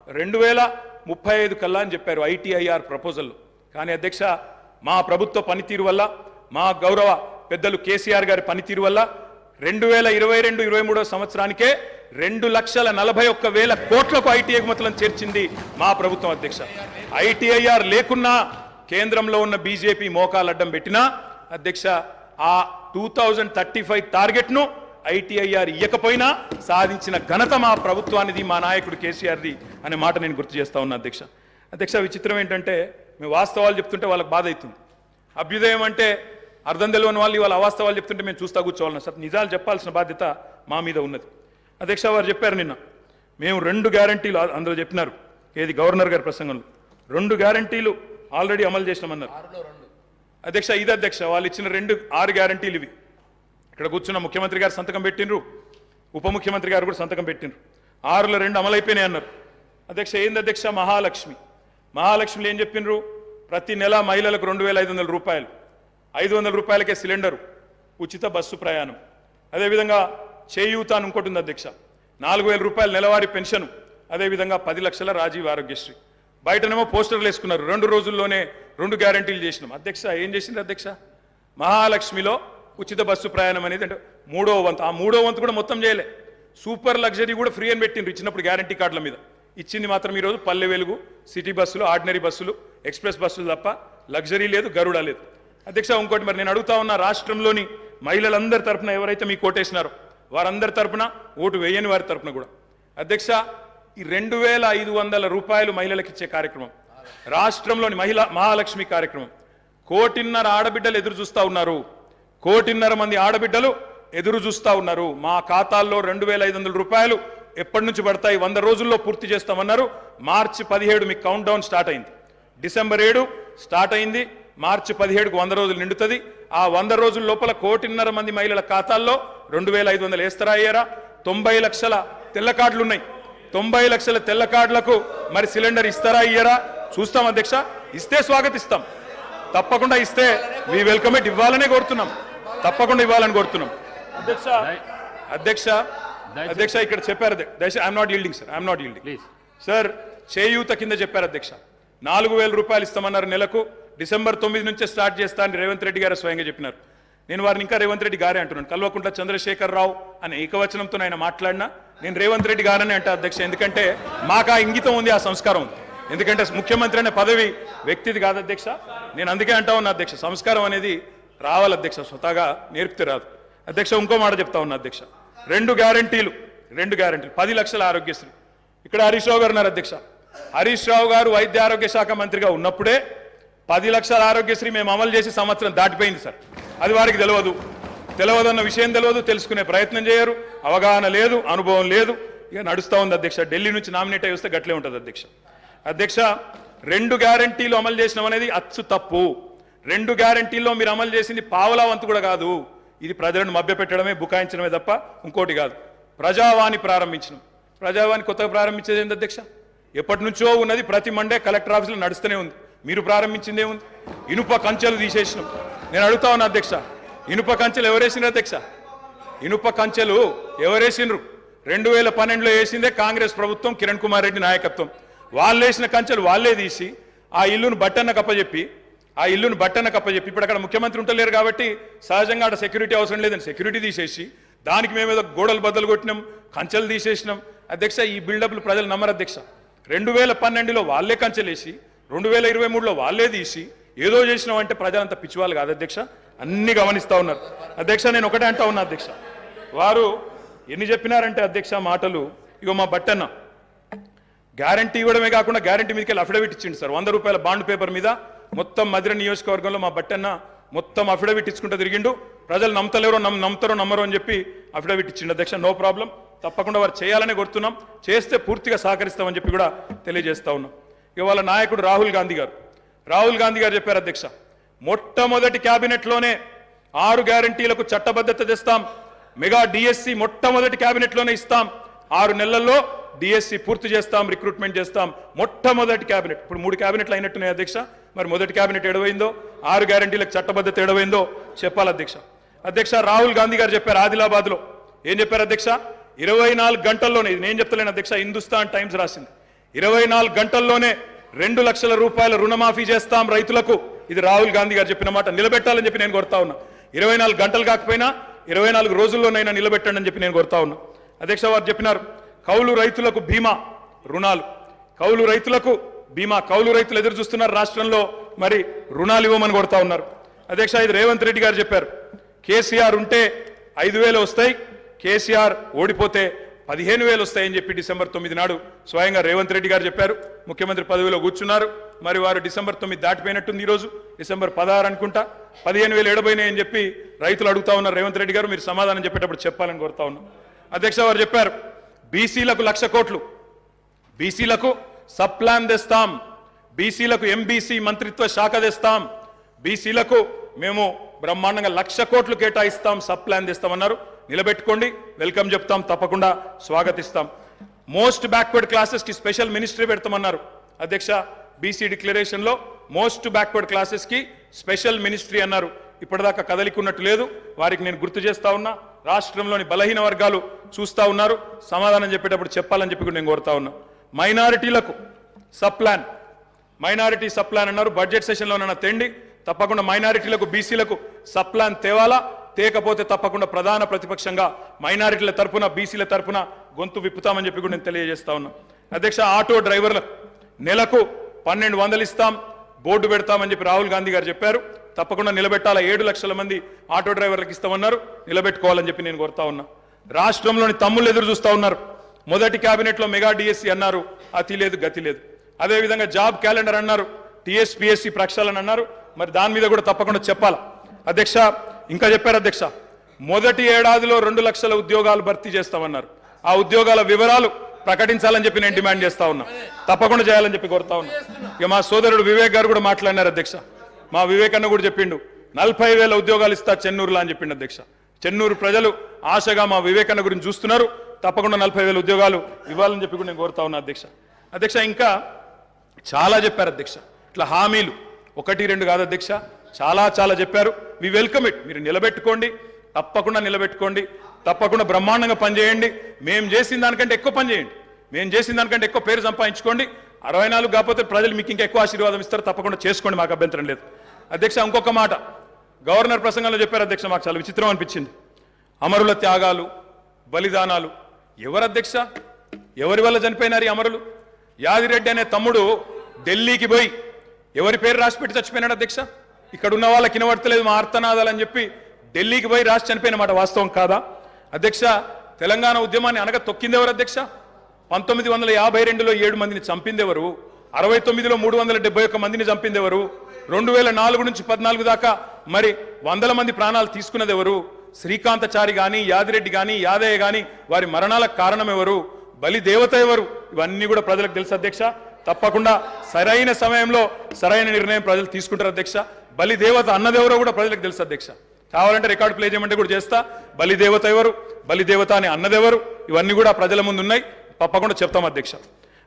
2035 కల్లా అని చెప్పారు ఐటీఐఆర్ ప్రపోజల్లో. కానీ అధ్యక్ష మా ప్రభుత్వ పనితీరు వల్ల, మా గౌరవ పెద్దలు కేసీఆర్ గారి పనితీరు వల్ల 2022-23 సంవత్సరానికే 2,41,000 కోట్లకు ఐటీ ఎగుమతులను చేర్చింది మా ప్రభుత్వం అధ్యక్ష. ఐటీఐఆర్ లేకున్నా కేంద్రంలో ఉన్న బీజేపీ మోకాలు అడ్డం పెట్టినా అధ్యక్ష ఆ 2035 టార్గెట్ను ఐటీఐఆర్ ఇయ్యకపోయినా సాధించిన ఘనత మా ప్రభుత్వానిది, మా నాయకుడు కేసీఆర్ది అనే మాట నేను గుర్తు చేస్తా ఉన్నా అధ్యక్ష. అధ్యక్ష విచిత్రం ఏంటంటే మేము వాస్తవాలు చెప్తుంటే వాళ్ళకి బాధ అవుతుంది. అభ్యుదయం అంటే అర్థం తెలియని వాళ్ళు వాళ్ళ అవాస్తవాలు చెప్తుంటే మేము చూస్తా కూర్చోవాలన్నా సార్, నిజాలు చెప్పాల్సిన బాధ్యత మా మీద ఉన్నది. అధ్యక్ష వారు చెప్పారు నిన్న మేము 2 గ్యారంటీలు అందులో చెప్పినారు, ఏది గవర్నర్ గారి ప్రసంగంలో 2 గ్యారంటీలు ఆల్రెడీ అమలు చేసినామన్నారు అధ్యక్ష. ఇది అధ్యక్ష వాళ్ళు ఇచ్చిన 6 గ్యారంటీలు ఇవి. ఇక్కడ కూర్చున్న ముఖ్యమంత్రి గారు సంతకం పెట్టినరు, ఉప ముఖ్యమంత్రి గారు కూడా సంతకం పెట్టినరు. 6లో 2 అమలైపోయినాయి అన్నారు అధ్యక్ష. ఏంది అధ్యక్ష మహాలక్ష్మిలో ఏం చెప్పినరు? ప్రతి నెల మహిళలకు 2,500 రూపాయలు, 500 రూపాయలకే సిలిండరు, ఉచిత బస్సు ప్రయాణం. అదేవిధంగా చేయూత అని ఇంకోటి ఉంది అధ్యక్ష, 4,000 రూపాయల నెలవారీ పెన్షన్. అదేవిధంగా 10 లక్షల రాజీవ్ ఆరోగ్యశ్రీ. బయటనేమో పోస్టర్లు వేసుకున్నారు, 2 రోజుల్లోనే 2 గ్యారంటీలు చేసినాం అధ్యక్ష. ఏం చేసింది అధ్యక్ష? మహాలక్ష్మిలో ఉచిత బస్సు ప్రయాణం అనేది అంటే 3వ వంతు, ఆ 3వ వంతు కూడా మొత్తం చేయలే. సూపర్ లగ్జరీ కూడా ఫ్రీ అని పెట్టిండ్రు ఇచ్చినప్పుడు గ్యారంటీ కార్డుల మీద. ఇచ్చింది మాత్రం ఈరోజు పల్లె వెలుగు, సిటీ బస్సులు, ఆర్డినరీ బస్సులు, ఎక్స్ప్రెస్ బస్సులు తప్ప లగ్జరీ లేదు, గరుడ లేదు అధ్యక్ష. ఇంకోటి మరి నేను అడుగుతా ఉన్న రాష్ట్రంలోని మహిళలందరి తరపున ఎవరైతే మీకు ఓటేసినారో వారందరి తరపున, ఓటు వేయని వారి తరపున కూడా అధ్యక్ష ఈ 2,500 రూపాయలు మహిళలకు ఇచ్చే కార్యక్రమం, రాష్ట్రంలోని మహాలక్ష్మి కార్యక్రమం 1,500,000 ఆడబిడ్డలు ఎదురు చూస్తా ఉన్నారు. 1,500,000 మంది ఆడబిడ్డలు ఎదురు చూస్తా ఉన్నారు. మా ఖాతాల్లో 2,500 రూపాయలు ఎప్పటి నుంచి పడతాయి? 100 రోజుల్లో పూర్తి చేస్తామన్నారు. మార్చి 17 మీకు కౌంట్ డౌన్ స్టార్ట్ అయింది. డిసెంబర్ 7 స్టార్ట్ అయింది. మార్చి 17కు 100 రోజులు నిండుతుంది. ఆ 100 రోజుల లోపల 1,500,000 మంది మహిళల ఖాతాల్లో 2,500 వేస్తారా అయ్యారా? 90 లక్షల తెల్ల కార్డులు ఉన్నాయి. 90 లక్షల తెల్ల కార్డులకు మరి సిలిండర్ ఇస్తారా అయ్యారా? చూస్తాం అధ్యక్ష. ఇస్తే స్వాగతిస్తాం, తప్పకుండా ఇస్తే మీ వెల్కమ్ ఇట్ ఇవ్వాలనే కోరుతున్నాం, తప్పకుండా ఇవ్వాలని కోరుతున్నాం అధ్యక్ష. ఇక్కడ చెప్పారు I'm not yielding sir, I'm not yielding sir. చేయూత కింద చెప్పారు అధ్యక్ష, 4,000 రూపాయలు ఇస్తామన్నారు నెలకు. డిసెంబర్ 9 నుంచే స్టార్ట్ చేస్తా అని రేవంత్ రెడ్డి గారు స్వయంగా చెప్పినారు. నేను వారిని ఇంకా రేవంత్ రెడ్డి గారే అంటున్నాను. కల్వకుంట్ల చంద్రశేఖరరావు అనే ఏకవచనంతో ఆయన మాట్లాడినా నేను రేవంత్ రెడ్డి గారనే అంటా అధ్యక్ష. ఎందుకంటే మాకు ఆ ఇంగితం ఉంది, ఆ సంస్కారం ఉంది. ఎందుకంటే ముఖ్యమంత్రి అనే పదవి వ్యక్తిది కాదు అధ్యక్ష. నేను అందుకే అంటా ఉన్నా అధ్యక్ష, సంస్కారం అనేది రావాలి అధ్యక్ష, స్వతహాగా నేర్పితే రాదు అధ్యక్ష. ఇంకో మాట చెప్తా ఉన్నా అధ్యక్ష, 2 గ్యారంటీలు 10 లక్షల ఆరోగ్యశ్రీ. ఇక్కడ హరీష్ రావు గారు ఉన్నారు అధ్యక్ష. హరీష్ రావు గారు వైద్య ఆరోగ్య శాఖ మంత్రిగా ఉన్నప్పుడే 10 లక్షల ఆరోగ్యశ్రీ మేము అమలు చేసి సంవత్సరం దాటిపోయింది సార్. అది వారికి తెలియదన్న విషయం తెలియదు, తెలుసుకునే ప్రయత్నం చేయరు, అవగాహన లేదు, అనుభవం లేదు, ఇక నడుస్తూ ఉంది అధ్యక్ష. ఢిల్లీ నుంచి నామినేట్ అయి వస్తే గట్లే ఉంటుంది అధ్యక్ష. 2 గ్యారంటీలు అమలు చేసినాం అనేది అచ్చు తప్పు. 2 గ్యారంటీల్లో మీరు అమలు చేసింది పావలా వంతు కూడా కాదు. ఇది ప్రజలను మభ్యపెట్టడమే, బుకాయించడమే తప్ప ఇంకోటి కాదు. ప్రజావాణి ప్రారంభించినాం. ప్రజావాణి కొత్తగా ప్రారంభించేది ఏంటి అధ్యక్ష? ఎప్పటి నుంచో ఉన్నది, ప్రతి మండే కలెక్టర్ ఆఫీసులో నడుస్తూనే ఉంది. మీరు ప్రారంభించిందే ఉంది. ఇనుప కంచెలు తీసేసినాం. నేను అడుగుతా ఉన్నా అధ్యక్ష, ఇనుప కంచెలు ఎవరేసినారు అధ్యక్ష? ఇనుప కంచెలు ఎవరేసినారు? 2012లో వేసిందే కాంగ్రెస్ ప్రభుత్వం, కిరణ్ కుమార్ రెడ్డి నాయకత్వం. వాళ్ళు వేసిన కంచెలు వాళ్ళే తీసి ఆ ఇల్లును బట్టన్న కప్పచెప్పి ఇప్పుడు అక్కడ ముఖ్యమంత్రి ఉంటలేరు కాబట్టి సహజంగా అక్కడ సెక్యూరిటీ అవసరం లేదని సెక్యూరిటీ తీసేసి దానికి మేమేదో గోడలు బద్దలు కొట్టినాం, కంచెలు తీసేసినాం అధ్యక్ష. ఈ బిల్డప్లు ప్రజలు నమ్మరు అధ్యక్ష. 2012లో వాళ్ళే కంచెలేసి 2023లో వాళ్ళే తీసి ఏదో చేసినాం అంటే ప్రజలంతా పిచ్చివాళ్ళు కాదు అధ్యక్ష, అన్ని గమనిస్తూ ఉన్నారు అధ్యక్ష. నేను ఒకటే అంటా ఉన్నా అధ్యక్ష, వారు ఎన్ని చెప్పినారంటే అధ్యక్ష మాటలు. ఇగో మా బట్టన్న గ్యారంటీ ఇవ్వడమే కాకుండా గ్యారంటీ మీదకి వెళ్ళి అఫిడవిట్ ఇచ్చిండు సార్. 100 రూపాయల బాండ్ పేపర్ మీద మొత్తం మధుర నియోజకవర్గంలో మా బట్టన్న మొత్తం అఫిడవిట్ ఇచ్చుకుంటూ తిరిగిండు. ప్రజలు నమ్మతలేరో నమ్ముతారో నమ్మరో అని చెప్పి అఫిడవిట్ ఇచ్చిండు అధ్యక్ష. నో ప్రాబ్లం, తప్పకుండా వారు చేయాలనే కోరుతున్నాం, చేస్తే పూర్తిగా సహకరిస్తామని చెప్పి కూడా తెలియజేస్తా ఉన్నాం. ఇవాళ నాయకుడు రాహుల్ గాంధీ గారు చెప్పారు అధ్యక్ష, మొట్టమొదటి క్యాబినెట్లోనే 6 గ్యారంటీలకు చట్టబద్ధత తెస్తాం. మెగా డిఎస్సి మొట్టమొదటి క్యాబినెట్లోనే ఇస్తాం. 6 నెలల్లో డిఎస్సి పూర్తి చేస్తాం, రిక్రూట్మెంట్ చేస్తాం. మొట్టమొదటి క్యాబినెట్. ఇప్పుడు 3 క్యాబినెట్లు అయినట్టున్నాయి అధ్యక్ష. మరి మొదటి క్యాబినెట్ ఎడవైందో, 6 గ్యారంటీలకు చట్టబద్ధత ఎడవైందో చెప్పాలి అధ్యక్ష. రాహుల్ గాంధీ గారు చెప్పారు ఆదిలాబాద్ లో. ఏం చెప్పారు అధ్యక్ష? 24 గంటల్లోనే, ఇది నేను చెప్తలేను అధ్యక్ష, హిందుస్థాన్ టైమ్స్ రాసింది. 24 గంటల్లోనే 2 లక్షల రూపాయల రుణమాఫీ చేస్తాం రైతులకు. ఇది రాహుల్ గాంధీ గారు చెప్పిన మాట నిలబెట్టాలని చెప్పి నేను కోరుతా ఉన్నా. 24 గంటలు కాకపోయినా 24 రోజుల్లోనైనా నిలబెట్టండి అని చెప్పి నేను కోరుతా ఉన్నా. అధ్యక్ష వారు చెప్పినారు కౌలు రైతులకు బీమా రుణాలు, కౌలు రైతులకు బీమా, కౌలు రైతులు ఎదురు చూస్తున్నారు రాష్ట్రంలో, మరి రుణాలు ఇవ్వమని కోరుతా ఉన్నారు. అధ్యక్ష ఇది రేవంత్ రెడ్డి గారు చెప్పారు, కేసీఆర్ ఉంటే 5,000 వస్తాయి, కేసీఆర్ ఓడిపోతే 15,000 వస్తాయని చెప్పి డిసెంబర్ 9 నాడు స్వయంగా రేవంత్ రెడ్డి గారు చెప్పారు. ముఖ్యమంత్రి పదవిలో కూర్చున్నారు. మరి వారు డిసెంబర్ 9 దాటిపోయినట్టుంది, ఈరోజు డిసెంబర్ 16 అనుకుంటా. 15,000 ఏడబోయినాయని చెప్పి రైతులు అడుగుతా ఉన్నారు. రేవంత్ రెడ్డి గారు మీరు సమాధానం చెప్పేటప్పుడు చెప్పాలని కోరుతా ఉన్నాం. అధ్యక్ష వారు చెప్పారు బీసీలకు 1,00,000 కోట్లు, బీసీలకు సబ్ ప్లాన్ తెస్తాం, బీసీలకు ఎంబీసీ మంత్రిత్వ శాఖ తెస్తాం, బీసీలకు మేము బ్రహ్మాండంగా 1,00,000 కోట్లు కేటాయిస్తాం, సబ్ ప్లాన్ తెస్తామన్నారు. నిలబెట్టుకోండి, వెల్కమ్ చెప్తాం, తప్పకుండా స్వాగతిస్తాం. మోస్ట్ బ్యాక్వర్డ్ క్లాసెస్ కి స్పెషల్ మినిస్ట్రీ పెడతామన్నారు. అధ్యక్ష బీసీ డిక్లరేషన్ లో మోస్ట్ బ్యాక్వర్డ్ క్లాసెస్ కి స్పెషల్ మినిస్ట్రీ అన్నారు. ఇప్పటిదాకా కదలికున్నట్టు లేదు. వారికి నేను గుర్తు చేస్తా ఉన్నా, రాష్ట్రంలోని బలహీన వర్గాలు చూస్తా ఉన్నారు, సమాధానం చెప్పేటప్పుడు చెప్పాలని చెప్పి కూడా నేను కోరుతా ఉన్నా. మైనారిటీలకు sub plan, minority sub plan అన్నారు. బడ్జెట్ సెషన్లో ఉన్న తెండి తప్పకుండా మైనారిటీలకు బీసీలకు సబ్ ప్లాన్ తేవాలా, తేకపోతే తప్పకుండా ప్రధాన ప్రతిపక్షంగా మైనారిటీల తరపున బీసీల తరపున గొంతు విప్పుతామని చెప్పి కూడా నేను తెలియజేస్తా ఉన్నా. అధ్యక్ష ఆటో డ్రైవర్లకు నెలకు 1,200 ఇస్తాం, బోర్డు పెడతామని చెప్పి రాహుల్ గాంధీ గారు చెప్పారు. తప్పకుండా నిలబెట్టాలా. 7 లక్షల మంది ఆటో డ్రైవర్లకు ఇస్తామన్నారు, నిలబెట్టుకోవాలని చెప్పి నేను కోరుతా ఉన్నా. రాష్ట్రంలోని తమ్ముళ్ళు ఎదురు చూస్తా ఉన్నారు. మొదటి కేబినెట్ లో మెగా డిఎస్సి అన్నారు, అతి లేదు గతి లేదు. అదేవిధంగా జాబ్ క్యాలెండర్ అన్నారు, టీఎస్పీఎస్సీ ప్రక్షాళన అన్నారు. మరి దాని మీద కూడా తప్పకుండా చెప్పాలా. అధ్యక్ష ఇంకా చెప్పారు అధ్యక్ష, మొదటి ఏడాదిలో 2 లక్షల ఉద్యోగాలు భర్తీ చేస్తామన్నారు. ఆ ఉద్యోగాల వివరాలు ప్రకటించాలని చెప్పి నేను డిమాండ్ చేస్తా ఉన్నా, తప్పకుండా చేయాలని చెప్పి కోరుతా ఉన్నా. ఇక మా సోదరుడు వివేక్ గారు కూడా మాట్లాడినారు అధ్యక్ష. మా వివేక్ అన్న కూడా చెప్పిండు 40,000 ఉద్యోగాలు ఇస్తా చెన్నూరులో అని చెప్పిండు అధ్యక్ష. చెన్నూరు ప్రజలు ఆశగా మా వివేక్ అన్న గురించి చూస్తున్నారు. తప్పకుండా 40,000 ఉద్యోగాలు ఇవ్వాలని చెప్పి కూడా నేను కోరుతా ఉన్నా అధ్యక్ష. అధ్యక్ష ఇంకా చాలా చెప్పారు అధ్యక్ష. ఇట్లా హామీలు 1-2 కాదు అధ్యక్ష, చాలా చెప్పారు. We welcome it. మీరు నిలబెట్టుకోండి, తప్పకుండా నిలబెట్టుకోండి, తప్పకుండా బ్రహ్మాండంగా పనిచేయండి. మేము చేసిన దానికంటే ఎక్కువ పని చేయండి, మేము చేసిన దానికంటే ఎక్కువ పేరు సంపాదించుకోండి. 64 కాకపోతే ప్రజలు మీకు ఇంకా ఎక్కువ ఆశీర్వాదం ఇస్తారు, తప్పకుండా చేసుకోండి, మాకు అభ్యంతరం లేదు. అధ్యక్ష ఇంకొక మాట గవర్నర్ ప్రసంగంలో చెప్పారు అధ్యక్ష, మాకు చాలా విచిత్రం అనిపించింది. అమరుల త్యాగాలు, బలిదానాలు. ఎవరు అధ్యక్ష, ఎవరి వల్ల చనిపోయినారు ఈ అమరులు? యాదిరెడ్డి అనే తమ్ముడు ఢిల్లీకి పోయి ఎవరి పేరు రాసి పెట్టి చచ్చిపోయినాడు అధ్యక్ష. ఇక్కడ ఉన్న వాళ్ళకి వినబడతలేదు మా ఆర్తనాదాలు అని చెప్పి ఢిల్లీకి పోయి రాసి చనిపోయిన మాట వాస్తవం కాదా అధ్యక్ష? తెలంగాణ ఉద్యమాన్ని అనగా తొక్కింది ఎవరు అధ్యక్ష? 1952లో 7 మందిని చంపింది ఎవరు? 69లో 371 మందిని చంపింది ఎవరు? 2004 నుంచి 14 దాకా మరి 100 మంది ప్రాణాలు తీసుకున్నది ఎవరు? శ్రీకాంతచారి గాని, యాదిరెడ్డి గాని, యాదయ్య గాని వారి మరణాలకు కారణం ఎవరు? బలి దేవత ఎవరు? ఇవన్నీ కూడా ప్రజలకు తెలుసు అధ్యక్ష. తప్పకుండా సరైన సమయంలో సరైన నిర్ణయం ప్రజలు తీసుకుంటారు అధ్యక్ష. బలి దేవత అన్నదెవరో కూడా ప్రజలకు తెలుసు అధ్యక్ష. కావాలంటే రికార్డు ప్లే చేయమంటే కూడా చేస్తా. బలి దేవత ఎవరు, బలి దేవత అని అన్నదెవరు, ఇవన్నీ కూడా ప్రజల ముందు ఉన్నాయి, తప్పకుండా చెప్తాం అధ్యక్ష.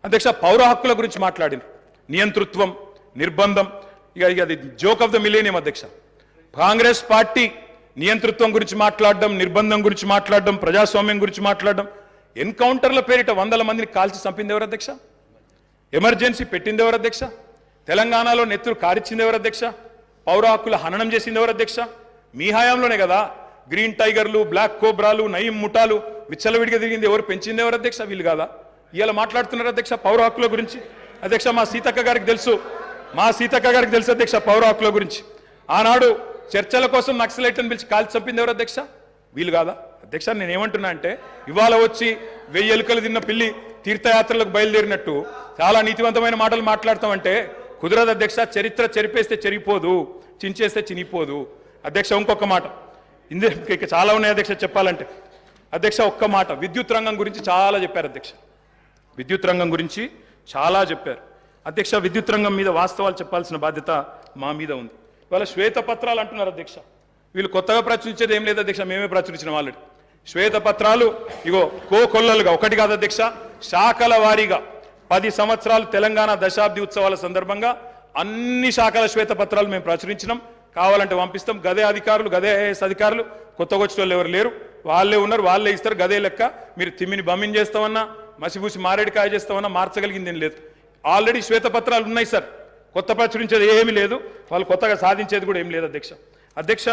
అధ్యక్ష పౌర హక్కుల గురించి మాట్లాడింది, నియంతృత్వం, నిర్బంధం. ఇక అది జోక్ ఆఫ్ ద మిలేనియం అధ్యక్ష. కాంగ్రెస్ పార్టీ నియంతృత్వం గురించి మాట్లాడడం, నిర్బంధం గురించి మాట్లాడడం, ప్రజాస్వామ్యం గురించి మాట్లాడడం. ఎన్కౌంటర్ల పేరిట 100 మందిని కాల్చి చంపింది ఎవరు అధ్యక్ష? ఎమర్జెన్సీ పెట్టింది ఎవరు అధ్యక్ష? తెలంగాణలో నెత్తురు కారిచ్చింది ఎవరు అధ్యక్ష? పౌర హక్కుల హననం చేసింది ఎవరు అధ్యక్ష? మీ హయాంలోనే కదా గ్రీన్ టైగర్లు, బ్లాక్ కోబ్రాలు, నయీం ముఠాలు విచ్చలవిడిగా తిరిగింది ఎవరు? పెంచింది ఎవరు అధ్యక్ష? వీళ్ళు కాదా? ఇలా మాట్లాడుతున్నారు అధ్యక్ష పౌర హక్కుల గురించి. అధ్యక్ష మా సీతక్క గారికి తెలుసు, అధ్యక్ష పౌర హక్కుల గురించి. ఆనాడు చర్చల కోసం నక్సలైట్లను పిలిచి కాల్చి చంపింది ఎవరు అధ్యక్ష? వీళ్ళు కాదా అధ్యక్ష? నేనేమంటున్నా అంటే ఇవాళ వచ్చి 1000 ఎలుకలు తిన్న పిల్లి తీర్థయాత్రలకు బయలుదేరినట్టు చాలా నీతివంతమైన మాటలు మాట్లాడతామంటే కుదరదు అధ్యక్ష. చరిత్ర చెరిపేస్తే చెరిగిపోదు, చించేస్తే చినిపోదు అధ్యక్ష. ఇంకొక మాట, ఇక చాలా ఉన్నాయి అధ్యక్ష చెప్పాలంటే. అధ్యక్ష ఒక్క మాట, విద్యుత్ రంగం గురించి చాలా చెప్పారు అధ్యక్ష. విద్యుత్ రంగం గురించి చాలా చెప్పారు అధ్యక్ష. విద్యుత్ రంగం మీద వాస్తవాలు చెప్పాల్సిన బాధ్యత మా మీద ఉంది. ఇవాళ శ్వేతపత్రాలు అంటున్నారు అధ్యక్ష. వీళ్ళు కొత్తగా ప్రచురించేది ఏం లేదు అధ్యక్ష, మేమే ప్రచురించిన ఆల్రెడీ శ్వేతపత్రాలు. ఇగో కోకొల్లలుగా ఒకటి కాదు అధ్యక్ష, శాఖల వారీగా 10 సంవత్సరాలు తెలంగాణ దశాబ్ది ఉత్సవాల సందర్భంగా అన్ని శాఖల శ్వేతపత్రాలు మేము ప్రచురించినాం. కావాలంటే పంపిస్తాం. గదే అధికారులు, గదే ఐఏఎస్ అధికారులు, కొత్తగా వచ్చిన వాళ్ళు ఎవరు లేరు, వాళ్ళే ఉన్నారు, వాళ్ళే ఇస్తారు. గదే లెక్క. మీరు తిమ్మిని బమ్మిని చేస్తామన్నా, మసిబూసి మారేడికాయ చేస్తామన్నా మార్చగలిగింది ఏం లేదు. ఆల్రెడీ శ్వేతపత్రాలు ఉన్నాయి సార్. కొత్త ప్రచురించేది ఏమీ లేదు, వాళ్ళు కొత్తగా సాధించేది కూడా ఏం లేదు అధ్యక్ష. అధ్యక్ష,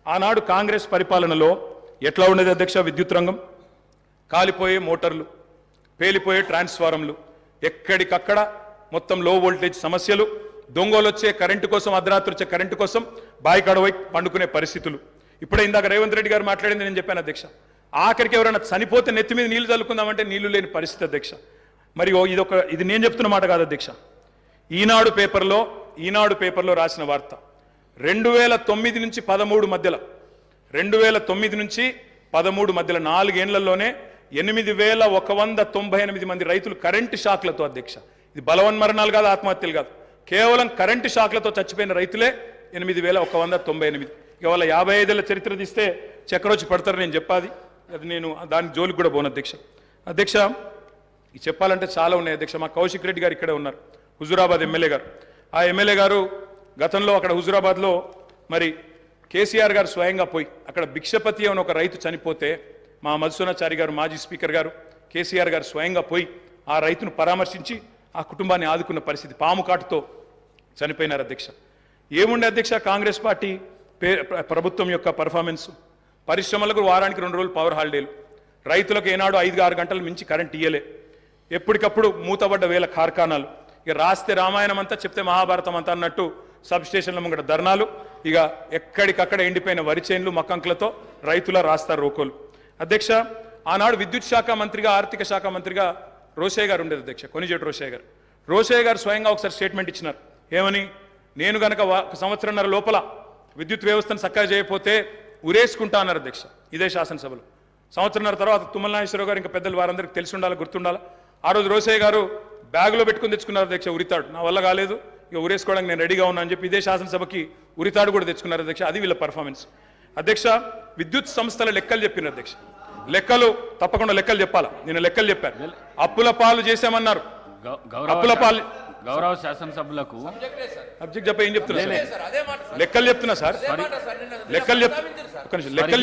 ఆనాడు కాంగ్రెస్ పరిపాలనలో ఎట్లా ఉండేది అధ్యక్ష? విద్యుత్ రంగం కాలిపోయే మోటార్లు, పేలిపోయే ట్రాన్స్ఫారంలు, ఎక్కడికక్కడ మొత్తం లో వోల్టేజ్ సమస్యలు, దొంగలు వచ్చే కరెంటు కోసం, అర్ధరాత్రి వచ్చే కరెంటు కోసం బాయికాడవై పండుకునే పరిస్థితులు. ఇప్పుడే ఇందాక రేవంత్ రెడ్డి గారు మాట్లాడింది నేను చెప్పాను అధ్యక్ష. ఆఖరికి ఎవరైనా చనిపోతే నెత్తి మీద నీళ్లు చల్లుకుందామంటే నీళ్లు లేని పరిస్థితి అధ్యక్ష. మరి ఇది నేను చెప్తున్న మాట కాదు అధ్యక్ష. ఈనాడు పేపర్లో రాసిన వార్త 2009 నుంచి 13 మధ్యలో 2009 నుంచి 13 మధ్యలో 4 ఏళ్లలోనే 8198 మంది రైతులు కరెంటు షాక్లతో అధ్యక్ష. ఇది బలవన్మరణాలు కాదు, ఆత్మహత్యలు కాదు, కేవలం కరెంటు షాక్లతో చచ్చిపోయిన రైతులే 8198. ఇక వాళ్ళ 55 ఏళ్ల చరిత్ర తీస్తే చక్రొచ్చి పడతారు. నేను చెప్పాది అది, నేను దాని జోలికి కూడా పోను అధ్యక్ష. అధ్యక్ష, ఇది చెప్పాలంటే చాలా ఉన్నాయి అధ్యక్ష. మా కౌశిక్ రెడ్డి గారు ఇక్కడే ఉన్నారు, హుజూరాబాద్ ఎమ్మెల్యే గారు. ఆ ఎమ్మెల్యే గారు గతంలో అక్కడ హుజూరాబాద్లో మరి కేసీఆర్ గారు స్వయంగా పోయి అక్కడ భిక్షపతి అని ఒక రైతు చనిపోతే మా మధుసూనాచారి గారు, మాజీ స్పీకర్ గారు, కేసీఆర్ గారు స్వయంగా పోయి ఆ రైతును పరామర్శించి ఆ కుటుంబాన్ని ఆదుకున్న పరిస్థితి. పాము కాటుతో చనిపోయినారు అధ్యక్ష. ఏముండే అధ్యక్ష కాంగ్రెస్ పార్టీ ప్రభుత్వం యొక్క పర్ఫార్మెన్స్? పరిశ్రమలకు వారానికి 2 రోజులు పవర్ హాలిడేలు, రైతులకు ఏనాడు 5-6 గంటల మించి కరెంట్ ఇయ్యలే, ఎప్పటికప్పుడు మూతబడ్డ వేల కార్ఖానాలు, ఇక రాస్తే రామాయణం అంతా చెప్తే మహాభారతం అంతా అన్నట్టు సబ్ స్టేషన్ల ముంగట ధర్నాలు, ఇక ఎక్కడికక్కడ ఎండిపోయిన వరి చేన్లు మక్కంకులతో రైతుల రాస్తారు రోకోలు. అధ్యక్ష, ఆనాడు విద్యుత్ శాఖ మంత్రిగా, ఆర్థిక శాఖ మంత్రిగా రోషయ్య గారు ఉండేది అధ్యక్ష, కొనిజేటి రోషయ్య గారు స్వయంగా ఒకసారి స్టేట్మెంట్ ఇచ్చినారు. ఏమని? నేను గనక 1 సంవత్సరంన్నర లోపల విద్యుత్ వ్యవస్థను చక్కగా చేయకపోతే ఉరేసుకుంటా అన్నారు అధ్యక్ష. ఇదే శాసనసభలో. సంవత్సరంన్నర తర్వాత తుమ్మల నాగేశ్వరరావు గారు ఇంకా పెద్దలు వారందరికీ తెలిసి ఉండాలి, గుర్తుండాలి. ఆ రోజు రోషయ్య గారు బ్యాగులో పెట్టుకుని తెచ్చుకున్నారు అధ్యక్ష ఉరితాడు. నా వల్ల కాలేదు, ఇక ఉరేసుకోవడానికి నేను రెడీగా ఉన్నా అని చెప్పి ఇదే శాసనసభకి ఉరితాడు కూడా తెచ్చుకున్నారు అధ్యక్ష. అది వీళ్ళ పర్ఫార్మెన్స్. అధ్యక్ష, విద్యుత్ సంస్థల లెక్కలు చెప్పిన అధ్యక్ష. లెక్కలు తప్పకుండా లెక్కలు చెప్పాలా. నేను లెక్కలు చెప్పాను. అప్పుల పాలు చేశామన్నారు. అప్పుల పాలు గౌరవ శాసనసభ్యులకు సబ్జెక్ట్ చెప్ప ఏం చెప్తున్నా లెక్కలు చెప్తున్నా సార్, లెక్కలు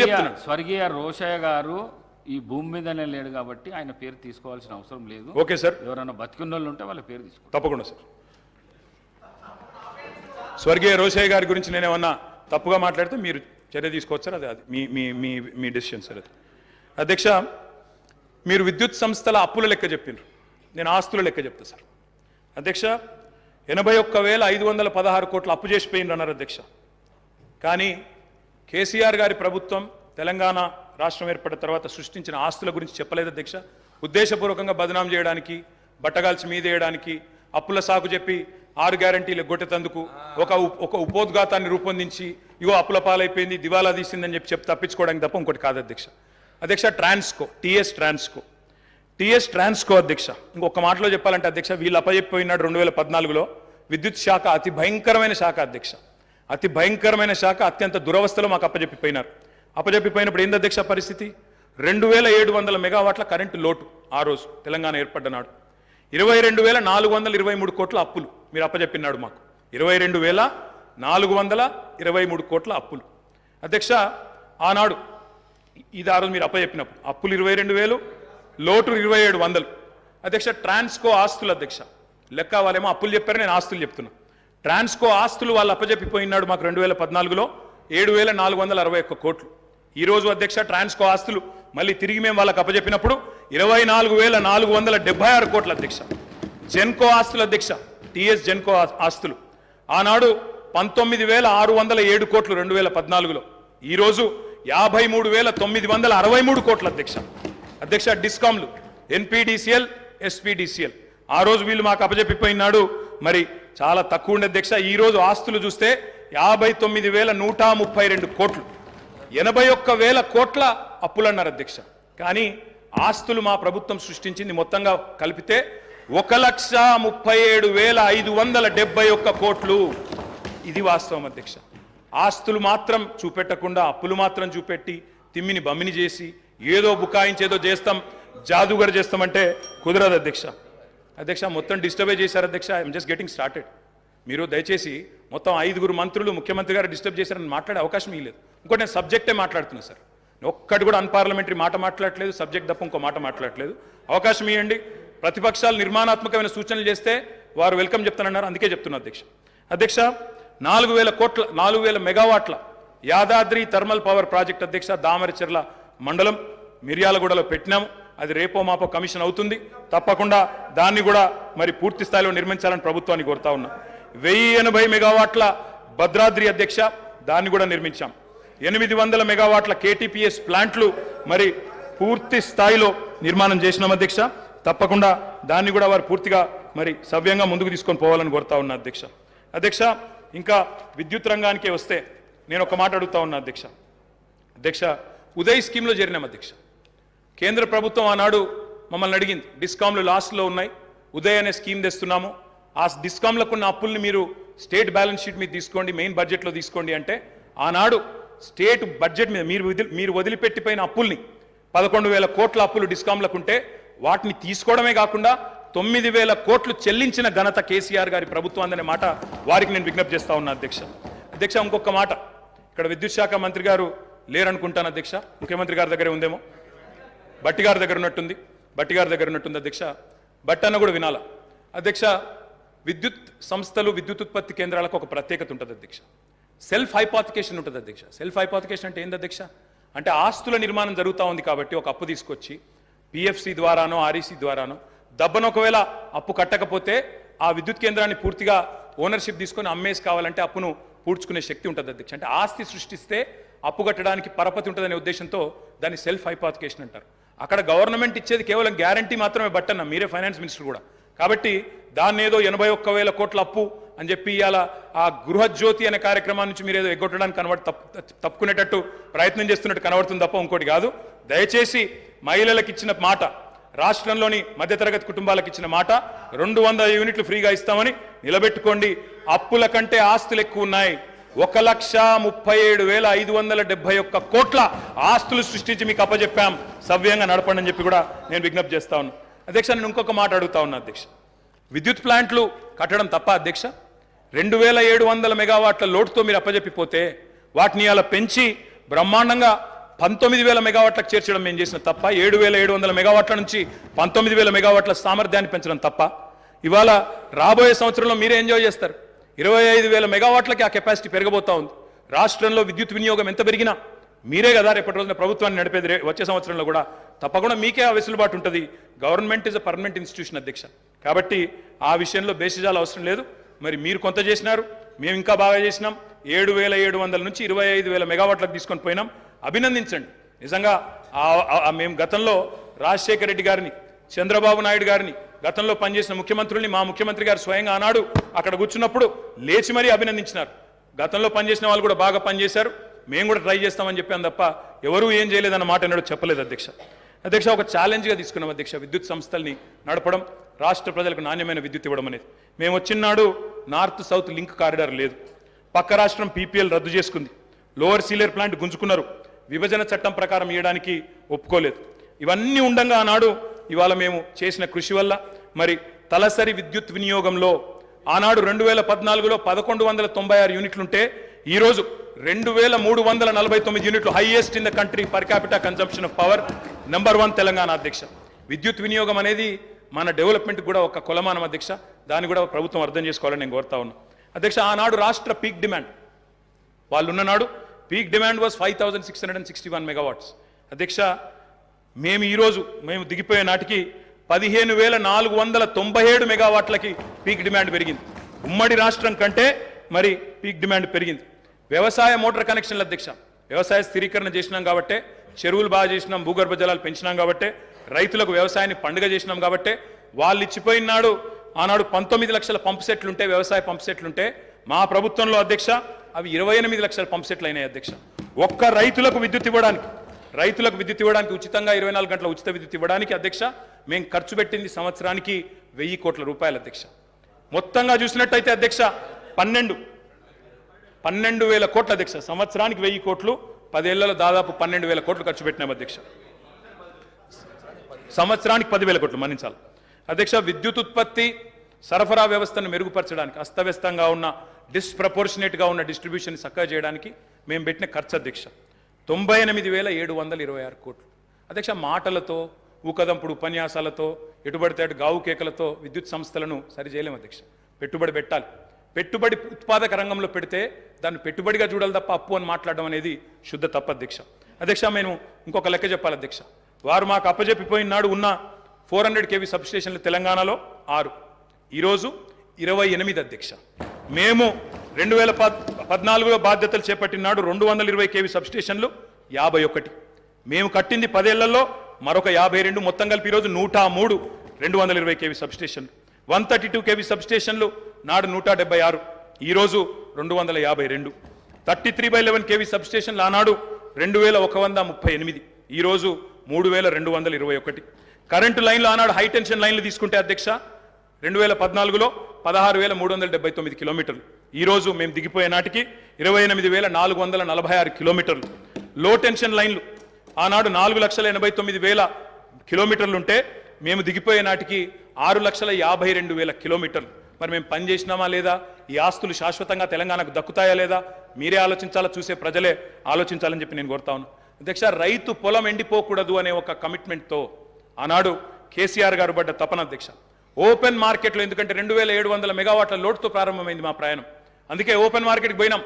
చెప్తున్నా. స్వర్గీయ రోషయ్య గారు ఈ భూమి మీదనే లేడు కాబట్టి ఆయన పేరు తీసుకోవాల్సిన అవసరం లేదు. ఓకే సార్, ఎవరైనా బతికున్న వాళ్ళు ఉంటే వాళ్ళ పేరు తీసుకో. తప్పకుండా సార్. స్వర్గీయ రోషయ్య గారి గురించి నేనేమన్నా తప్పుగా మాట్లాడితే మీరు చర్య తీసుకోవచ్చు సార్. అది మీ డెసిషన్ సార్. అది అధ్యక్ష, మీరు విద్యుత్ సంస్థల అప్పుల లెక్క చెప్పిండ్రు, నేను ఆస్తుల లెక్క చెప్తా సార్. అధ్యక్ష, 81,516 కోట్ల అప్పు చేసిపోయిండ్రు అన్నారు అధ్యక్ష. కానీ కేసీఆర్ గారి ప్రభుత్వం తెలంగాణ రాష్ట్రం ఏర్పడిన తర్వాత సృష్టించిన ఆస్తుల గురించి చెప్పలేదు అధ్యక్ష. ఉద్దేశపూర్వకంగా బదనాం చేయడానికి, బట్టగాల్చి మీదేయడానికి, అప్పుల సాకు చెప్పి 6 గ్యారంటీలు గొట్టెతందుకు ఒక ఉపోద్ఘాతాన్ని రూపొందించి ఇగో అప్పుల పాలైపోయింది, దివాలా తీసిందని చెప్పి తప్పించుకోవడానికి తప్ప ఇంకోటి కాదు అధ్యక్ష. అధ్యక్ష, టీఎస్ ట్రాన్స్కో అధ్యక్ష, ఇంకొక మాటలో చెప్పాలంటే అధ్యక్ష, వీళ్ళు అప్పచెప్పిపోయినాడు 2014లో. విద్యుత్ శాఖ అతి భయంకరమైన శాఖ అధ్యక్ష, అతి భయంకరమైన శాఖ. అత్యంత దురవస్థలో మాకు అప్పచెప్పిపోయినారు. అప్పచెప్పిపోయినప్పుడు ఏంది అధ్యక్ష పరిస్థితి? 2700 మెగావాట్ల కరెంటు లోటు ఆ రోజు తెలంగాణ ఏర్పడ్డ నాడు. 22,423 కోట్ల అప్పులు మీరు అప్పచెప్పినాడు మాకు. 22,423 కోట్ల అప్పులు అధ్యక్ష. ఆనాడు ఇది ఆ రోజు మీరు అప్పచెప్పినప్పుడు అప్పులు 22,000, లోటు 2,700. అధ్యక్ష, ట్రాన్స్కో ఆస్తులు అధ్యక్ష లెక్క, వాళ్ళేమో అప్పులు చెప్పారు, నేను ఆస్తులు చెప్తున్నా. ట్రాన్స్కో ఆస్తులు వాళ్ళు అప్పచెప్పిపోయినాడు మాకు 2014లో 7,461 కోట్లు. ఈ రోజు అధ్యక్ష ట్రాన్స్కో ఆస్తులు మళ్ళీ తిరిగి మేము వాళ్ళకి అప్పచెప్పినప్పుడు 24,476 కోట్ల అధ్యక్ష. జెన్కో ఆస్తులు అధ్యక్ష, టీఎస్ జెన్కో ఆస్తులు ఆనాడు 19,607 కోట్లు 2014లో, ఈరోజు 53,963 కోట్ల అధ్యక్ష. అధ్యక్ష, డిస్కామ్లు ఎన్పీడీసీఎల్, ఎస్పీడీసీఎల్ ఆ రోజు వీళ్ళు మాకు అప్పచెప్పిపోయినాడు మరి చాలా తక్కువ ఉండే అధ్యక్ష. ఈ రోజు ఆస్తులు చూస్తే 59,132 కోట్లు, 81,000 కోట్ల అప్పులు అన్నారు అధ్యక్ష. కానీ ఆస్తులు మా ప్రభుత్వం సృష్టించింది మొత్తంగా కలిపితే 1,37,571 కోట్లు. ఇది వాస్తవం అధ్యక్ష. ఆస్తులు మాత్రం చూపెట్టకుండా అప్పులు మాత్రం చూపెట్టి తిమ్మిని బమ్మిని చేసి ఏదో బుకాయించేదో చేస్తాం, జాదుగర్ చేస్తామంటే కుదరదు అధ్యక్ష. అధ్యక్ష, మొత్తం డిస్టర్బే చేశారు అధ్యక్ష. I'm just getting started. మీరు దయచేసి మొత్తం 5 మంత్రులు ముఖ్యమంత్రి గారు డిస్టర్బ్ చేశారని మాట్లాడే అవకాశం ఇవ్వలేదు. ఇంకోటి నేను సబ్జెక్టే మాట్లాడుతున్నా సార్, ఒక్కటి కూడా అన్పార్లమెంటరీ మాట మాట్లాడలేదు, సబ్జెక్ట్ తప్ప ఇంకో మాట మాట్లాడలేదు. అవకాశం ఇవ్వండి. ప్రతిపక్షాలు నిర్మాణాత్మకమైన సూచనలు చేస్తే వారు వెల్కమ్ చెప్తానన్నారు, అందుకే చెప్తున్నా అధ్యక్ష 4,000 మెగావాట్ల యాదాద్రి థర్మల్ పవర్ ప్రాజెక్ట్ అధ్యక్ష దామరచెర్ల మండలం మిర్యాలగూడలో పెట్టినాము. అది రేపో మాపో కమిషన్ అవుతుంది. తప్పకుండా దాన్ని కూడా మరి పూర్తి స్థాయిలో నిర్మించాలని ప్రభుత్వాన్ని కోరుతా ఉన్నా. 1080 మెగావాట్ల భద్రాద్రి అధ్యక్ష దాన్ని కూడా నిర్మించాం. 800 మెగావాట్ల కేటీపీఎస్ ప్లాంట్లు మరి పూర్తి స్థాయిలో నిర్మాణం చేసినాం అధ్యక్ష. తప్పకుండా దాన్ని కూడా వారు పూర్తిగా మరి సవ్యంగా ముందుకు తీసుకొని పోవాలని కోరుతా ఉన్నా అధ్యక్ష. ఇంకా విద్యుత్ రంగానికే వస్తే నేను ఒక మాట అడుగుతా ఉన్నా అధ్యక్ష. ఉదయ్ స్కీమ్లో చేరినాం అధ్యక్ష. కేంద్ర ప్రభుత్వం ఆనాడు మమ్మల్ని అడిగింది, డిస్కామ్లు లాస్ట్లో ఉన్నాయి, ఉదయ్ అనే స్కీమ్ తెస్తున్నాము, ఆ డిస్కామ్లకు ఉన్న అప్పుల్ని మీరు స్టేట్ బ్యాలెన్స్ షీట్ మీద తీసుకోండి, మెయిన్ బడ్జెట్లో తీసుకోండి అంటే ఆనాడు స్టేట్ బడ్జెట్ మీద మీరు వదిలిపెట్టిపోయిన అప్పుల్ని 11,000 కోట్ల అప్పులు డిస్కామ్లకు ఉంటే వాటిని తీసుకోవడమే కాకుండా 9,000 కోట్లు చెల్లించిన ఘనత కేసీఆర్ గారి ప్రభుత్వం అనే మాట వారికి నేను విజ్ఞప్తి చేస్తా ఉన్నా అధ్యక్ష. ఇంకొక మాట, ఇక్కడ విద్యుత్ శాఖ మంత్రి గారు లేరనుకుంటాను అధ్యక్ష, ముఖ్యమంత్రి గారి దగ్గరే ఉందేమో, బట్టి గారి దగ్గర ఉన్నట్టుంది అధ్యక్ష. బట్టి అన్న కూడా వినాలా అధ్యక్ష. విద్యుత్ సంస్థలు విద్యుత్ ఉత్పత్తి కేంద్రాలకు ఒక ప్రత్యేకత ఉంటుంది అధ్యక్ష. సెల్ఫ్ హైపాతికేషన్ ఉంటుంది అధ్యక్ష. సెల్ఫ్ హైపాతికేషన్ అంటే ఏంది అధ్యక్ష? అంటే ఆస్తుల నిర్మాణం జరుగుతూ ఉంది కాబట్టి ఒక అప్పు తీసుకొచ్చి పిఎఫ్సి ద్వారానో ఆర్ఈసి ద్వారానో దబ్బను ఒకవేళ అప్పు కట్టకపోతే ఆ విద్యుత్ కేంద్రాన్ని పూర్తిగా ఓనర్షిప్ తీసుకొని అమ్మేసి కావాలంటే అప్పును పూడ్చుకునే శక్తి ఉంటుంది అధ్యక్ష. అంటే ఆస్తి సృష్టిస్తే అప్పు కట్టడానికి పరపతి ఉంటుందనే ఉద్దేశంతో దాన్ని సెల్ఫ్ హైపాతికేషన్ అంటారు. అక్కడ గవర్నమెంట్ ఇచ్చేది కేవలం గ్యారంటీ మాత్రమే బట్టన్న, మీరే ఫైనాన్స్ మినిస్టర్ కూడా. కాబట్టి దాన్ని ఏదో 81,000 కోట్ల అప్పు అని చెప్పి ఇవాళ ఆ గృహజ్యోతి అనే కార్యక్రమం నుంచి మీరు ఏదో ఎగ్గొట్టడానికి తప్పుకునేటట్టు ప్రయత్నం చేస్తున్నట్టు కనబడుతుంది తప్ప ఇంకోటి కాదు. దయచేసి మహిళలకు ఇచ్చిన మాట, రాష్ట్రంలోని మధ్యతరగతి కుటుంబాలకు ఇచ్చిన మాట 200 యూనిట్లు ఫ్రీగా ఇస్తామని నిలబెట్టుకోండి. అప్పుల కంటే ఆస్తులు ఎక్కువ ఉన్నాయి. 1,37,571 కోట్ల ఆస్తులు సృష్టించి మీకు అప్పచెప్పాం, సవ్యంగా నడపండి అని చెప్పి కూడా నేను విజ్ఞప్తి చేస్తా ఉన్నా అధ్యక్ష. నేను ఇంకొక మాట అడుగుతా ఉన్నా అధ్యక్ష. విద్యుత్ ప్లాంట్లు కట్టడం తప్ప అధ్యక్ష? 2,700 మెగావాట్ల లోటుతో మీరు అప్పచెప్పిపోతే వాటిని అలా పెంచి బ్రహ్మాండంగా 19,000 మెగావాట్లకు చేర్చడం మేము చేసిన తప్ప? 7,700 మెగావాట్ల నుంచి 19,000 మెగావాట్ల సామర్థ్యాన్ని పెంచడం తప్ప? ఇవాళ రాబోయే సంవత్సరంలో మీరే ఎంజాయ్ చేస్తారు. 25,000 మెగావాట్లకి ఆ కెపాసిటీ పెరగబోతా ఉంది. రాష్ట్రంలో విద్యుత్ వినియోగం ఎంత పెరిగినా మీరే కదా రేపటి రోజున ప్రభుత్వాన్ని నడిపేది. వచ్చే సంవత్సరంలో కూడా తప్పకుండా మీకే ఆ వెసులుబాటు ఉంటుంది. Government is a permanent institution అధ్యక్ష. కాబట్టి ఆ విషయంలో బేసిజాలు అవసరం లేదు. మరి మీరు కొంత చేసినారు, మేము ఇంకా బాగా చేసినాం. 7,700 నుంచి 25,000 మెగావాట్లకు తీసుకొని పోయినాం. అభినందించండి. నిజంగా మేము గతంలో రాజశేఖర రెడ్డి గారిని, చంద్రబాబు నాయుడు గారిని, గతంలో పనిచేసిన ముఖ్యమంత్రుల్ని మా ముఖ్యమంత్రి గారు స్వయంగా ఆనాడు అక్కడ కూర్చున్నప్పుడు లేచి మరీ అభినందించినారు. గతంలో పనిచేసిన వాళ్ళు కూడా బాగా పనిచేశారు, మేము కూడా ట్రై చేస్తామని చెప్పాను తప్ప ఎవరూ ఏం చేయలేదన్న మాట ఎన్నడూ చెప్పలేదు అధ్యక్ష. ఒక ఛాలెంజ్గా తీసుకున్నాం అధ్యక్ష, విద్యుత్ సంస్థల్ని నడపడం, రాష్ట్ర ప్రజలకు నాణ్యమైన విద్యుత్ ఇవ్వడం అనేది. మేము వచ్చినాడు నార్త్ సౌత్ లింక్ కారిడార్ లేదు, పక్క రాష్ట్రం పీపీఎల్ రద్దు చేసుకుంది, లోవర్ సీలేర్ ప్లాంట్ గుంజుకున్నారు, విభజన చట్టం ప్రకారం ఇవ్వడానికి ఒప్పుకోలేదు. ఇవన్నీ ఉండగా ఆనాడు ఇవాళ మేము చేసిన కృషి వల్ల మరి తలసరి విద్యుత్ వినియోగంలో ఆనాడు 2014లో 1,196 యూనిట్లుంటే ఈరోజు 2,349 యూనిట్లు, highest in the country per capita consumption of power, number 1 Telangana అధ్యక్ష. విద్యుత్ వినియోగం అనేది మన డెవలప్మెంట్ కూడా ఒక కొలమానం అధ్యక్ష. దాన్ని కూడా ప్రభుత్వం అర్థం చేసుకోవాలని నేను కోరుతా ఉన్నా అధ్యక్ష. ఆనాడు రాష్ట్ర పీక్ డిమాండ్ వాళ్ళు ఉన్ననాడు పీక్ డిమాండ్ వాజ్ 5,661 మెగావాట్స్ అధ్యక్ష. మేము దిగిపోయే నాటికి 15,497 మెగావాట్లకి పీక్ డిమాండ్ పెరిగింది. ఉమ్మడి రాష్ట్రం కంటే మరి పీక్ డిమాండ్ పెరిగింది. వ్యవసాయ మోటార్ కనెక్షన్ల అధ్యక్ష, వ్యవసాయ స్థిరీకరణ చేసినాం కాబట్టే, చెరువులు బాగా చేసినాం, భూగర్భ జలాలు పెంచినాం కాబట్టే, రైతులకు వ్యవసాయాన్ని పండుగ చేసినాం కాబట్టే వాళ్ళు ఇచ్చిపోయినాడు. ఆనాడు 19 లక్షల పంప్ సెట్లుంటే, వ్యవసాయ పంప్ సెట్లుంటే, మా ప్రభుత్వంలో అధ్యక్ష అవి 28 లక్షల పంప్ సెట్లు అయినాయి అధ్యక్ష. ఒక్క రైతులకు విద్యుత్ ఇవ్వడానికి ఉచితంగా 24 గంటల ఉచిత విద్యుత్ ఇవ్వడానికి అధ్యక్ష మేము ఖర్చు పెట్టింది సంవత్సరానికి 1,000 కోట్ల రూపాయలు అధ్యక్ష. మొత్తంగా చూసినట్టయితే అధ్యక్ష 12,000 కోట్ల అధ్యక్ష. సంవత్సరానికి 1,000 కోట్లు, 10 ఏళ్లలో దాదాపు 12,000 కోట్లు ఖర్చు పెట్టినాం అధ్యక్ష. సంవత్సరానికి 10,000 కోట్లు మన్నించాలి అధ్యక్ష. విద్యుత్ ఉత్పత్తి సరఫరా వ్యవస్థను మెరుగుపరచడానికి, అస్తవ్యస్తంగా ఉన్న డిస్ప్రపోర్షనేట్గా ఉన్న డిస్ట్రిబ్యూషన్ చక్కగా చేయడానికి మేము పెట్టిన ఖర్చు అధ్యక్ష 98,726 కోట్లు అధ్యక్ష. మాటలతో, ఊకదంపుడు ఉపన్యాసాలతో ఎటుబడితే అటు గావు కేకలతో విద్యుత్ సంస్థలను సరిచేయలేము అధ్యక్ష. పెట్టుబడి పెట్టాలి. పెట్టుబడి ఉత్పాదక రంగంలో పెడితే దాన్ని పెట్టుబడిగా చూడాలి తప్ప అప్పు అని మాట్లాడడం అనేది శుద్ధ తప్పు అధ్యక్ష. అధ్యక్ష మేము ఇంకొక లెక్క చెప్పాలి అధ్యక్ష. వారు మాకు అప్పజెప్పిపోయిన నాడు ఉన్న 400 kV సబ్స్టేషన్లు తెలంగాణలో 6, ఈరోజు 28 అధ్యక్ష. మేము 2014లో బాధ్యతలు చేపట్టిన నాడు 220 kV సబ్స్టేషన్లు 51. మేము కట్టింది 10 ఏళ్లలో మరొక 52, మొత్తం కలిపి ఈరోజు 103 220 kV సబ్స్టేషన్లు. 132 kV సబ్స్టేషన్లు నాడు 176, ఈరోజు 252. 33/11 kV సబ్స్టేషన్లు ఆనాడు 2138, ఈరోజు 3221. కరెంటు లైన్లు ఆనాడు హై టెన్షన్ లైన్లు తీసుకుంటే అధ్యక్ష 2014లో 16,379 కిలోమీటర్లు, ఈరోజు మేము దిగిపోయే నాటికి 28,446 కిలోమీటర్లు. లో టెన్షన్ లైన్లు ఆనాడు 4,89,000 కిలోమీటర్లు ఉంటే మేము దిగిపోయే నాటికి 6,52,000 కిలోమీటర్లు. మరి మేము పని చేసినామా లేదా? ఈ ఆస్తులు శాశ్వతంగా తెలంగాణకు దక్కుతాయా లేదా? మీరే ఆలోచించాలా, చూసే ప్రజలే ఆలోచించాలని చెప్పి నేను కోరుతా ఉన్నాను అధ్యక్ష. రైతు పొలం ఎండిపోకూడదు అనే ఒక కమిట్మెంట్తో ఆనాడు కేసీఆర్ గారు పడ్డ తపన అధ్యక్ష. ఓపెన్ మార్కెట్లో, ఎందుకంటే 2,700 మెగావాట్ల లోడ్తో ప్రారంభమైంది మా ప్రయాణం. అందుకే ఓపెన్ మార్కెట్కి పోయినాం.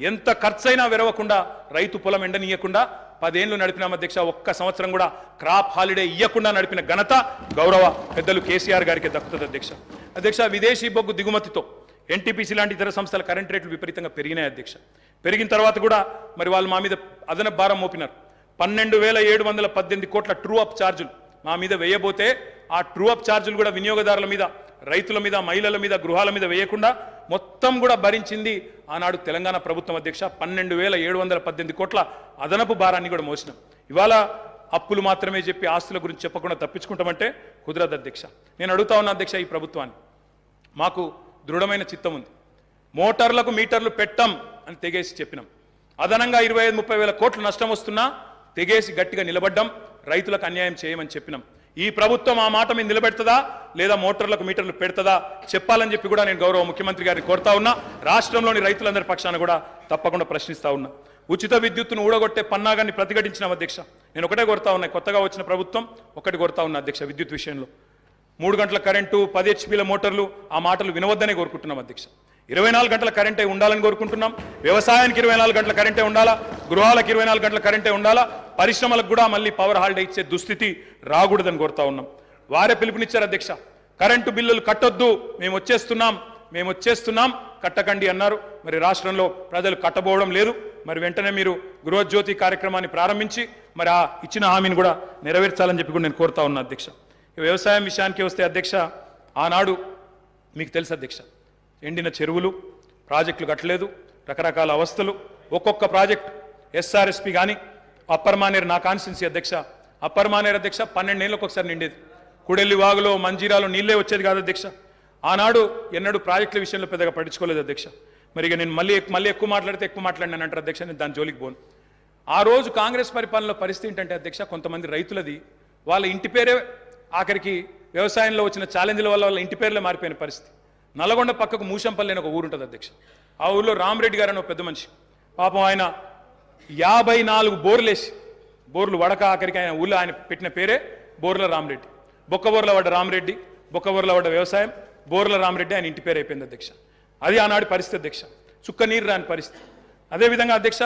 ఎంత ఖర్చైనా వెరవకుండా రైతు పొలం ఎండనీయకుండా 10 ఏళ్లు నడిపినాం అధ్యక్ష. ఒక్క సంవత్సరం కూడా క్రాప్ హాలిడే ఇవ్వకుండా నడిపిన ఘనత గౌరవ పెద్దలు కేసీఆర్ గారికి దక్కుతుంది అధ్యక్ష. అధ్యక్ష, విదేశీ బొగ్గు దిగుమతితో ఎన్టీపీసీ లాంటి ఇతర సంస్థల కరెంట్ రేట్లు విపరీతంగా పెరిగినాయి అధ్యక్ష. పెరిగిన తర్వాత కూడా మరి వాళ్ళు మా మీద అదనపు భారం మోపినారు. 12,718 కోట్ల ట్రూ అప్ ఛార్జీలు మా మీద వేయబోతే ఆ ట్రూ అప్ ఛార్జీలు కూడా వినియోగదారుల మీద, రైతుల మీద, మహిళల మీద, గృహాల మీద వేయకుండా మొత్తం కూడా భరించింది ఆనాడు తెలంగాణ ప్రభుత్వం అధ్యక్ష. 12,718 కోట్ల అదనపు భారాన్ని కూడా మోసినాం. ఇవాళ అప్పులు మాత్రమే చెప్పి ఆస్తుల గురించి చెప్పకుండా తప్పించుకుంటామంటే కుదరదు అధ్యక్ష. నేను అడుగుతా ఉన్నా అధ్యక్ష, ఈ ప్రభుత్వాన్ని మాకు దృఢమైన చిత్తం ఉంది. మోటార్లకు మీటర్లు పెట్టం అని తెగేసి చెప్పినాం. అదనంగా 25-30 వేల కోట్లు నష్టం వస్తున్నా తెగేసి గట్టిగా నిలబడ్డం. రైతులకు అన్యాయం చేయమని చెప్పినాం. ఈ ప్రభుత్వం ఆ మాట మీద నిలబెడుతుందా లేదా మోటార్లకు మీటర్లు పెడుతుందా చెప్పాలని చెప్పి కూడా నేను గౌరవ ముఖ్యమంత్రి గారిని కోరుతా ఉన్నా. రాష్ట్రంలోని రైతులందరి పక్షాన కూడా తప్పకుండా ప్రశ్నిస్తా ఉన్నా. ఉచిత విద్యుత్తును ఊడగొట్టే పన్నాగాన్ని ప్రతిఘటించిన అధ్యక్ష. నేను ఒకటే కోరుతా ఉన్నా, కొత్తగా వచ్చిన ప్రభుత్వం ఒకటి కోరుతా ఉన్నా అధ్యక్ష, విద్యుత్ విషయంలో 3 గంటల కరెంటు, 10 HP మోటార్లు, ఆ మాటలు వినవద్దనే కోరుకుంటున్నాం అధ్యక్ష. 24 గంటల కరెంటే ఉండాలని కోరుకుంటున్నాం. వ్యవసాయానికి 24 గంటల కరెంటే ఉండాలా, గృహాలకు 24 గంటల కరెంటే ఉండాలా, పరిశ్రమలకు కూడా మళ్ళీ పవర్ హాలిడే ఇచ్చే దుస్థితి రాకూడదని కోరుతా ఉన్నాం. వారే పిలుపునిచ్చారు అధ్యక్ష. కరెంటు బిల్లులు కట్టొద్దు, మేము వచ్చేస్తున్నాం కట్టకండి అన్నారు. మరి రాష్ట్రంలో ప్రజలు కట్టబోవడం లేదు. మరి వెంటనే మీరు గృహజ్యోతి కార్యక్రమాన్ని ప్రారంభించి మరి ఆ ఇచ్చిన హామీని కూడా నెరవేర్చాలని చెప్పి కూడా నేను కోరుతా ఉన్నా అధ్యక్ష. వ్యవసాయం విషయానికి వస్తే అధ్యక్ష, ఆనాడు మీకు తెలుసు అధ్యక్ష, ఎండిన చెరువులు, ప్రాజెక్టులు కట్టలేదు, రకరకాల అవస్థలు. ఒక్కొక్క ప్రాజెక్ట్ ఎస్ఆర్ఎస్పి కానీ అప్పర్ మానేరు, నా కాన్స్టిట్యున్సీ అధ్యక్ష, అప్పర్ మానేరు అధ్యక్ష 12 ఏళ్ళకి ఒకసారి నిండేది. కుడెల్లి వాగులో, మంజీరాలో నీళ్ళే వచ్చేది కాదు అధ్యక్ష. ఆనాడు ఎన్నడూ ప్రాజెక్టుల విషయంలో పెద్దగా పట్టించుకోలేదు అధ్యక్ష. మరి ఇక నేను మళ్ళీ ఎక్కువ మాట్లాడితే ఎక్కువ మాట్లాడినాను అంటారు అధ్యక్ష. నేను దాని జోలికి పోను. ఆ రోజు కాంగ్రెస్ పరిపాలనలో పరిస్థితి ఏంటంటే అధ్యక్ష, కొంతమంది రైతులది వాళ్ళ ఇంటి పేరే ఆఖరికి వ్యవసాయంలో వచ్చిన ఛాలెంజ్ల వల్ల వాళ్ళ ఇంటి పేర్లే మారిపోయిన పరిస్థితి. నల్గొండ పక్కకు మూషంపల్లి అని ఒక ఊరు ఉంటుంది అధ్యక్ష. ఆ ఊళ్ళో రామరెడ్డి గారు అని ఒక పెద్ద మనిషి, పాపం ఆయన 54 బోర్లేసి, బోర్లు వడక ఆఖరికి ఆయన ఊళ్ళో ఆయన పెట్టిన పేరే బోర్ల రామరెడ్డి. బొక్కబోర్ల పడ్డ రామరెడ్డి, బొక్కబోర్ల పడ్డ వ్యవసాయం, బోర్ల రామరెడ్డి ఆయన ఇంటి పేరు అయిపోయింది అధ్యక్ష. అది ఆనాడు పరిస్థితి అధ్యక్ష, చుక్క నీరు రాని పరిస్థితి. అదేవిధంగా అధ్యక్ష,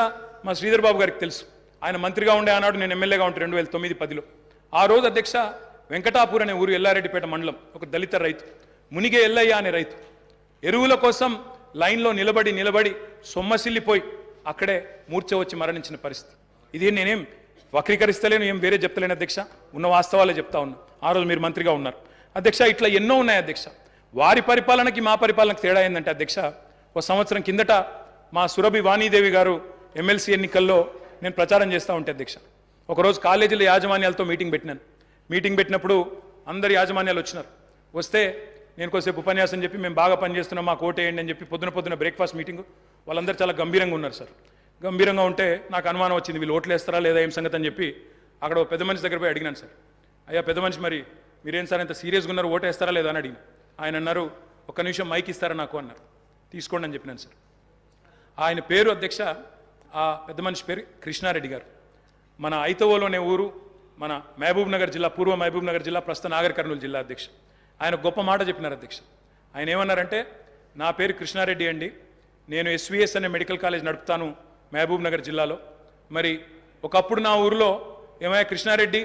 మా శ్రీధర్ బాబు గారికి తెలుసు, ఆయన మంత్రిగా ఉండే ఆనాడు, నేను ఎమ్మెల్యేగా ఉంటే 2009-10లో. ఆ రోజు అధ్యక్ష వెంకటాపూర్ అనే ఊరు, ఎల్లారెడ్డిపేట మండలం, ఒక దళిత రైతు మునిగే ఎల్లయ్య అనే రైతు ఎరువుల కోసం లైన్లో నిలబడి సొమ్మసిల్లిపోయి అక్కడే మూర్ఛ వచ్చి మరణించిన పరిస్థితి. ఇది నేనేం వక్రీకరిస్తలేను, ఏం వేరే చెప్తలేను అధ్యక్ష, ఉన్న వాస్తవాలే చెప్తా ఉన్నా. ఆ రోజు మీరు మంత్రిగా ఉన్నారు అధ్యక్ష. ఇట్లా ఎన్నో ఉన్నాయి అధ్యక్ష. వారి పరిపాలనకి మా పరిపాలనకి తేడా ఏంటంటే అధ్యక్ష, ఒక సంవత్సరం కిందట మా సురభి వాణీదేవి గారు ఎమ్మెల్సీ ఎన్నికల్లో నేను ప్రచారం చేస్తూ ఉంటే అధ్యక్ష, ఒకరోజు కాలేజీల యాజమాన్యాలతో మీటింగ్ పెట్టినాను. మీటింగ్ పెట్టినప్పుడు అందరు యాజమాన్యాలు వచ్చినారు. వస్తే నేను కొద్దిసేపు ఉపన్యాసం చెప్పి, మేము బాగా పనిచేస్తున్నాం, మాకు ఓటేయండి అని చెప్పి పొద్దున బ్రేక్ఫాస్ట్ మీటింగ్. వాళ్ళందరూ చాలా గంభీరంగా ఉన్నారు సార్. గంభీరంగా ఉంటే నాకు అనుమానం వచ్చింది, వీళ్ళు ఓట్లు వేస్తారా లేదా ఏం సంగతి అని చెప్పి అక్కడ పెద్ద మనిషి దగ్గర పోయి అడిగినాను సార్. అయ్యా పెద్ద మనిషి, మరి మీరేం సార్ ఇంత సీరియస్గా ఉన్నారు, ఓటేస్తారా లేదా అని అడిగిన. ఆయన అన్నారు, ఒక్క నిమిషం మైక్ ఇస్తారా నాకు అన్నారు. తీసుకోండి అని చెప్పినాను సార్. ఆయన పేరు అధ్యక్ష, ఆ పెద్ద మనిషి పేరు కృష్ణారెడ్డి గారు. మన ఐతవోలోనే ఊరు, మన మహబూబ్ నగర్ జిల్లా, పూర్వ మహబూబ్ నగర్ జిల్లా, ప్రస్తుత నాగర్ కర్నూలు జిల్లా అధ్యక్ష. ఆయన గొప్ప మాట చెప్పినారు అధ్యక్ష. ఆయన ఏమన్నారంటే, నా పేరు కృష్ణారెడ్డి అండి, నేను ఎస్విఎస్ అనే మెడికల్ కాలేజ్ నడుపుతాను మహబూబ్ నగర్ జిల్లాలో. మరి ఒకప్పుడు నా ఊరిలో ఏమయ్యా కృష్ణారెడ్డి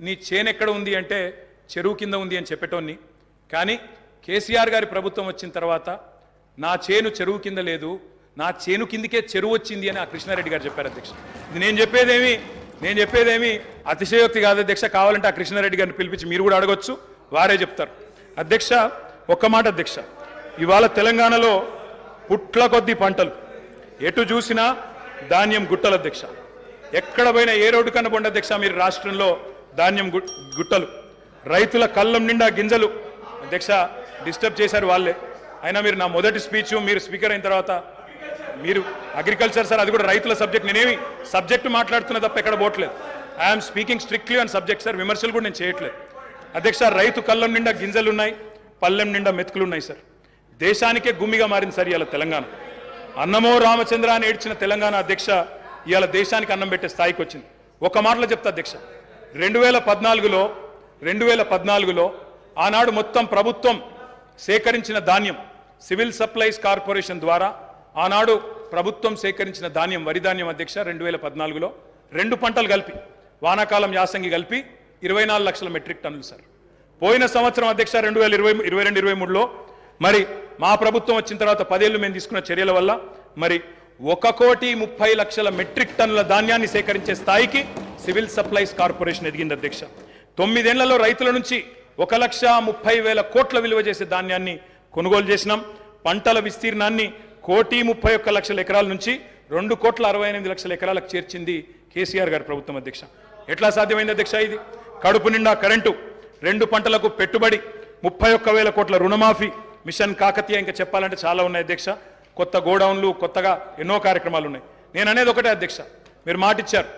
నీ చేను ఎక్కడ ఉంది అంటే చెరువు కింద ఉంది అని చెప్పేటోన్ని, కానీ కేసీఆర్ గారి ప్రభుత్వం వచ్చిన తర్వాత నా చేను చెరువు కింద లేదు, నా చేను కిందకే చెరువు వచ్చింది అని ఆ కృష్ణారెడ్డి గారు చెప్పారు అధ్యక్ష. ఇది నేను చెప్పేదేమి అతిశయోక్తి కాదు అధ్యక్ష. కావాలంటే ఆ కృష్ణారెడ్డి గారిని పిలిపించి మీరు కూడా అడగొచ్చు, వారే చెప్తారు అధ్యక్ష. ఒక్క మాట అధ్యక్ష, ఇవాళ తెలంగాణలో పుట్ల కొద్ది పంటలు, ఎటు చూసినా ధాన్యం గుట్టలు అధ్యక్ష. ఎక్కడ పోయినా ఏ రోడ్డు కన్నా పోండి అధ్యక్ష మీరు రాష్ట్రంలో ధాన్యం గుట్టలు, రైతుల కళ్ళం నిండా గింజలు అధ్యక్ష. డిస్టర్బ్ చేశారు వాళ్ళే. అయినా మీరు నా మొదటి స్పీచ్ మీరు స్పీకర్ అయిన తర్వాత మీరు అగ్రికల్చర్ సార్, అది కూడా రైతుల సబ్జెక్ట్, నేనేమి సబ్జెక్టు మాట్లాడుతున్నా తప్ప ఎక్కడ పోవట్లేదు. I'm speaking strictly on subject sir, విమర్శలు కూడా నేను చేయట్లేదు అధ్యక్ష. రైతు కళ్ళం నిండా గింజలు ఉన్నాయి, పల్లెం నిండా మెతుకులు ఉన్నాయి సార్. దేశానికే గుమ్మిగా మారింది సార్ ఇవాళ తెలంగాణ. అన్నమో రామచంద్ర అని ఏడ్చిన తెలంగాణ అధ్యక్ష ఇవాళ దేశానికి అన్నం పెట్టే స్థాయికి వచ్చింది. ఒక మాటలో చెప్తా అధ్యక్ష, 2014లో ఆనాడు మొత్తం ప్రభుత్వం సేకరించిన ధాన్యం, సివిల్ సప్లైస్ కార్పొరేషన్ ద్వారా ఆనాడు ప్రభుత్వం సేకరించిన ధాన్యం, వరి ధాన్యం అధ్యక్ష 2014లో 2 పంటలు కలిపి, వానాకాలం యాసంగి కలిపి 24 లక్షల మెట్రిక్ టన్నులు సార్. పోయిన సంవత్సరం అధ్యక్ష 2022-23లో మరి మా ప్రభుత్వం వచ్చిన తర్వాత 10 ఏళ్ళు మేము తీసుకున్న చర్యల వల్ల మరి 1,30,00,000 మెట్రిక్ టన్నుల ధాన్యాన్ని సేకరించే స్థాయికి సివిల్ సప్లైస్ కార్పొరేషన్ ఎదిగింది అధ్యక్ష. 9 ఏళ్లలో రైతుల నుంచి 1,30,000 కోట్ల విలువ చేసే ధాన్యాన్ని కొనుగోలు చేసినాం. పంటల విస్తీర్ణాన్ని 1,31,00,000 ఎకరాల నుంచి 2,68,00,000 ఎకరాలకు చేర్చింది కేసీఆర్ గారి ప్రభుత్వం అధ్యక్ష. ఎట్లా సాధ్యమైంది అధ్యక్ష ఇది? కడుపు నిండా కరెంటు, 2 పంటలకు పెట్టుబడి, 31,000 కోట్ల రుణమాఫీ, మిషన్ కాకతీయ, ఇంకా చెప్పాలంటే చాలా ఉన్నాయి అధ్యక్ష. కొత్త గోడౌన్లు, కొత్తగా ఎన్నో కార్యక్రమాలు ఉన్నాయి. నేను అనేది ఒకటే అధ్యక్ష, మీరు మాట ఇచ్చారు,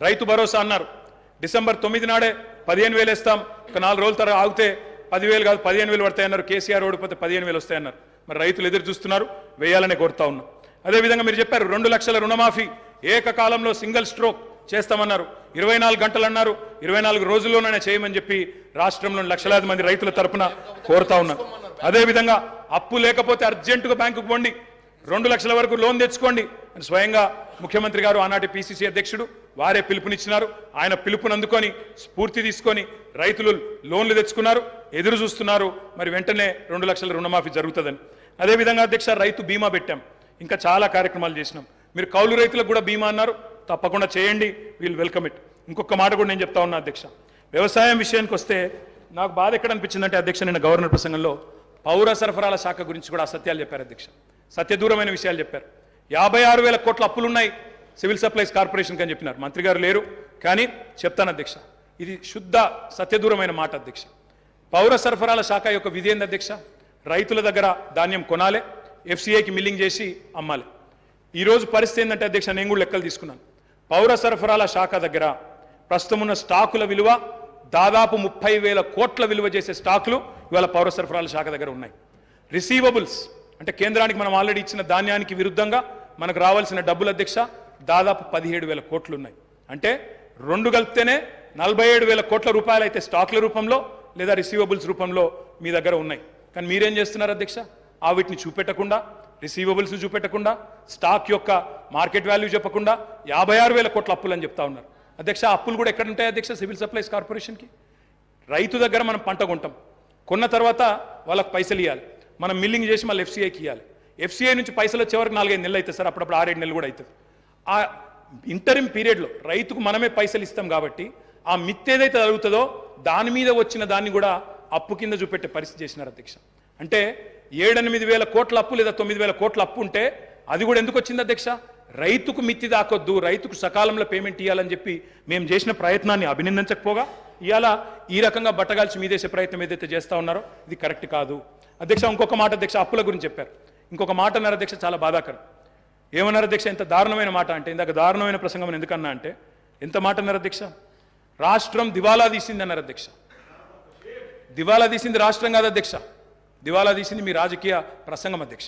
రైతు భరోసా అన్నారు, డిసెంబర్ 9 నాడే 15,000 వేస్తాం, ఒక 4 రోజుల తర్వాత ఆగితే 10,000 కాదు 15,000 పడతాయన్నారు. కేసీఆర్ ఓడిపోతే 15,000 వస్తాయన్నారు. మరి రైతులు ఎదురు చూస్తున్నారు, వేయాలనే కోరుతా ఉన్నాం. అదేవిధంగా మీరు చెప్పారు 2 లక్షల రుణమాఫీ ఏకకాలంలో సింగిల్ స్ట్రోక్ చేస్తామన్నారు. 24 గంటలు అన్నారు, 24 రోజుల్లోనే చేయమని చెప్పి రాష్ట్రంలోని లక్షలాది మంది రైతుల తరపున కోరుతా ఉన్నారు. అదేవిధంగా అప్పు లేకపోతే అర్జెంటుగా బ్యాంకుకు పోండి, 2 లక్షల వరకు లోన్ తెచ్చుకోండి అని స్వయంగా ముఖ్యమంత్రి గారు, ఆనాటి పిసిసి అధ్యక్షుడు వారే పిలుపునిచ్చినారు. ఆయన పిలుపుని అందుకొని స్ఫూర్తి తీసుకొని రైతులు లోన్లు తెచ్చుకున్నారు, ఎదురు చూస్తున్నారు. మరి వెంటనే 2 లక్షల రుణమాఫీ జరుగుతుందని. అదేవిధంగా అధ్యక్ష రైతు బీమా పెట్టాం, ఇంకా చాలా కార్యక్రమాలు చేసినాం. మీరు కౌలు రైతులకు కూడా బీమా అన్నారు, తప్పకుండా చేయండి, వీల్ వెల్కమ్ ఇట్. ఇంకొక మాట కూడా నేను చెప్తా ఉన్నా అధ్యక్ష, వ్యవసాయం విషయానికి వస్తే నాకు బాధ ఎక్కడ అనిపించిందంటే అధ్యక్ష, నిన్న గవర్నర్ ప్రసంగంలో పౌర సరఫరాల శాఖ గురించి కూడా అసత్యాలు చెప్పారు అధ్యక్ష, సత్యదూరమైన విషయాలు చెప్పారు. 56,000 కోట్ల అప్పులున్నాయి సివిల్ సప్లైస్ కార్పొరేషన్కి అని చెప్పినారు. మంత్రి గారు లేరు కానీ చెప్తాను అధ్యక్ష, ఇది శుద్ధ సత్యదూరమైన మాట అధ్యక్ష. పౌర సరఫరాల శాఖ యొక్క విధి ఏంది అధ్యక్ష? రైతుల దగ్గర ధాన్యం కొనాలి, ఎఫ్సిఐకి మిల్లింగ్ చేసి అమ్మాలి. ఈరోజు పరిస్థితి ఏంటంటే అధ్యక్ష, నేను కూడా లెక్కలు తీసుకున్నాను. పౌర సరఫరాల శాఖ దగ్గర ప్రస్తుతం ఉన్న స్టాకుల విలువ దాదాపు 30,000 కోట్ల విలువ చేసే స్టాకులు ఇవాళ పౌర సరఫరాల శాఖ దగ్గర ఉన్నాయి. రిసీవబుల్స్ అంటే కేంద్రానికి మనం ఆల్రెడీ ఇచ్చిన ధాన్యానికి విరుద్ధంగా మనకు రావాల్సిన డబ్బులు అధ్యక్ష దాదాపు 17,000 కోట్లు ఉన్నాయి. అంటే 2 కలిపితేనే 47,000 కోట్ల రూపాయలు అయితే స్టాక్ల రూపంలో లేదా రిసీవబుల్స్ రూపంలో మీ దగ్గర ఉన్నాయి. కానీ మీరేం చేస్తున్నారు అధ్యక్ష? ఆ వీటిని చూపెట్టకుండా, రిసీవబుల్స్ చూపెట్టకుండా, స్టాక్ యొక్క మార్కెట్ వాల్యూ చెప్పకుండా 56,000 కోట్ల అప్పులు అని చెప్తా ఉన్నారు అధ్యక్ష. అప్పులు కూడా ఎక్కడ ఉంటాయి అధ్యక్ష? సివిల్ సప్లైస్ కార్పొరేషన్కి. రైతు దగ్గర మనం పంట కొంటాం, కొన్న తర్వాత వాళ్ళకి పైసలు ఇవ్వాలి, మనం మిల్లింగ్ చేసి మళ్ళీ ఎఫ్సిఐకి ఇవ్వాలి. ఎఫ్సిఐ నుంచి పైసలు వచ్చే వరకు 4-5 నెలలు అవుతుంది సార్, అప్పుడప్పుడు 6-7 నెలలు కూడా అవుతుంది. ఆ ఇంటరిమ్ పీరియడ్లో రైతుకు మనమే పైసలు ఇస్తాం కాబట్టి ఆ మిత్ ఏదైతే జరుగుతుందో దాని మీద వచ్చిన దాన్ని కూడా అప్పు కింద చూపెట్టే పరిస్థితి చేసినారు అధ్యక్ష. అంటే 7-8 కోట్ల అప్పు లేదా 9,000 కోట్ల అప్పు ఉంటే అది కూడా ఎందుకు వచ్చింది అధ్యక్ష? రైతుకు మిత్తి దాకొద్దు, రైతుకు సకాలంలో పేమెంట్ ఇవ్వాలని చెప్పి మేము చేసిన ప్రయత్నాన్ని అభినందించకపోగా ఇవాళ ఈ రకంగా బట్టగాల్చి మీదేసే ప్రయత్నం ఏదైతే చేస్తూ ఉన్నారో ఇది కరెక్ట్ కాదు అధ్యక్ష. ఇంకొక మాట అధ్యక్ష, అప్పుల గురించి చెప్పారు. ఇంకొక మాట అన్నారు అధ్యక్ష, చాలా బాధాకరం. ఏమన్నారు అధ్యక్ష? ఎంత దారుణమైన మాట అంటే, ఇందాక దారుణమైన ప్రసంగం ఎందుకన్నా అంటే ఎంత మాట అన్నారు అధ్యక్ష? రాష్ట్రం దివాలా తీసింది అన్నారు అధ్యక్ష. దివాలా తీసింది రాష్ట్రం కాదు అధ్యక్ష, దివాలా తీసింది మీ రాజకీయ ప్రసంగం అధ్యక్ష.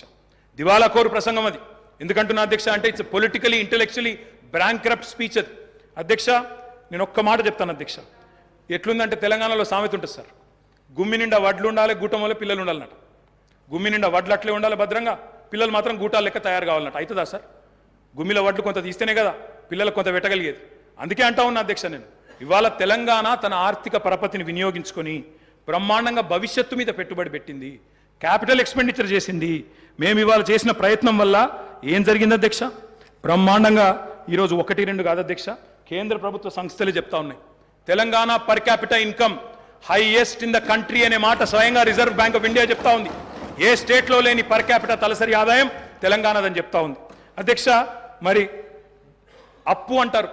దివాలా కోరు ప్రసంగం అది. ఎందుకంటున్నా అధ్యక్ష అంటే ఇట్స్ పొలిటికలీ ఇంటెలెక్చువలీ బ్యాంక్రప్ట్ స్పీచ్ అది అధ్యక్ష. నేను ఒక్క మాట చెప్తాను అధ్యక్ష. ఎట్లుందంటే తెలంగాణలో సామెత ఉంటుంది సార్, గుమ్మి నిండా వడ్లు ఉండాలి, గూటం వల్ల పిల్లలు ఉండాలన్నట్టు. గుమ్మి నిండా వడ్లు అట్లే ఉండాలి భద్రంగా, పిల్లలు మాత్రం గూటాలు లెక్క తయారు కావాలన్నట్టు. అవుతుందా సార్? గుమ్మిల వడ్లు కొంత తీస్తేనే కదా పిల్లలకు కొంత పెట్టగలిగేది. అందుకే అంటా ఉన్నా అధ్యక్ష, నేను ఇవాళ తెలంగాణ తన ఆర్థిక పరపతిని వినియోగించుకొని బ్రహ్మాండంగా భవిష్యత్తు మీద పెట్టుబడి పెట్టింది, క్యాపిటల్ ఎక్స్పెండిచర్ చేసింది. మేము ఇవాళ చేసిన ప్రయత్నం వల్ల ఏం జరిగింది అధ్యక్ష? బ్రహ్మాండంగా ఈరోజు 1-2 కాదు అధ్యక్ష, కేంద్ర ప్రభుత్వ సంస్థలే చెప్తా ఉన్నాయి, Telangana per capital income highest in the country అనే మాట స్వయంగా రిజర్వ్ బ్యాంక్ ఆఫ్ ఇండియా చెప్తా ఉంది. ఏ స్టేట్లో లేని పర్ క్యాపిటల్ తలసరి ఆదాయం తెలంగాణదని చెప్తా ఉంది అధ్యక్ష. మరి అప్పు అంటారు,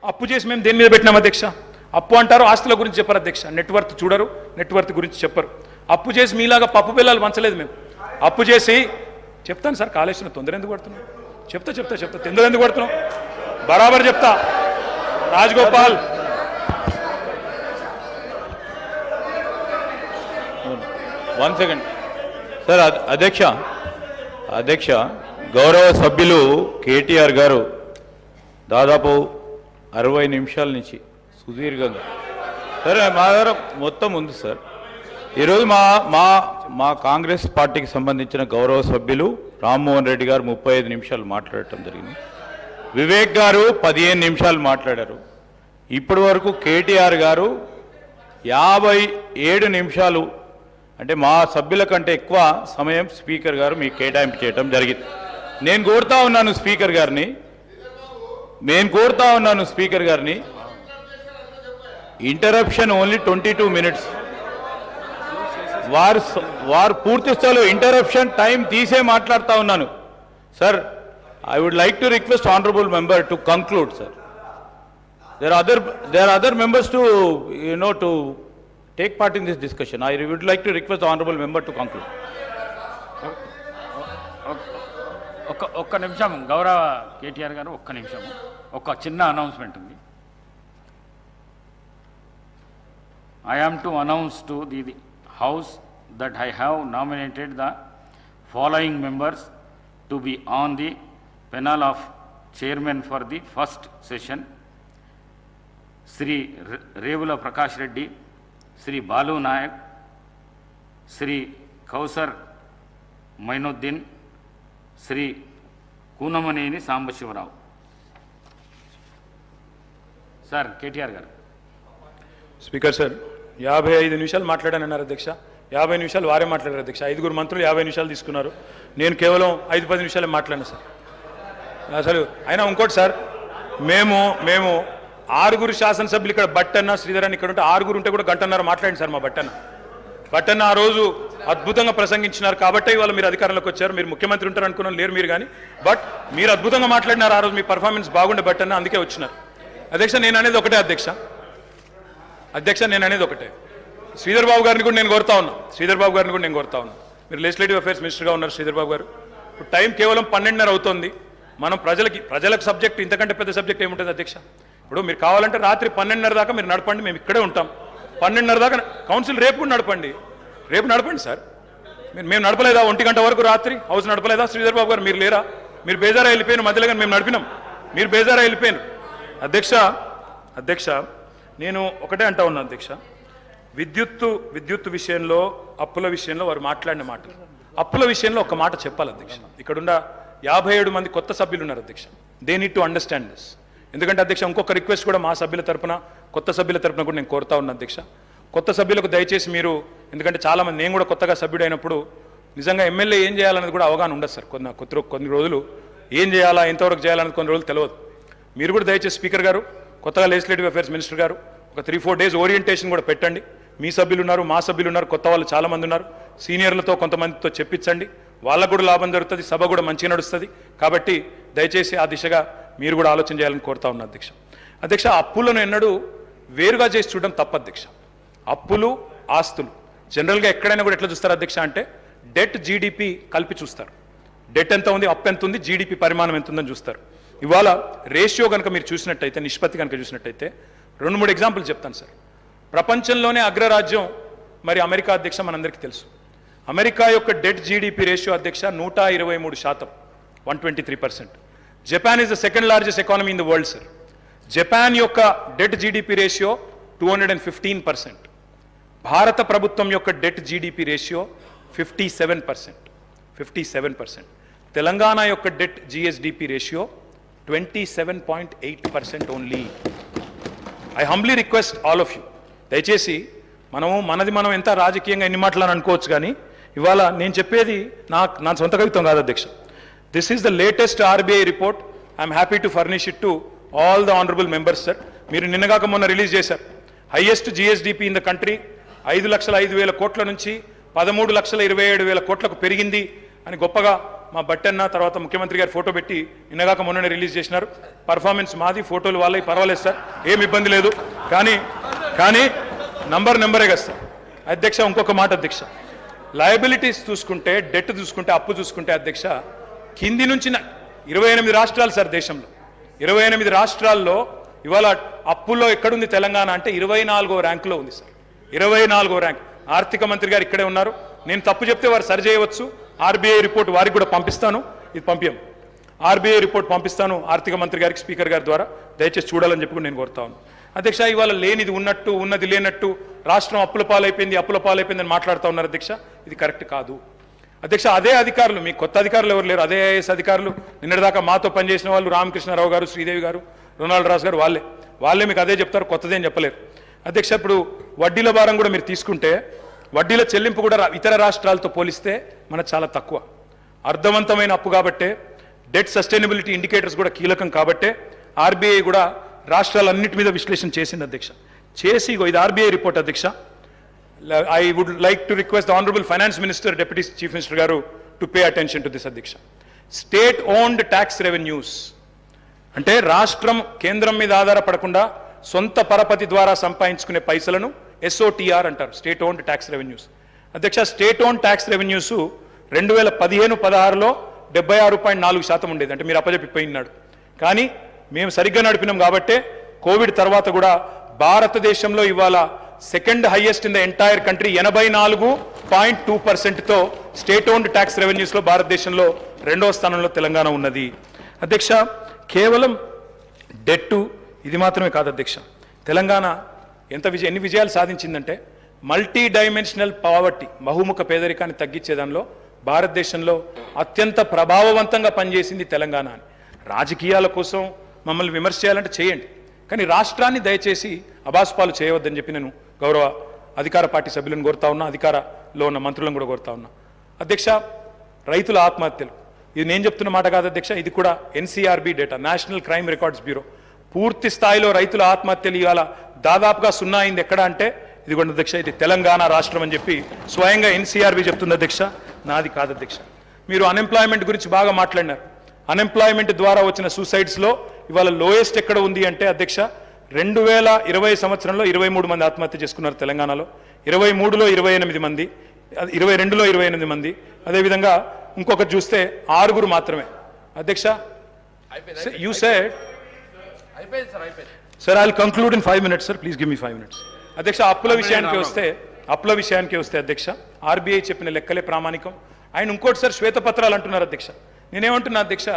అప్పు చేసి మేము దేని మీద పెట్టినాం అధ్యక్ష? అప్పు అంటారు, ఆస్తుల గురించి చెప్పరు అధ్యక్ష. నెట్వర్త్ చూడరు, నెట్వర్త్ గురించి చెప్పరు. అప్పు చేసి మీలాగా పప్పు పిల్లలు పంచలేదు మేము. అప్పు చేసి చెప్తాను సార్, కాళేశ్వరం తొందర ఎందుకు పడుతున్నాం? చెప్తా తొందర ఎందుకు పడుతున్నాం? బరాబర్ చెప్తా. Rajagopal, one second sir. అధ్యక్ష గౌరవ సభ్యులు కేటీఆర్ గారు దాదాపు 60 నిమిషాల నుంచి సుదీర్ఘంగా, సరే మా దగ్గర మొత్తం ఉంది సార్. ఈరోజు మా కాంగ్రెస్ పార్టీకి సంబంధించిన గౌరవ సభ్యులు రామ్మోహన్ రెడ్డి గారు 35 నిమిషాలు మాట్లాడటం జరిగింది. వివేక్ గారు 15 నిమిషాలు మాట్లాడారు. ఇప్పటి వరకు కేటీఆర్ గారు 57 నిమిషాలు, అంటే మా సభ్యుల కంటే ఎక్కువ సమయం స్పీకర్ గారు మీకు కేటాయింపు చేయడం జరిగింది. నేను కోరుతా ఉన్నాను స్పీకర్ గారిని, ఇంటరప్షన్ ఓన్లీ 22 మినిట్స్. వారు పూర్తి స్థాయిలో ఇంటరప్షన్ టైం తీసే మాట్లాడుతూ ఉన్నాను sir. I would like to request honourable member to conclude sir. There are other members to to take part in this discussion. I would like to request the honorable member to conclude. ఒక్క నిమిషం గౌరవ కేటీఆర్ గారు, ఒక్క నిమిషం. ఒక చిన్న announcement ఉంది. I am to announce to the House that I have nominated the following members to be on the panel of chairman for the first session: Sri Revula Prakash Reddy, Sri Balu Nayak, Sri Kausar Mainuddin, Sri Kunamaneni Sambashivarao. Sir, KTR garu. Speaker sir, 55 నిమిషాలు మాట్లాడానన్నారు అధ్యక్ష. 50 నిమిషాలు వారే మాట్లాడారు అధ్యక్ష. 5 మంత్రులు 50 నిమిషాలు తీసుకున్నారు. నేను కేవలం 5-10 నిమిషాలే మాట్లాడాను సార్. అసలు అయినా ఇంకోటి సార్, మేము 6 శాసనసభ్యులు ఇక్కడ బట్టన్న శ్రీధరన్ ఇక్కడ ఉంటే 6 ఉంటే కూడా గంటన్నర మాట్లాడింది సార్. మా బట్టన్న ఆ రోజు అద్భుతంగా ప్రసంగించినారు కాబట్టి ఇవాళ మీరు అధికారంలోకి వచ్చారు. మీరు ముఖ్యమంత్రి ఉంటారు అనుకున్నాను, లేరు మీరు కానీ, బట్ మీరు అద్భుతంగా మాట్లాడినారు ఆ రోజు. మీ పర్ఫార్మెన్స్ బాగుండే బట్టన్న, అందుకే వచ్చినారు అధ్యక్ష. నేను అనేది ఒకటే అధ్యక్ష, నేను అనేది ఒకటే. శ్రీధర్ బాబు గారిని కూడా నేను కోరుతా ఉన్నా. మీరు లెజిస్లేటివ్ అఫైర్స్ మినిస్టర్గా ఉన్నారు శ్రీధర్ బాబు గారు. ఇప్పుడు టైం కేవలం 12:30 అవుతుంది. మనం ప్రజలకు సబ్జెక్ట్ ఇంతకంటే పెద్ద సబ్జెక్ట్ ఏముంటుంది అధ్యక్ష? ఇప్పుడు మీరు కావాలంటే రాత్రి 12:30 దాకా మీరు నడపండి, మేము ఇక్కడే ఉంటాం. 12:30 దాకా కౌన్సిల్ రేపు నడపండి సార్. మేము నడపలేదా 1 గంట వరకు రాత్రి హౌస్ నడపలేదా? శ్రీధర్ బాబు గారు మీరు లేరా? మీరు బేజారా వెళ్ళిపోయిన మధ్యలో, కానీ మేము నడిపినాం, మీరు బేజారా వెళ్ళిపోయాను అధ్యక్ష. నేను ఒకటే అంటా ఉన్నా అధ్యక్ష, విద్యుత్తు విషయంలో, అప్పుల విషయంలో వారు మాట్లాడిన మాట, అప్పుల విషయంలో ఒక మాట చెప్పాలి అధ్యక్ష. ఇక్కడున్న 57 మంది కొత్త సభ్యులు ఉన్నారు అధ్యక్ష. They need to understand this. ఎందుకంటే అధ్యక్ష ఇంకొక రిక్వెస్ట్ కూడా మా సభ్యుల తరపున, కొత్త సభ్యుల తరపున కూడా నేను కోరుతా ఉన్నా అధ్యక్ష. కొత్త సభ్యులకు దయచేసి మీరు, ఎందుకంటే చాలామంది, నేను కూడా కొత్తగా సభ్యుడైనప్పుడు నిజంగా ఎమ్మెల్యే ఏం చేయాలనేది కూడా అవగాహన ఉండదు సార్. కొన్ని రోజులు ఏం చేయాలా, ఎంతవరకు చేయాలనేది కొన్ని రోజులు తెలియదు. మీరు కూడా దయచేసి స్పీకర్ గారు, కొత్తగా లెజిస్లేటివ్ అఫైర్స్ మినిస్టర్ గారు, ఒక 3-4 డేస్ ఓరియంటేషన్ కూడా పెట్టండి. మీ సభ్యులు ఉన్నారు, మా సభ్యులు ఉన్నారు, కొత్త వాళ్ళు చాలామంది ఉన్నారు. సీనియర్లతో కొంతమందితో చెప్పించండి, వాళ్ళకు కూడా లాభం జరుగుతుంది, సభ కూడా మంచిగా నడుస్తుంది. కాబట్టి దయచేసి ఆ దిశగా మీరు కూడా ఆలోచన చేయాలని కోరుతా ఉన్నా అధ్యక్ష. అప్పులను ఎన్నడూ వేరుగా చేసి చూడడం తప్పు అధ్యక్ష. అప్పులు, ఆస్తులు జనరల్గా ఎక్కడైనా కూడా ఎట్లా చూస్తారు అధ్యక్ష అంటే డెట్, జీడిపి కలిపి చూస్తారు. డెట్ ఎంత ఉంది, అప్పు ఎంత ఉంది, జీడిపి పరిమాణం ఎంత ఉందని చూస్తారు. ఇవాళ రేషియో కనుక మీరు చూసినట్టయితే, నిష్పత్తి కనుక చూసినట్టయితే 2-3 ఎగ్జాంపుల్ చెప్తాను సార్. ప్రపంచంలోనే అగ్రరాజ్యం మరి అమెరికా అధ్యక్ష, మనందరికీ తెలుసు. అమెరికా యొక్క డెట్ జీడిపి రేషియో అధ్యక్ష 123%, 123%. Japan is the second largest economy in the world sir. Japan యొక్క డెట్ జీడిపి రేషియో 215%. భారత ప్రభుత్వం యొక్క డెట్ జీడిపి రేషియో 57%. తెలంగాణ యొక్క debt GSDP ratio 27.8% only. I humbly request all of you, దయచేసి మనం ఎంత రాజకీయంగా ఎన్ని మాటలని అనుకోవచ్చు, కానీ ఇవాళ నేను చెప్పేది నా సొంత కవిత్వం కాదు అధ్యక్ష. This is the latest RBI report. I'm happy to furnish it to all the honourable members sir. మీరు నిన్నగాక మొన్న రిలీజ్ చేశారు. Highest GSDP in the country 5,05,000 కోట్ల నుంచి 13,27,000 కోట్లకు పెరిగింది అని గొప్పగా మా బట్టన్న తర్వాత ముఖ్యమంత్రి గారు ఫోటో పెట్టి నిన్నగాక మొన్ననే రిలీజ్ చేసినారు. పర్ఫార్మెన్స్ మాది, ఫోటోలు వాళ్ళవి, పర్వాలేదు సార్, ఏం ఇబ్బంది లేదు. కానీ నంబరే కదా సార్. అధ్యక్ష ఇంకొక మాట అధ్యక్ష, లయబిలిటీస్ చూసుకుంటే, డెట్ చూసుకుంటే, అప్పు చూసుకుంటే అధ్యక్ష, కింది నుంచి 28 రాష్ట్రాలు సార్ దేశంలో. 28 రాష్ట్రాల్లో ఇవాళ అప్పుల్లో ఎక్కడుంది తెలంగాణ అంటే 24వ ర్యాంకులో ఉంది సార్. 24వ ర్యాంక్. ఆర్థిక మంత్రి గారు ఇక్కడే ఉన్నారు. నేను తప్పు చెప్తే వారు సరి చేయవచ్చు. ఆర్బీఐ రిపోర్ట్ వారికి కూడా పంపిస్తాను. ఇది పంపించాం. ఆర్బీఐ రిపోర్ట్ పంపిస్తాను ఆర్థిక మంత్రి గారికి స్పీకర్ గారి ద్వారా. దయచేసి చూడాలని చెప్పి నేను కోరుతా ఉన్నాను. అధ్యక్ష ఇవాళ లేనిది ఉన్నట్టు, ఉన్నది లేనట్టు, రాష్ట్రం అప్పుల పాలైపోయిందని మాట్లాడుతూ ఉన్నారు అధ్యక్ష. ఇది కరెక్ట్ కాదు అధ్యక్ష. అదే అధికారులు, మీ కొత్త అధికారులు ఎవరు లేరు, అదే ఐఏఎస్ అధికారులు నిన్నటిదాకా మాతో పనిచేసిన వాళ్ళు, రామకృష్ణారావు గారు, శ్రీదేవి గారు, రొనాల్డ్ రాజు గారు, వాళ్ళే మీకు అదే చెప్తారు, కొత్తదేం చెప్పలేరు అధ్యక్ష. ఇప్పుడు వడ్డీల భారం కూడా మీరు తీసుకుంటే, వడ్డీల చెల్లింపు కూడా ఇతర రాష్ట్రాలతో పోలిస్తే మనకు చాలా తక్కువ. అర్థవంతమైన అప్పు కాబట్టే, డెట్ సస్టైనబిలిటీ ఇండికేటర్స్ కూడా కీలకం కాబట్టే ఆర్బీఐ కూడా రాష్ట్రాలన్నిటి మీద విశ్లేషణ చేసింది అధ్యక్ష. చేసి ఇది ఆర్బీఐ రిపోర్ట్ అధ్యక్ష. I would like to request the Honorable Finance Minister, Deputy Chief Minister Garu to pay attention to this Adhiksha. State-owned tax revenues. అంటే రాష్ట్రం కేంద్రం మీద ఆధారపడకుండా సొంత పరపతి ద్వారా సంపాదించుకునే పైసలను SOTR అంటారు, స్టేట్ ఓన్డ్ ట్యాక్స్ రెవెన్యూస్. అధ్యక్ష స్టేట్ ఓన్డ్ ట్యాక్స్ రెవెన్యూస్ 2015-16లో 76.4% ఉండేది. అంటే మీరు అప్పచెప్పిపోయినాడు. కానీ మేము సరిగ్గా నడిపినాం కాబట్టే కోవిడ్ తర్వాత కూడా భారతదేశంలో ఇవాళ second highest in the entire country 84.2%తో స్టేట్ ఓన్డ్ ట్యాక్స్ రెవెన్యూస్లో భారతదేశంలో 2వ స్థానంలో తెలంగాణ ఉన్నది. అధ్యక్ష కేవలం డెట్టు ఇది మాత్రమే కాదు అధ్యక్ష. తెలంగాణ ఎన్ని విజయాలు సాధించిందంటే, మల్టీ డైమెన్షనల్ పావర్టీ, బహుముఖ పేదరికాన్ని తగ్గించే దానిలో భారతదేశంలో అత్యంత ప్రభావవంతంగా పనిచేసింది తెలంగాణ అని. రాజకీయాల కోసం మమ్మల్ని విమర్శ చేయాలంటే చేయండి, కానీ రాష్ట్రాన్ని దయచేసి అబాస్పాలు చేయవద్దని చెప్పి నేను గౌరవ అధికార పార్టీ సభ్యులను కోరుతా ఉన్నా, అధికారంలో ఉన్న మంత్రులను కూడా కోరుతా ఉన్నా. అధ్యక్ష రైతుల ఆత్మహత్యలు, ఇది నేను చెప్తున్న మాట కాదు అధ్యక్ష, ఇది కూడా NCRB data, national crime records bureau. పూర్తి స్థాయిలో రైతుల ఆత్మహత్యలు ఇవాళ దాదాపుగా 0 అయింది. ఎక్కడ అంటే ఇదిగోండి అధ్యక్ష, ఇది తెలంగాణ రాష్ట్రం అని చెప్పి స్వయంగా NCRB చెప్తుంది అధ్యక్ష, నాది కాదు అధ్యక్ష. మీరు అన్ఎంప్లాయ్మెంట్ గురించి బాగా మాట్లాడినారు. అన్ఎంప్లాయ్మెంట్ ద్వారా వచ్చిన సూసైడ్స్లో ఇవాళ లోయెస్ట్ ఎక్కడ ఉంది అంటే అధ్యక్ష 2020 సంవత్సరంలో 23 మంది ఆత్మహత్య చేసుకున్నారు తెలంగాణలో, 23లో 28 మంది, 22లో 28 మంది, అదేవిధంగా ఇంకొకటి చూస్తే 6 మాత్రమే. అధ్యక్ష you said sir, I will conclude in 5 minutes sir, please give me 5 minutes. అధ్యక్ష అప్పుల విషయానికి వస్తే అధ్యక్ష ఆర్బీఐ చెప్పిన లెక్కలే ప్రామాణికం. ఆయన ఇంకోటి సార్ శ్వేతపత్రాలు అంటున్నారు అధ్యక్ష. నేనేమంటున్నా అధ్యక్ష,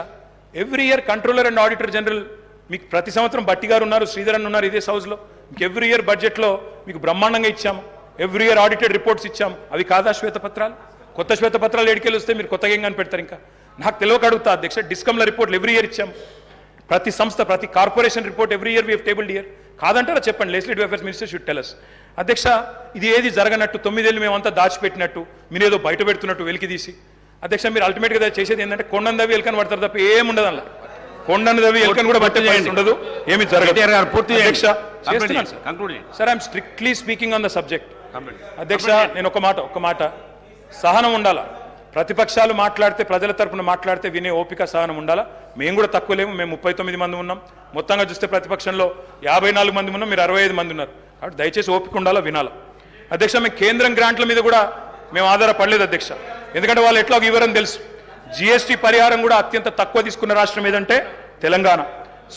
every year controller and auditor general మీకు ప్రతి సంవత్సరం బట్టి గారు ఉన్నారు, శ్రీధర్ అన్న ఉన్నారు ఇదే హౌస్లో, మీకు ఎవ్రీ ఇయర్ బడ్జెట్లో మీకు బ్రహ్మాండంగా ఇచ్చాము, ఎవ్రీ ఇయర్ ఆడిటెడ్ రిపోర్ట్స్ ఇచ్చాము. అవి కాదా శ్వేతపత్రాలు? కొత్త శ్వేతపత్రాలు ఎడికెళ్ళి వస్తే మీరు కొత్తగా ఏం కనిపెడతారు? ఇంకా నాకు తెలియక అడుగుతా అధ్యక్ష, డిస్కమ్ల రిపోర్ట్లు ఎవ్రీ ఇయర్ ఇచ్చాము, ప్రతి సంస్థ ప్రతి corporation report every year we have tabled year. కాదంటారా చెప్పండి, legislative affairs minister should tell us. అధ్యక్ష ఇది ఏది జరగనట్టు 9 ఏళ్ళు మేమంతా దాచిపెట్టినట్టు మీరేదో బయట పెడుతున్నట్టు వెలికి తీసి అధ్యక్ష మీరు అల్టిమేట్గా చేసేది ఏంటంటే కొండను దవి ఎలుకని పడతారు తప్ప ఏముండదు. అలా కొండను దవి ఎలుకని కూడా పట్టే ఉండదు, ఏమి జరగదు. Sir I'm strictly speaking on the subject. అధ్యక్ష నేను ఒక మాట సహనం ఉండాలా. ప్రతిపక్షాలు మాట్లాడితే, ప్రజల తరపున మాట్లాడితే వినే ఓపిక సహనం ఉండాలా. మేము కూడా తక్కువ లేము, మేము 39 మంది ఉన్నాం. మొత్తంగా చూస్తే ప్రతిపక్షంలో 54 మంది ఉన్నాం, మీరు 65 మంది ఉన్నారు. కాబట్టి దయచేసి ఓపిక ఉండాలా, వినాలా. అధ్యక్ష మేము కేంద్రం గ్రాంట్ల మీద కూడా మేము ఆధారపడలేదు అధ్యక్ష, ఎందుకంటే వాళ్ళు ఎట్లా ఇవ్వరని తెలుసు. GST పరిహారం కూడా అత్యంత తక్కువ తీసుకున్న రాష్ట్రం ఏదంటే తెలంగాణ.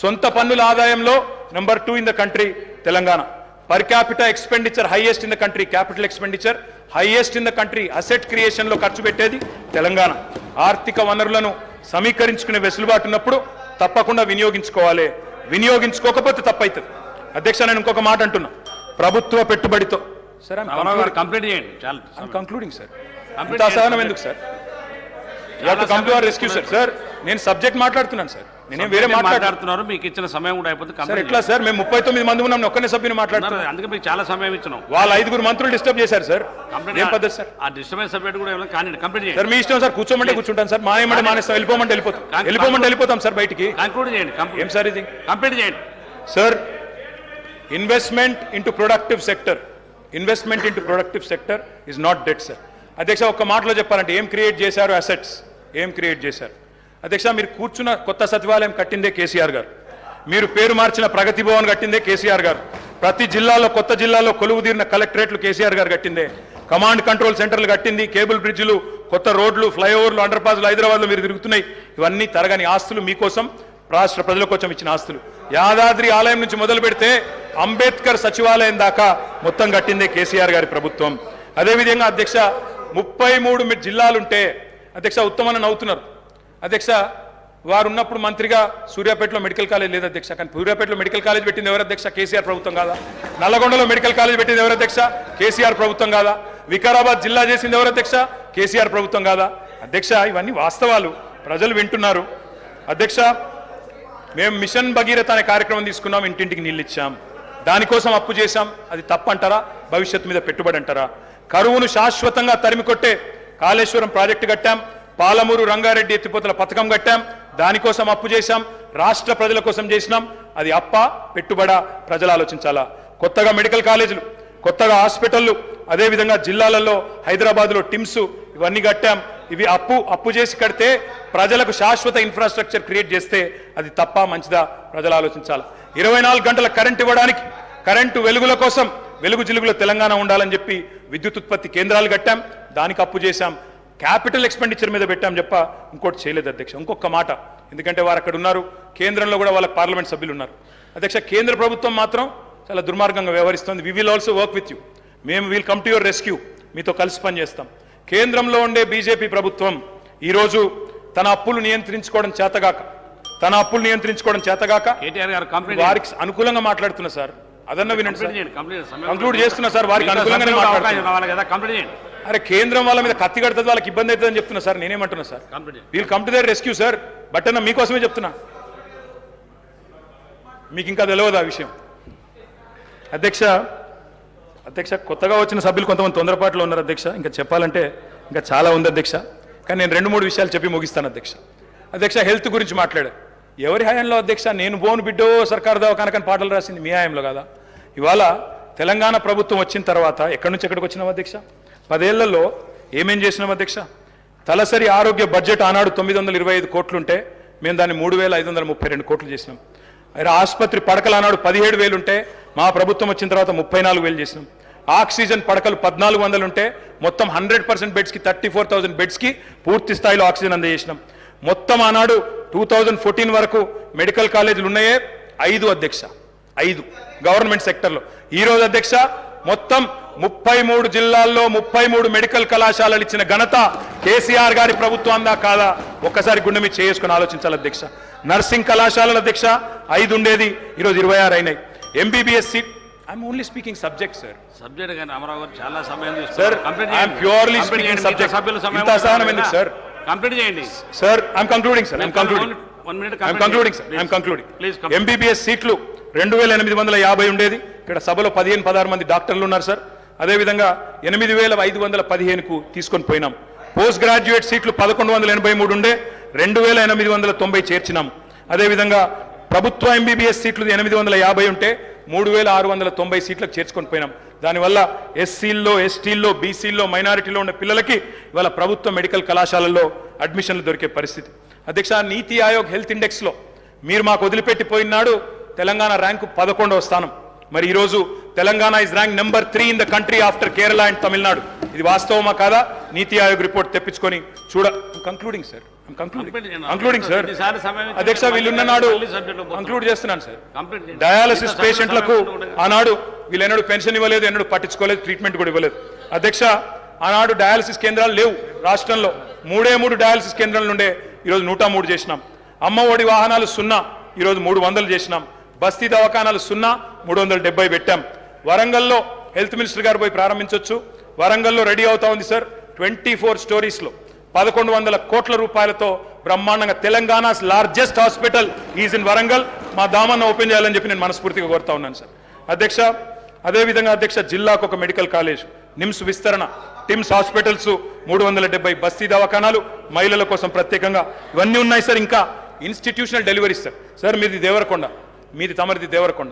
సొంత పన్నుల ఆదాయంలో number 2 in the country Telangana. Per capital expenditure highest in the country, capital expenditure highest in the country. Asset క్రియేషన్లో ఖర్చు పెట్టేది తెలంగాణ. ఆర్థిక వనరులను సమీకరించుకునే వెసులుబాటు ఉన్నప్పుడు తప్పకుండా వినియోగించుకోవాలి. వినియోగించుకోకపోతే తప్పైతుంది. అధ్యక్ష, నేను ఇంకొక మాట అంటున్నా, ప్రభుత్వ పెట్టుబడితో సార్ కంప్లీట్ చేయండి. చాలా కంక్లూడింగ్ సార్, అంత అసహనం ఎందుకు sir? Come to our rescue sir. Sir నేను సబ్జెక్ట్ మాట్లాడుతున్నాను సార్, నేనేం వేరే మాట్లాడుతున్నారు. మీకు ఇచ్చిన సమయం కూడా అయిపోతుంది. సార్ ఎట్లా సార్, మేము 39 మంది ఉన్నాం, ఒక్కనే సభ్యుని మాట్లాడుతున్నాను. అందుకే మీకు చాలా సమయం ఇచ్చినాం. వాళ్ళ 5 మంత్రులు డిస్టర్బ్ చేశారు సార్. ఏం పద్ధతి సార్? ఆ డిస్టర్బెన్స్ సబ్జెక్ట్ కూడా కానీ కంప్లీట్ చేయండి సార్. మీ ఇష్టం సార్, కూర్చోమంటే కూర్చుంటాను సార్, మానేమంటే మానేస్తాం, వెళ్ళిపోమంటే వెళ్ళిపోతాం సార్ బయటికి. కంక్లూడ్ చేయండి. ఏం సార్ ఇది? కంప్లీట్ చేయండి sir. Investment into productive sector is not debt sir. అధ్యక్ష, ఒక్క మాటలో చెప్పాలంటే ఏం క్రియేట్ చేశారు? అసెట్స్ ఏం క్రియేట్ చేశారు? అధ్యక్ష, మీరు కూర్చున్న కొత్త సచివాలయం కట్టిందే కేసీఆర్ గారు, మీరు పేరు మార్చిన ప్రగతి భవన్ కట్టిందే కేసీఆర్ గారు, ప్రతి జిల్లాలో కొత్త జిల్లాలో కొలువు తీరిన కలెక్టరేట్లు కేసీఆర్ గారు కట్టిందే, కమాండ్ కంట్రోల్ సెంటర్లు కట్టింది, కేబుల్ బ్రిడ్జ్లు, కొత్త రోడ్లు, ఫ్లైఓవర్లు, అండర్ పాస్లు హైదరాబాద్లో మీరు తిరుగుతున్నాయి. ఇవన్నీ తరగని ఆస్తులు, మీకోసం రాష్ట్ర ప్రజల కోసం ఇచ్చిన ఆస్తులు. యాదాద్రి ఆలయం నుంచి మొదలు పెడితే అంబేద్కర్ సచివాలయం దాకా మొత్తం కట్టిందే కేసీఆర్ గారి ప్రభుత్వం. అదేవిధంగా అధ్యక్ష, 33 జిల్లాలుంటే అధ్యక్ష ఉత్తమన్న నవ్వుతున్నారు. అధ్యక్ష, వారు ఉన్నప్పుడు మంత్రిగా సూర్యాపేటలో మెడికల్ కాలేజ్ లేదు అధ్యక్ష, కానీ సూర్యాపేటలో మెడికల్ కాలేజ్ పెట్టింది ఎవరు అధ్యక్ష? కేసీఆర్ ప్రభుత్వం కాదా? నల్లగొండలో మెడికల్ కాలేజ్ పెట్టింది ఎవరు అధ్యక్ష? కేసీఆర్ ప్రభుత్వం కాదా? వికారాబాద్ జిల్లా చేసింది ఎవరు అధ్యక్ష? కేసీఆర్ ప్రభుత్వం కాదా? అధ్యక్ష, ఇవన్నీ వాస్తవాలు, ప్రజలు వింటున్నారు. అధ్యక్ష, మేము మిషన్ భగీరథ అనే కార్యక్రమం తీసుకున్నాం, ఇంటింటికి నీళ్ళు ఇచ్చాం, దానికోసం అప్పు చేశాం. అది తప్పంటారా? భవిష్యత్తు మీద పెట్టుబడి అంటారా? కరువును శాశ్వతంగా తరిమికొట్టే కాళేశ్వరం ప్రాజెక్టు కట్టాం, పాలమూరు రంగారెడ్డి ఎత్తిపోతల పథకం కట్టాం, దానికోసం అప్పు చేశాం, రాష్ట్ర ప్రజల కోసం చేసినాం. అది అప్ప పెట్టుబడా? ప్రజలు ఆలోచించాలా. కొత్తగా మెడికల్ కాలేజీలు, కొత్తగా హాస్పిటళ్లు, అదేవిధంగా జిల్లాలలో హైదరాబాద్లో టిమ్స్, ఇవన్నీ కట్టాం. ఇవి అప్పు చేసి కడితే ప్రజలకు శాశ్వత ఇన్ఫ్రాస్ట్రక్చర్ క్రియేట్ చేస్తే అది తప్ప మంచిదా? ప్రజలు ఆలోచించాలి. 24 గంటల కరెంట్ ఇవ్వడానికి, కరెంటు వెలుగుల కోసం వెలుగు జిలుగులో తెలంగాణ ఉండాలని చెప్పి విద్యుత్ ఉత్పత్తి కేంద్రాలు కట్టాం, దానికి అప్పు చేశాం. క్యాపిటల్ ఎక్స్పెండిచర్ మీద పెట్టాం చెప్ప ఇంకోటి చేయలేదు అధ్యక్ష. ఇంకొక మాట, ఎందుకంటే వారు అక్కడ ఉన్నారు, కేంద్రంలో కూడా వాళ్ళ పార్లమెంట్ సభ్యులు ఉన్నారు. అధ్యక్ష, కేంద్ర ప్రభుత్వం మాత్రం చాలా దుర్మార్గంగా వ్యవహరిస్తుంది. We will also work with you, మేము will come to your rescue, మీతో కలిసి పనిచేస్తాం. కేంద్రంలో ఉండే బీజేపీ ప్రభుత్వం ఈరోజు తన అప్పులు నియంత్రించుకోవడం చేతగాక వారికి అనుకూలంగా మాట్లాడుతున్నా సార్. అదన్న వినండి సార్, కంక్లూడ్ చేస్తున్నా సార్, వారికి అనుకూలంగానే మాట్లాడుతున్నా. అరే కేంద్రం వాళ్ళ మీద కత్తి కడుతుంది, వాళ్ళకి ఇబ్బంది అవుతుందని చెప్తున్నా సార్. నేనేమంటున్నా sir, we'll come to their rescue sir. But అన్న మీకోసమే చెప్తున్నా, మీకు ఇంకా తెలియదు ఆ విషయం. అధ్యక్ష, కొత్తగా వచ్చిన సభ్యులు కొంతమంది తొందరపాటులో ఉన్నారు అధ్యక్ష. ఇంకా చెప్పాలంటే ఇంకా చాలా ఉంది అధ్యక్ష, కానీ నేను 2-3 విషయాలు చెప్పి ముగిస్తాను అధ్యక్ష. హెల్త్ గురించి మాట్లాడారు. ఎవరి హయాంలో అధ్యక్ష? నేను బోను బిడ్డో సర్కారు దవాఖానకని పాటలు రాసింది మీ హయాంలో కదా. ఇవాళ తెలంగాణ ప్రభుత్వం వచ్చిన తర్వాత ఎక్కడి నుంచి ఎక్కడికి వచ్చినాం అధ్యక్ష? 10 ఏళ్లలో ఏమేం చేసినాం అధ్యక్ష? తలసరి ఆరోగ్య బడ్జెట్ ఆనాడు 925 కోట్లుంటే మేము దాన్ని 3,532 కోట్లు చేసినాం. ఆసుపత్రి పడకలు ఆనాడు 17,000 ఉంటే మా ప్రభుత్వం వచ్చిన తర్వాత 34,000 చేసినాం. ఆక్సిజన్ పడకలు 1,400 ఉంటే మొత్తం 100% బెడ్స్కి 34,000 బెడ్స్కి పూర్తి స్థాయిలో ఆక్సిజన్ అందజేసినాం. మొత్తం ఆనాడు 2014 వరకు మెడికల్ కాలేజీలు ఉన్నాయే 5 అధ్యక్ష, 5 గవర్నమెంట్ సెక్టర్లో. ఈరోజు అధ్యక్ష మొత్తం 33 జిల్లాల్లో 33 మెడికల్ కళాశాలలు ఇచ్చిన ఘనత కేసీఆర్ గారి ప్రభుత్వం కాదా? ఒక్కసారి గుండె మీద చేసుకుని ఆలోచించాలి అధ్యక్ష. నర్సింగ్ కళాశాలలు అధ్యక్ష 5 ఉండేది, ఈరోజు 26 అయినాయి. MBBS seat, I'm only speaking subject sir. Subject కానీ అమరావు గారు చాలా సమయం sir, I'm purely speaking subject. ఇంత అసహనం ఎందుకు సార్? కంప్లీట్ చేయండి sir. I'm concluding sir, I'm concluding. MBBS సీట్లు 2,850 ఉండేది, ఇక్కడ సభలో 15-16 మంది డాక్టర్లు ఉన్నారు సార్. అదేవిధంగా 8,515కు తీసుకొని పోయినాం. పోస్ట్ గ్రాడ్యుయేట్ సీట్లు 1,183 ఉండే 2,890 చేర్చినాం. అదేవిధంగా ప్రభుత్వ ఎంబీబీఎస్ సీట్లు 850 ఉంటే 3,690 సీట్లకు చేర్చుకొని పోయినాం. దానివల్ల ఎస్సీల్లో, ఎస్టీల్లో, బీసీల్లో, మైనారిటీలో ఉన్న పిల్లలకి ఇవాళ ప్రభుత్వ మెడికల్ కళాశాలల్లో అడ్మిషన్లు దొరికే పరిస్థితి. అధ్యక్ష, నీతి ఆయోగ్ హెల్త్ ఇండెక్స్లో మీరు మాకు వదిలిపెట్టిపోయినాడు తెలంగాణ ర్యాంకు 11వ స్థానం. మరి ఈరోజు Telangana is rank number 3 in the country after Kerala and Tamil Nadu. ఇది వాస్తవమా కాదా? నీతి ఆయోగ్ రిపోర్ట్ తెప్పించుకొని కంక్లూడింగ్ సార్, అధ్యక్ష. వీళ్ళున్నాడు కంక్లూడ్ చేస్తున్నాను సార్. డయాలసిస్ పేషెంట్లకు ఆనాడు వీళ్ళెన్నడూ పెన్షన్ ఇవ్వలేదు, ఎన్నడూ పట్టించుకోలేదు, ట్రీట్మెంట్ కూడా ఇవ్వలేదు అధ్యక్ష. ఆనాడు డయాలసిస్ కేంద్రాలు లేవు రాష్ట్రంలో, 3 డయాలసిస్ కేంద్రాల నుండే ఈరోజు 103 చేసినాం. అమ్మ ఒడి వాహనాలు 0, ఈరోజు 300 చేసినాం. బస్తీ దవాఖానాలు 0, 370 పెట్టాం. వరంగల్లో హెల్త్ మినిస్టర్ గారు పోయి ప్రారంభించవచ్చు. వరంగల్లో రెడీ అవుతా ఉంది సార్. 24 స్టోరీస్లో 1100 కోట్ల రూపాయలతో బ్రహ్మాండంగా Telangana's largest hospital is in Warangal. మా దామన్న ఓపెన్ చేయాలని చెప్పి నేను మనస్ఫూర్తిగా కోరుతా ఉన్నాను సార్. అధ్యక్ష, అదేవిధంగా అధ్యక్ష, జిల్లాకు ఒక మెడికల్ కాలేజ్, నిమ్స్ విస్తరణ, టిమ్స్ హాస్పిటల్స్, 370 బస్తీ దవాఖానాలు, మహిళల కోసం ప్రత్యేకంగా ఇవన్నీ ఉన్నాయి సార్. ఇంకా ఇన్స్టిట్యూషనల్ డెలివరీస్ సార్. సార్ మీది దేవరకొండ, మీది తమరిది దేవరకొండ.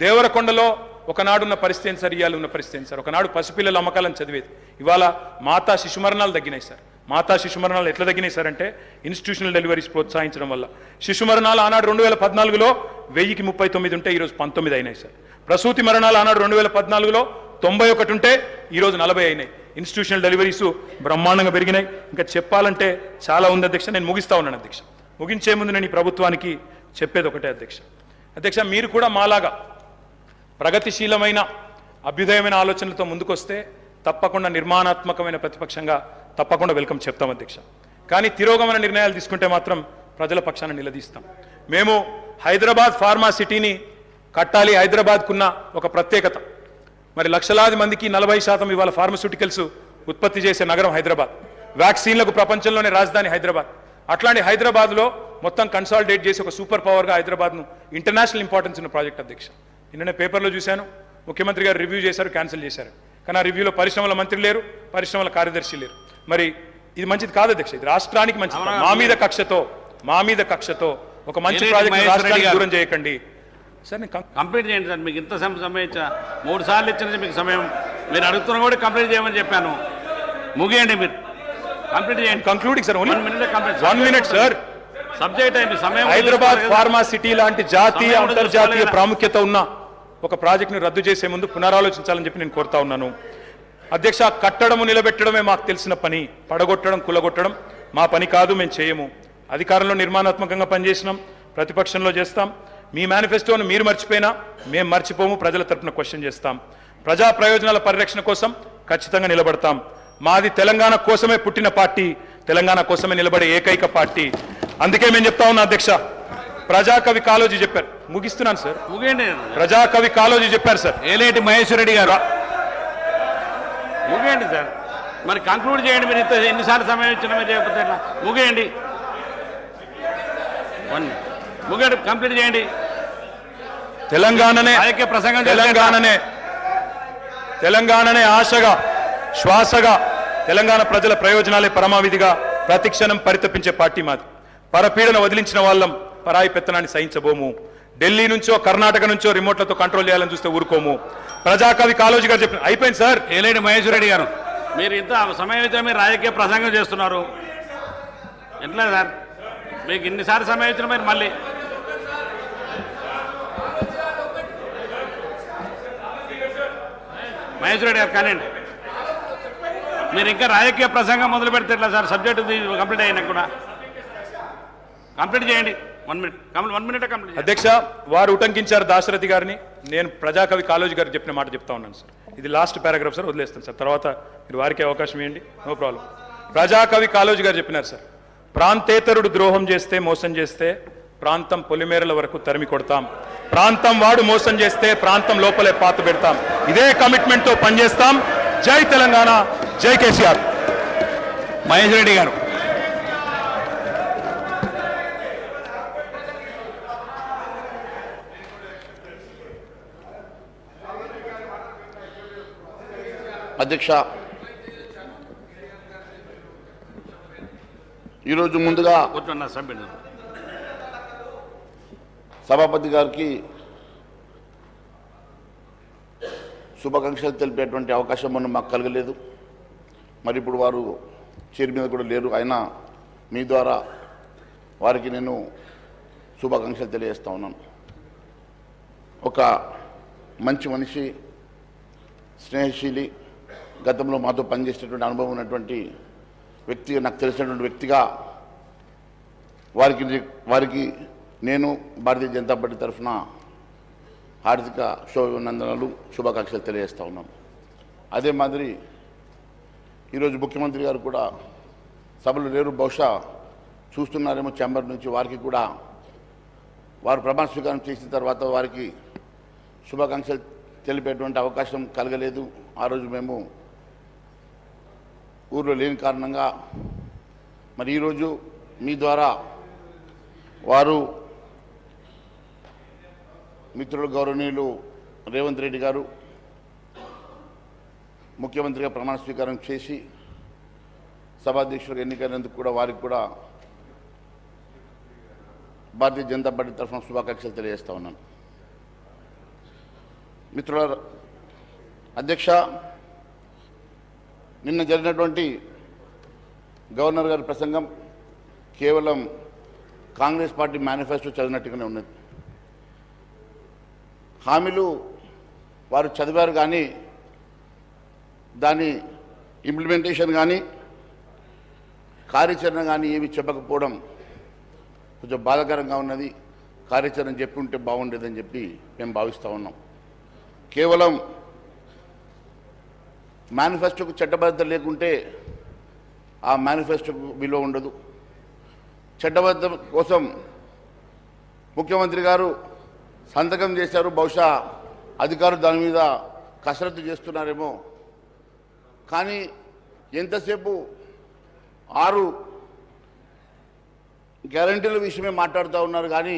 దేవరకొండలో ఒకనాడున్న పరిస్థితి ఏంటి సార్, ఇవాళ ఉన్న పరిస్థితి ఏంటి సార్? ఒకనాడు పసిపిల్లల అమ్మకాలను చదివేది, ఇవాళ మాతా శిశు మరణాలు తగ్గినాయి సార్. మాతా శిశు మరణాలు ఎట్లా తగ్గినాయి సార్ అంటే ఇన్స్టిట్యూషనల్ డెలివరీస్ ప్రోత్సహించడం వల్ల. శిశు మరణాలు ఆనాడు 2014లో 1039 ఉంటే ఈరోజు 19 అయినాయి సార్. ప్రసూతి మరణాలు ఆనాడు 2014లో 91 ఉంటే ఈరోజు 40 అయినాయి. ఇన్స్టిట్యూషనల్ డెలివరీస్ బ్రహ్మాండంగా పెరిగినాయి. ఇంకా చెప్పాలంటే చాలా ఉంది అధ్యక్ష. నేను ముగిస్తా ఉన్నాను అధ్యక్ష. ముగించే ముందు నేను ఈ ప్రభుత్వానికి చెప్పేది ఒకటే అధ్యక్ష. అధ్యక్ష, మీరు కూడా మాలాగా ప్రగతిశీలమైన అభ్యుదయమైన ఆలోచనలతో ముందుకొస్తే తప్పకుండా నిర్మాణాత్మకమైన ప్రతిపక్షంగా తప్పకుండా వెల్కమ్ చెప్తాం అధ్యక్ష. కానీ తిరోగమన నిర్ణయాలు తీసుకుంటే మాత్రం ప్రజల పక్షాన నిలదీస్తాం. మేము హైదరాబాద్ ఫార్మా సిటీని కట్టాలి. హైదరాబాద్కున్న ఒక ప్రత్యేకత, మరి లక్షలాది మందికి 40% ఇవాళ ఫార్మస్యూటికల్స్ ఉత్పత్తి చేసే నగరం హైదరాబాద్. వ్యాక్సిన్లకు ప్రపంచంలోనే రాజధాని హైదరాబాద్. అట్లాంటి హైదరాబాద్లో మొత్తం కన్సాలిడేట్ చేసి ఒక సూపర్ పవర్గా హైదరాబాద్ను ఇంటర్నేషనల్ ఇంపార్టెన్స్ ఉన్న ప్రాజెక్ట్ అధ్యక్ష. నిన్ననే పేపర్లో చూశాను, ముఖ్యమంత్రి గారు రివ్యూ చేశారు, క్యాన్సిల్ చేశారు. కానీ ఆ రివ్యూలో పరిశ్రమల మంత్రి లేరు, పరిశ్రమల కార్యదర్శి లేరు. మరి ఇది మంచిది కాదు అధ్యక్ష. ఇది రాష్ట్రానికి మంచిది. మా మీద కక్షతో ఒక మంచి ప్రాజెక్ట్ రాష్ట్రానికి దూరం చేయకండి సార్. నేను కంప్లీట్ చేయండి సార్. మీకు ఇంత సమయం ఇచ్చా, 3 సార్లు ఇచ్చిన మీకు సమయం. మీరు అడుగుతున్నా కూడా కంప్లీట్ చేయమని చెప్పాను. ముగియండి, మీరు కంప్లీట్ చేయండి. Concluding sir, only 1 minute sir. Subject అయింది సమయం. హైదరాబాద్ ఫార్మా సిటీ లాంటి జాతీయ అంతర్జాతీయ ప్రాముఖ్యత ఉన్న ఒక ప్రాజెక్టును రద్దు చేసే ముందు పునరాలోచించాలని చెప్పి నేను కోరుతా ఉన్నాను అధ్యక్ష. కట్టడము నిలబెట్టడమే మాకు తెలిసిన పని, పడగొట్టడం కులగొట్టడం మా పని కాదు, మేము చేయము. అధికారంలో నిర్మాణాత్మకంగా పనిచేసినాం, ప్రతిపక్షంలో చేస్తాం. మీ మేనిఫెస్టోను మీరు మర్చిపోయినా మేము మర్చిపోము, ప్రజల తరపున క్వశ్చన్ చేస్తాం. ప్రజా ప్రయోజనాల పరిరక్షణ కోసం ఖచ్చితంగా నిలబడతాం. మాది తెలంగాణ కోసమే పుట్టిన పార్టీ, తెలంగాణ కోసమే నిలబడే ఏకైక పార్టీ. అందుకే మేము చెప్తా ఉన్నా అధ్యక్ష, ప్రజాకవి కాళోజీ చెప్పారు. ముగిస్తున్నాను సార్. ముగియండి. ప్రజాకవి కాళోజీ చెప్పారు సార్. ఏలేటి మహేశ్వర్ రెడ్డి గారు ముగియండి సార్. మరి కంక్లూడ్ చేయండి. మీరు ఇంత ఎన్నిసార్లు సమయం ఇచ్చినా మీరు చేయకపోతే ముగియండి. ముగియండి, కంప్లీట్ చేయండి. తెలంగాణనే ఆశగా, శ్వాసగా, తెలంగాణ ప్రజల ప్రయోజనాలే పరమావిధిగా ప్రతిక్షణం పరితపించే పార్టీ మాది. పరపీడన వదిలించిన వాళ్ళం, పరాయి పెత్తనాన్ని సహించబోము. ఢిల్లీ నుంచో కర్ణాటక నుంచో రిమోట్లతో కంట్రోల్ చేయాలని చూస్తే ఊరుకోము. ప్రజాకవి కాళోజీ గారు చెప్పిన అయిపోయింది సార్. ఏలేటి మహేశ్వర్ రెడ్డి గారు, మీరు ఇంత సమయం అయితే మీరు రాజకీయ ప్రసంగం చేస్తున్నారు ఎట్లా సార్? మీకు ఇన్నిసార్లు సమయం ఇచ్చిన మీరు మళ్ళీ మహేశ్వర్ రెడ్డి గారు కానివ్వండి. మీరు ఇంకా రాజకీయ ప్రసంగం మొదలు పెడితే ఎట్లా సార్? సబ్జెక్టు కంప్లీట్ అయినా కూడా కంప్లీట్ చేయండి. 1 minute కంప్లీట్. అధ్యక్ష, వారు ఉటంకించారు దాశరథి గారిని. నేను ప్రజాకవి కాళోజీ గారికి చెప్పిన మాట చెప్తా ఉన్నాను సార్. ఇది లాస్ట్ పారాగ్రాఫ్ సార్, వదిలేస్తాను సార్. తర్వాత మీరు వారికి అవకాశం ఇవ్వండి, నో ప్రాబ్లం. ప్రజాకవి కాళోజీ గారు చెప్పినారు సార్, ప్రాంతేతరుడు ద్రోహం చేస్తే, మోసం చేస్తే ప్రాంతం పొలిమేరల వరకు తరిమి కొడతాం. ప్రాంతం వాడు మోసం చేస్తే ప్రాంతం లోపలే పాత పెడతాం. ఇదే కమిట్మెంట్తో పనిచేస్తాం. జై తెలంగాణ, జై కేసీఆర్. మహేశ్వర్ రెడ్డి గారు. అధ్యక్ష, ఈరోజు ముందుగా సభాపతి గారికి శుభాకాంక్షలు తెలిపేటువంటి అవకాశం మనం మాకు కలగలేదు. మరి ఇప్పుడు వారు చైర్ మీద కూడా లేరు. అయినా మీ ద్వారా వారికి నేను శుభాకాంక్షలు తెలియజేస్తా ఉన్నాను. ఒక మంచి మనిషి, స్నేహశీలి, గతంలో మాతో పనిచేసేటువంటి అనుభవం ఉన్నటువంటి వ్యక్తిగా, నాకు తెలిసినటువంటి వ్యక్తిగా వారికి నేను భారతీయ జనతా పార్టీ తరఫున హార్దిక శుభాభినందనలు, శుభాకాంక్షలు తెలియజేస్తూ ఉన్నాను. అదే మాదిరి ఈరోజు ముఖ్యమంత్రి గారు కూడా సభలో లేరు, బహుశా చూస్తున్నారేమో ఛాంబర్ నుంచి. వారికి కూడా వారు ప్రమాణ స్వీకారం చేసిన తర్వాత వారికి శుభాకాంక్షలు తెలిపేటువంటి అవకాశం కలగలేదు. ఆ రోజు మేము ఊర్లో లేని కారణంగా మరి ఈరోజు మీ ద్వారా వారు మిత్రులు గౌరవనీయులు రేవంత్ రెడ్డి గారు ముఖ్యమంత్రిగా ప్రమాణ స్వీకారం చేసి సభాధ్యక్షుడు ఎన్నికైనందుకు కూడా వారికి కూడా భారతీయ జనతా పార్టీ తరఫున శుభాకాంక్షలు తెలియజేస్తా ఉన్నాను. మిత్రుల అధ్యక్ష, నిన్న జరిగినటువంటి గవర్నర్ గారి ప్రసంగం కేవలం కాంగ్రెస్ పార్టీ మేనిఫెస్టో చదివినట్టుగానే ఉన్నది. హామీలు వారు చదివారు కానీ దాని ఇంప్లిమెంటేషన్ కానీ కార్యాచరణ కానీ ఏమి చెప్పకపోవడం కొంచెం బాధాకరంగా ఉన్నది. కార్యాచరణ చెప్పి ఉంటే బాగుండేదని చెప్పి మేము భావిస్తూ ఉన్నాం. కేవలం మేనిఫెస్టోకు చట్టబద్ధత లేకుంటే ఆ మేనిఫెస్టోకు విలువ ఉండదు. చట్టబద్ధత కోసం ముఖ్యమంత్రి గారు సంతకం చేశారు. బహుశా అధికారులు దాని మీద కసరత్తు చేస్తున్నారేమో. కానీ ఎంతసేపు 6 గ్యారంటీల విషయమే మాట్లాడుతూ ఉన్నారు కానీ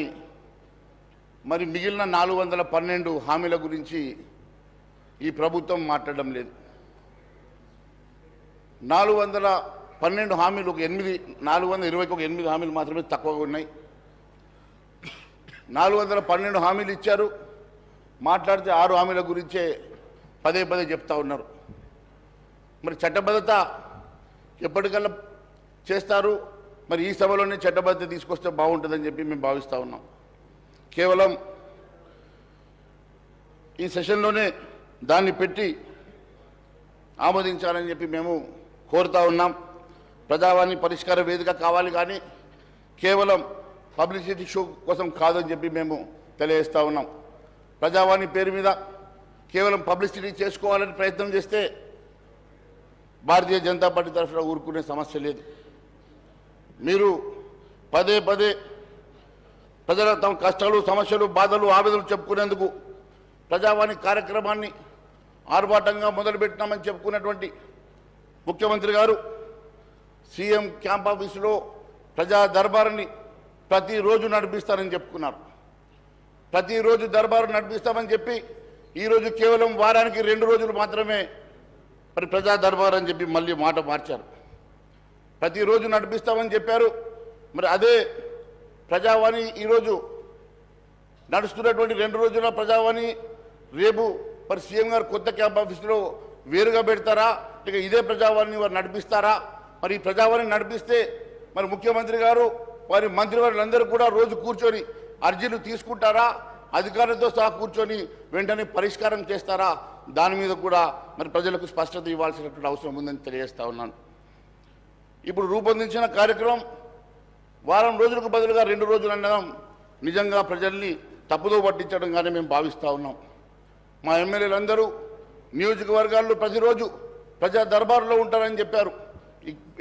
మరి మిగిలిన 412 హామీల గురించి ఈ ప్రభుత్వం మాట్లాడడం లేదు. 412 హామీలు ఒక 420కి ఒక 8 హామీలు మాత్రమే తక్కువగా ఉన్నాయి. 412 హామీలు ఇచ్చారు. మాట్లాడితే 6 హామీల గురించే పదే పదే చెప్తా ఉన్నారు. మరి చట్టబద్ధత ఎప్పటికల్లా చేస్తారు? మరి ఈ సభలోనే చట్టబద్ధత తీసుకొస్తే బాగుంటుందని చెప్పి మేము భావిస్తూ ఉన్నాం. కేవలం ఈ సెషన్లోనే దాన్ని పెట్టి ఆమోదించాలని చెప్పి మేము కోరుతా ఉన్నాం. ప్రజావాణి పరిష్కార వేదిక కావాలి కానీ కేవలం పబ్లిసిటీ షో కోసం కాదని చెప్పి మేము తెలియజేస్తూ ఉన్నాం. ప్రజావాణి పేరు మీద కేవలం పబ్లిసిటీ చేసుకోవాలని ప్రయత్నం చేస్తే భారతీయ జనతా పార్టీ తరఫున ఊరుకునే సమస్య లేదు. మీరు పదే పదే ప్రజల తమ కష్టాలు, సమస్యలు, బాధలు, ఆవేదనలు చెప్పుకునేందుకు ప్రజావాణి కార్యక్రమాన్ని ఆర్భాటంగా మొదలుపెట్టినామని చెప్పుకున్నటువంటి ముఖ్యమంత్రి గారు సీఎం క్యాంప్ ఆఫీసులో ప్రజా దర్బారుని ప్రతిరోజు నడిపిస్తారని చెప్పుకున్నారు. ప్రతిరోజు దర్బారు నడిపిస్తామని చెప్పి ఈరోజు కేవలం వారానికి 2 రోజులు మాత్రమే మరి ప్రజా దర్బారు అని చెప్పి మళ్ళీ మాట మార్చారు. ప్రతిరోజు నడిపిస్తామని చెప్పారు. మరి అదే ప్రజావాణి ఈరోజు నడుస్తున్నటువంటి 2 రోజుల ప్రజావాణి రేపు మరి సీఎం గారు కొత్త క్యాంప్ ఆఫీసులో వేరుగా పెడతారా, ఇక ఇదే ప్రజావాణిని వారు నడిపిస్తారా? మరి ఈ ప్రజావాణి నడిపిస్తే మరి ముఖ్యమంత్రి గారు వారి మంత్రివర్యులందరూ కూడా రోజు కూర్చొని అర్జీలు తీసుకుంటారా? అధికారులతో సహా కూర్చొని వెంటనే పరిష్కారం చేస్తారా? దాని మీద కూడా మరి ప్రజలకు స్పష్టత ఇవ్వాల్సినటువంటి అవసరం ఉందని తెలియజేస్తా ఉన్నాను. ఇప్పుడు రూపొందించిన కార్యక్రమం వారం రోజులకు బదులుగా 2 రోజులు అనడం నిజంగా ప్రజల్ని తప్పుదో పట్టించడంగానే మేము భావిస్తూ ఉన్నాం. మా ఎమ్మెల్యేలందరూ నియోజకవర్గాల్లో ప్రతిరోజు ప్రజా దర్బారులో ఉంటారని చెప్పారు.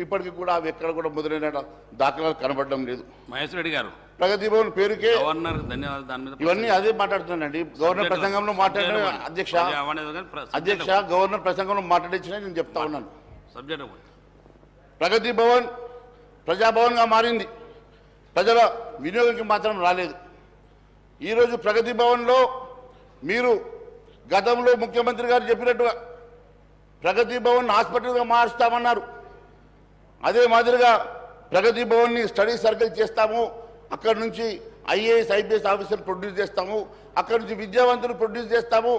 ఇప్పటికీ కూడా అవి ఎక్కడ కూడా మొదలైన దాఖలాలు కనబడడం లేదు. మహేష్ రెడ్డి గారు ప్రగతి భవన్ పేరుకే గవర్నర్ ధన్యవాదాలు. దాని మీద ఇవన్నీ అదే మాట్లాడుతున్నానండి. గవర్నర్ ప్రసంగంలో మాట్లాడిన అధ్యక్ష గవర్నర్ ప్రసంగంలో మాట్లాడించిన నేను చెప్తా ఉన్నాను. సబ్జెక్ట్ ప్రగతి భవన్ ప్రజాభవన్గా మారింది, ప్రజల వినియోగంకి మాత్రం రాలేదు. ఈరోజు ప్రగతి భవన్లో మీరు గతంలో ముఖ్యమంత్రి గారు చెప్పినట్టుగా ప్రగతి భవన్ హాస్పిటల్గా మారుస్తామన్నారు. అదే మాదిరిగా ప్రగతి భవన్ని స్టడీ సర్కిల్ చేస్తాము, అక్కడి నుంచి ఐఏఎస్ ఐపీఎస్ ఆఫీసర్ ప్రొడ్యూస్ చేస్తాము, అక్కడి నుంచి విద్యావంతులు ప్రొడ్యూస్ చేస్తాము,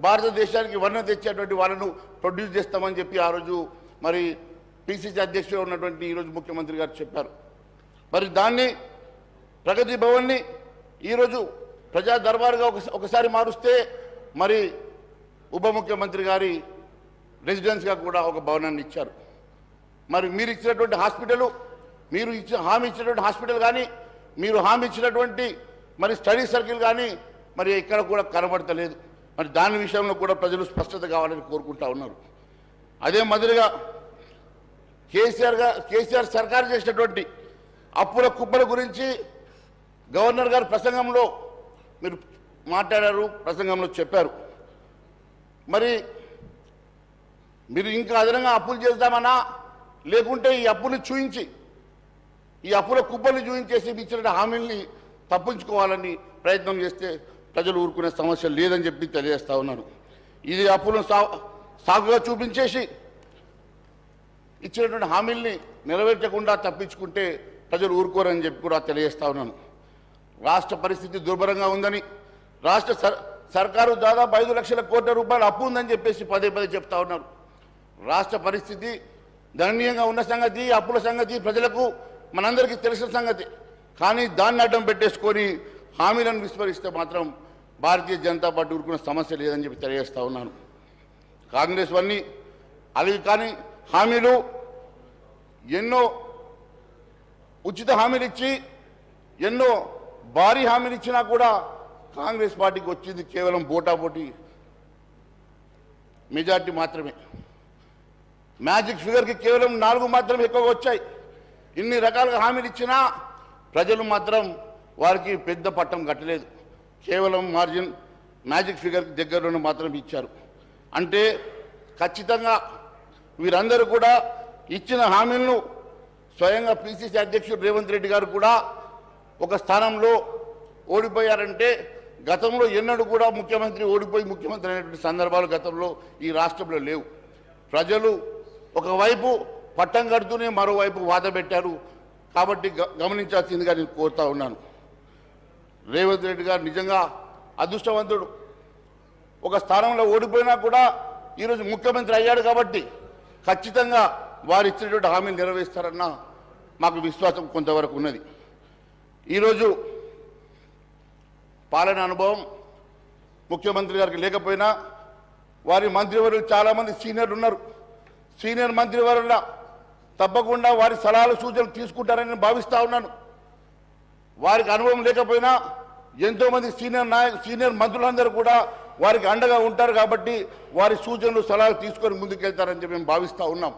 భారతదేశానికి వర్ణ తెచ్చేటువంటి వాళ్ళను ప్రొడ్యూస్ చేస్తామని చెప్పి ఆ రోజు మరి పిసిసి అధ్యక్షుడు ఉన్నటువంటి ఈరోజు ముఖ్యమంత్రి గారు చెప్పారు. మరి దాన్ని ప్రగతి భవన్ని ఈరోజు ప్రజా దర్బారుగా ఒకసారి మారుస్తే మరి ఉప ముఖ్యమంత్రి గారి రెసిడెన్స్గా కూడా ఒక భవనాన్ని ఇచ్చారు. మరి మీరు ఇచ్చినటువంటి హాస్పిటల్, మీరు హామీ ఇచ్చినటువంటి హాస్పిటల్ కానీ, మీరు హామీ ఇచ్చినటువంటి మరి స్టడీ సర్కిల్ కానీ మరి ఇక్కడ కూడా కనబడతలేదు. మరి దాని విషయంలో కూడా ప్రజలు స్పష్టత కావాలని కోరుకుంటా ఉన్నారు. అదే మాదిరిగా కేసీఆర్ సర్కారు చేసినటువంటి అప్పుల కుప్పల గురించి గవర్నర్ గారు ప్రసంగంలో మీరు మాట్లాడారు, ప్రసంగంలో చెప్పారు. మరి మీరు ఇంకా అదనంగా అప్పులు చేద్దామన్నా, లేకుంటే ఈ అప్పులు చూయించి, ఈ అప్పుల కుప్పల్ని చూయించేసి ఇచ్చిన హామీల్ని తప్పించుకోవాలని ప్రయత్నం చేస్తే ప్రజలు ఊరుకునే సమస్య లేదని చెప్పి తెలియజేస్తా ఉన్నాను. ఇది అప్పులను సాగుగా చూపించేసి ఇచ్చినటువంటి హామీల్ని నెరవేర్చకుండా తప్పించుకుంటే ప్రజలు ఊరుకోరని చెప్పి కూడా తెలియజేస్తా ఉన్నాను. రాష్ట్ర పరిస్థితి దుర్భరంగా ఉందని, రాష్ట్ర సర్కారు దాదాపు 5 లక్షల కోట్ల రూపాయలు అప్పు ఉందని చెప్పేసి పదే పదే చెప్తా ఉన్నారు. రాష్ట్ర పరిస్థితి దయనీయంగా ఉన్న సంగతి, అప్పుల సంగతి ప్రజలకు మనందరికీ తెలిసిన సంగతి. కానీ దాన్ని అడ్డం పెట్టేసుకొని హామీలను విస్మరిస్తే మాత్రం భారతీయ జనతా పార్టీ ఊరుకున్న సమస్య లేదని చెప్పి తెలియజేస్తా ఉన్నాను. కాంగ్రెస్ వన్నీ అవి కానీ హామీలు ఎన్నో ఉచిత హామీలు ఇచ్చి ఎన్నో భారీ హామీలు ఇచ్చినా కూడా కాంగ్రెస్ పార్టీకి వచ్చింది కేవలం పోటాపోటీ మెజార్టీ మాత్రమే. మ్యాజిక్ ఫిగర్కి కేవలం 4 మాత్రమే ఎక్కువగా వచ్చాయి. ఇన్ని రకాలుగా హామీలు ఇచ్చినా ప్రజలు మాత్రం వారికి పెద్ద పట్టం కట్టలేదు. కేవలం మార్జిన్ మ్యాజిక్ ఫిగర్కి దగ్గరలోనే మాత్రం ఇచ్చారు. అంటే ఖచ్చితంగా వీరందరూ కూడా ఇచ్చిన హామీలను స్వయంగా పిసిసి అధ్యక్షుడు రేవంత్ రెడ్డి గారు కూడా ఒక స్థానంలో ఓడిపోయారంటే గతంలో ఎన్నడూ కూడా ముఖ్యమంత్రి ఓడిపోయి ముఖ్యమంత్రి అయినటువంటి సందర్భాలు గతంలో ఈ రాష్ట్రంలో లేవు. ప్రజలు ఒకవైపు పట్టం కడుతూనే మరోవైపు వాద పెట్టారు. కాబట్టి గమనించాల్సిందిగా నేను కోరుతా ఉన్నాను. రేవంత్ రెడ్డి గారు నిజంగా అదృష్టవంతుడు. ఒక స్థానంలో ఓడిపోయినా కూడా ఈరోజు ముఖ్యమంత్రి అయ్యాడు కాబట్టి ఖచ్చితంగా వారు ఇచ్చినటువంటి హామీలు నెరవేరుస్తారన్న మాకు విశ్వాసం కొంతవరకు ఉన్నది. ఈరోజు పాలన అనుభవం ముఖ్యమంత్రి గారికి లేకపోయినా వారి మంత్రివర్యులు చాలామంది సీనియర్లు ఉన్నారు. సీనియర్ మంత్రివర్యుల తప్పకుండా వారి సలహాలు సూచనలు తీసుకుంటారని నేను భావిస్తూ ఉన్నాను. వారికి అనుభవం లేకపోయినా ఎంతోమంది సీనియర్ మంత్రులందరూ కూడా వారికి అండగా ఉంటారు కాబట్టి వారి సూచనలు సలహాలు తీసుకొని ముందుకెళ్తారని చెప్పి మేము భావిస్తూ ఉన్నాం.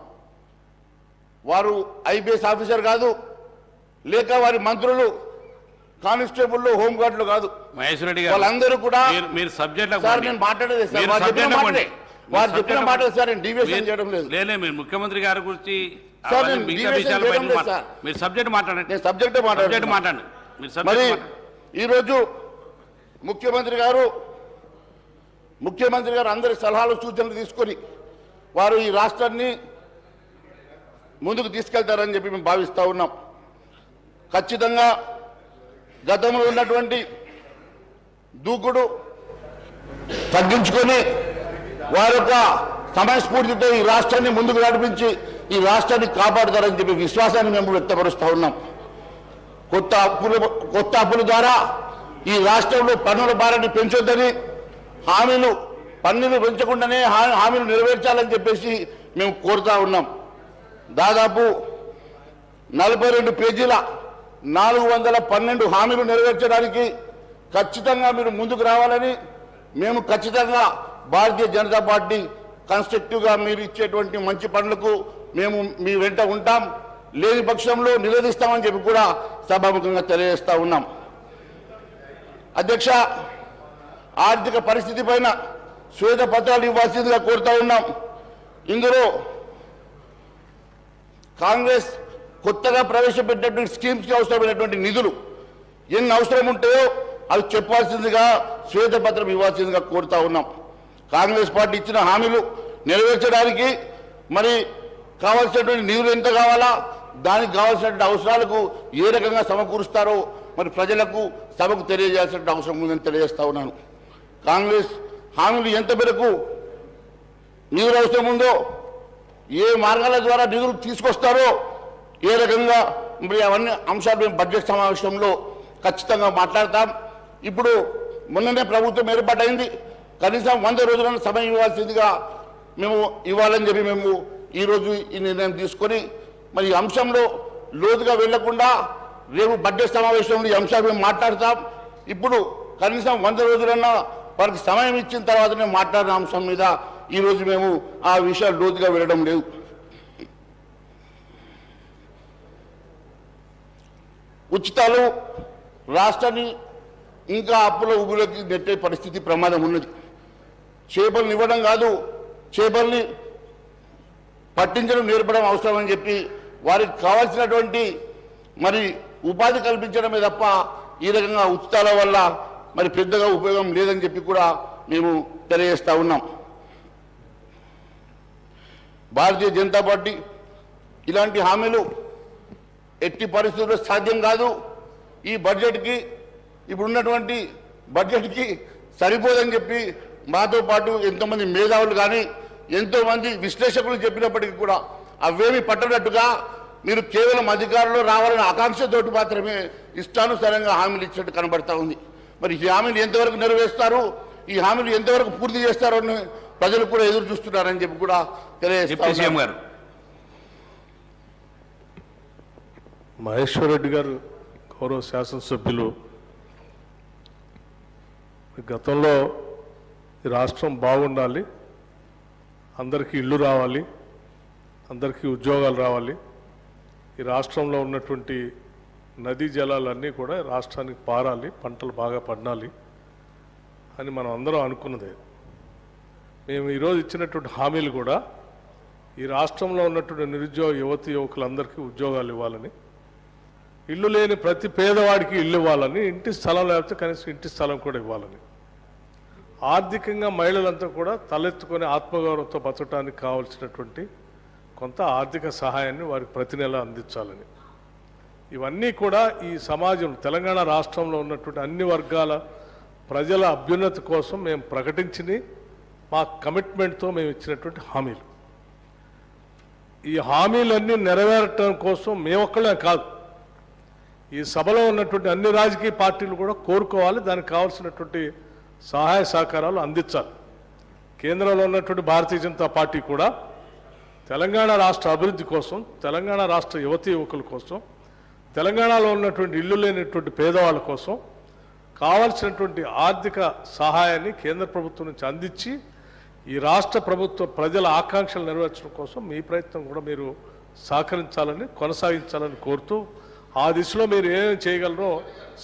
వారు ఐపీఎస్ ఆఫీసర్ కాదు, లేక వారి మంత్రులు కానిస్టేబుల్ హోంగార్డులు కాదు. మహేశ్వర రెడ్డి గారు వాళ్ళందరూ కూడా మీరు సబ్జెక్ట్ సార్ నేను మాట్లాడేది సార్ వారు చెప్పిన మాటలు సార్ నేను డీవియేషన్ చేయడం లేదు. లేలే మీరు ముఖ్యమంత్రి గారి గురించి సార్ నేను డీవియేషన్ చేయడం లేదు సార్. మీరు సబ్జెక్ట్ మాట్లాడండి. నేను సబ్జెక్టే మాట్లాడండి. మరి ఈరోజు ముఖ్యమంత్రి గారు అందరి సలహాలు సూచనలు తీసుకొని వారు ఈ రాష్ట్రాన్ని ముందుకు తీసుకెళ్తారని చెప్పి మేము భావిస్తూ ఉన్నాం. ఖచ్చితంగా గతంలో ఉన్నటువంటి దూకుడు తగ్గించుకొని వారి యొక్క సమయస్ఫూర్తితో ఈ రాష్ట్రాన్ని ముందుకు నడిపించి ఈ రాష్ట్రాన్ని కాపాడుతారని చెప్పి విశ్వాసాన్ని మేము వ్యక్తపరుస్తూ ఉన్నాం. కొత్త అప్పుల ద్వారా ఈ రాష్ట్రంలో పన్నుల భారాన్ని పెంచొద్దని పన్నులు పెంచకుండానే హామీలు నెరవేర్చాలని చెప్పేసి మేము కోరుతా ఉన్నాం. దాదాపు 42 పేజీల 412 హామీలు నెరవేర్చడానికి ఖచ్చితంగా మీరు ముందుకు రావాలని మేము ఖచ్చితంగా భారతీయ జనతా పార్టీ కన్స్ట్రక్టివ్గా మీరు ఇచ్చేటువంటి మంచి పనులకు మేము మీ వెంట ఉంటాం, లేని పక్షంలో నిలదీస్తామని చెప్పి కూడా సభాముఖంగా తెలియజేస్తా ఉన్నాం. అధ్యక్ష, ఆర్థిక పరిస్థితి పైన శ్వేత పత్రాలు ఇవ్వాల్సిందిగా కోరుతా ఉన్నాం. ఇందులో కాంగ్రెస్ కొత్తగా ప్రవేశపెట్టినటువంటి స్కీమ్స్కి అవసరమైనటువంటి నిధులు ఎన్ని అవసరం ఉంటాయో అవి చెప్పాల్సిందిగా శ్వేతపత్రం ఇవ్వాల్సిందిగా కోరుతా ఉన్నాం. కాంగ్రెస్ పార్టీ ఇచ్చిన హామీలు నెరవేర్చడానికి మరి కావాల్సినటువంటి నిధులు ఎంత కావాలా, దానికి కావాల్సినటువంటి అవసరాలకు ఏ రకంగా సమకూరుస్తారో మరి ప్రజలకు సభకు తెలియజేయాల్సిన అవసరం ఉందని తెలియజేస్తా ఉన్నాను. కాంగ్రెస్ హామీలు ఎంత మేరకు నిధులు అవసరం ఉందో, ఏ మార్గాల ద్వారా నిధులు తీసుకొస్తారో, ఏ రకంగా మరి అవన్నీ అంశాలు మేము బడ్జెట్ సమావేశంలో ఖచ్చితంగా మాట్లాడతాం. ఇప్పుడు మొన్ననే ప్రభుత్వం ఏర్పాటైంది, కనీసం 100 రోజులను సమయం ఇవ్వాల్సిందిగా మేము ఇవ్వాలని చెప్పి మేము ఈరోజు ఈ నిర్ణయం తీసుకొని మరి ఈ అంశంలో లోతుగా వెళ్లకుండా రేపు బడ్జెట్ సమావేశంలో ఈ అంశాలు మేము మాట్లాడతాం. ఇప్పుడు కనీసం 100 రోజులన్నా వారికి సమయం ఇచ్చిన తర్వాతనే మాట్లాడిన అంశం మీద ఈరోజు మేము ఆ విషయాలు లోతుగా వెళ్ళడం లేదు. ఉచితాలు రాష్ట్రాన్ని ఇంకా అప్పుల ఊబిలోకి నెట్టే పరిస్థితి ప్రమాదం ఉన్నది. చేపలను ఇవ్వడం కాదు, చేపల్ని పట్టించడం నేర్పడం అవసరమని చెప్పి వారికి కావాల్సినటువంటి మరి ఉపాధి కల్పించడమే తప్ప ఈ రకంగా ఉచితాల వల్ల మరి పెద్దగా ఉపయోగం లేదని చెప్పి కూడా మేము తెలియజేస్తా ఉన్నాం. భారతీయ జనతా పార్టీ ఇలాంటి హామీలు ఎట్టి పరిస్థితుల్లో సాధ్యం కాదు. ఈ బడ్జెట్కి ఇప్పుడున్నటువంటి బడ్జెట్కి సరిపోదని చెప్పి మాతో పాటు ఎంతోమంది మేధావులు కానీ ఎంతోమంది విశ్లేషకులు చెప్పినప్పటికీ కూడా అవేమీ పట్టనట్టుగా మీరు కేవలం అధికారంలో రావాలనే ఆకాంక్షతోటి మాత్రమే ఇష్టానుసారంగా హామీలు ఇచ్చినట్టు కనబడతా ఉంది. మరి ఈ హామీలు ఎంతవరకు నెరవేరుస్తారు, ఈ హామీలు ఎంతవరకు పూర్తి చేస్తారో అని ప్రజలు కూడా ఎదురు చూస్తున్నారని చెప్పి కూడా తెలియజేస్తారు. మహేశ్వర్ రెడ్డి గారు గౌరవ శాసనసభ్యులు గతంలో ఈ రాష్ట్రం బాగుండాలి, అందరికీ ఇళ్ళు రావాలి, అందరికీ ఉద్యోగాలు రావాలి, ఈ రాష్ట్రంలో ఉన్నటువంటి నదీ జలాలన్నీ కూడా రాష్ట్రానికి పారాలి, పంటలు బాగా పండాలి అని మనం అందరం అనుకున్నదే. మేము ఈరోజు ఇచ్చినటువంటి హామీలు కూడా ఈ రాష్ట్రంలో ఉన్నటువంటి నిరుద్యోగ యువకులందరికీ ఉద్యోగాలు ఇవ్వాలని, ఇల్లు లేని ప్రతి పేదవాడికి ఇల్లు ఇవ్వాలని, ఇంటి స్థలం లేకపోతే కనీసం ఇంటి స్థలం కూడా ఇవ్వాలని, ఆర్థికంగా మహిళలంతా కూడా తలెత్తుకొని ఆత్మగౌరవంతో బతకడానికి కావాల్సినటువంటి కొంత ఆర్థిక సహాయాన్ని వారికి ప్రతి నెల అందించాలని, ఇవన్నీ కూడా ఈ సమాజం తెలంగాణ రాష్ట్రంలో ఉన్నటువంటి అన్ని వర్గాల ప్రజల అభ్యున్నతి కోసం మేము ప్రకటించి మా కమిట్మెంట్తో మేము ఇచ్చినటువంటి హామీలు. ఈ హామీలన్నీ నెరవేరటం కోసం మేమొక్కడే కాదు, ఈ సభలో ఉన్నటువంటి అన్ని రాజకీయ పార్టీలు కూడా కోరుకోవాలి, దానికి కావాల్సినటువంటి సహాయ సహకారాలు అందించాలి. కేంద్రంలో ఉన్నటువంటి భారతీయ జనతా పార్టీ కూడా తెలంగాణ రాష్ట్ర అభివృద్ధి కోసం, తెలంగాణ రాష్ట్ర యువకుల కోసం, తెలంగాణలో ఉన్నటువంటి ఇల్లు లేనటువంటి పేదవాళ్ళ కోసం కావాల్సినటువంటి ఆర్థిక సహాయాన్ని కేంద్ర ప్రభుత్వం నుంచి అందించి ఈ రాష్ట్ర ప్రభుత్వ ప్రజల ఆకాంక్షలు నెరవేర్చడం కోసం మీ ప్రయత్నం కూడా మీరు సహకరించాలని, కొనసాగించాలని కోరుతూ ఆ దిశలో మీరు ఏమేమి చేయగలరో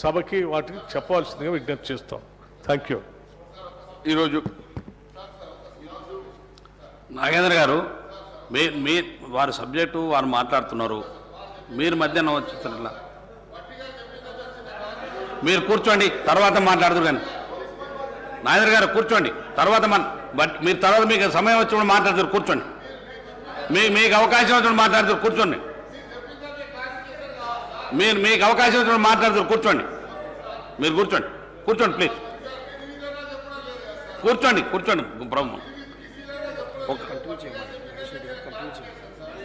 సభకి వాటికి చెప్పవలసిందిగా విజ్ఞప్తి చేస్తాం. Thank you. ఈరోజు నాగేంద్ర గారు మీ వారి సబ్జెక్టు వారు మాట్లాడుతున్నారు, మీరు మధ్యాహ్నం వచ్చిన మీరు కూర్చోండి, తర్వాత మాట్లాడుతున్నారు. కానీ నాగేంద్ర గారు కూర్చోండి, తర్వాత మీరు తర్వాత మీకు సమయం వచ్చినప్పుడు మాట్లాడుతారు, కూర్చోండి. మీకు అవకాశం వచ్చినప్పుడు మాట్లాడుతారు, కూర్చోండి. మీకు అవకాశం వచ్చినప్పుడు మాట్లాడుతారు, కూర్చోండి. మీరు కూర్చోండి, కూర్చోండి ప్లీజ్, కూర్చోండి బ్రహ్మ.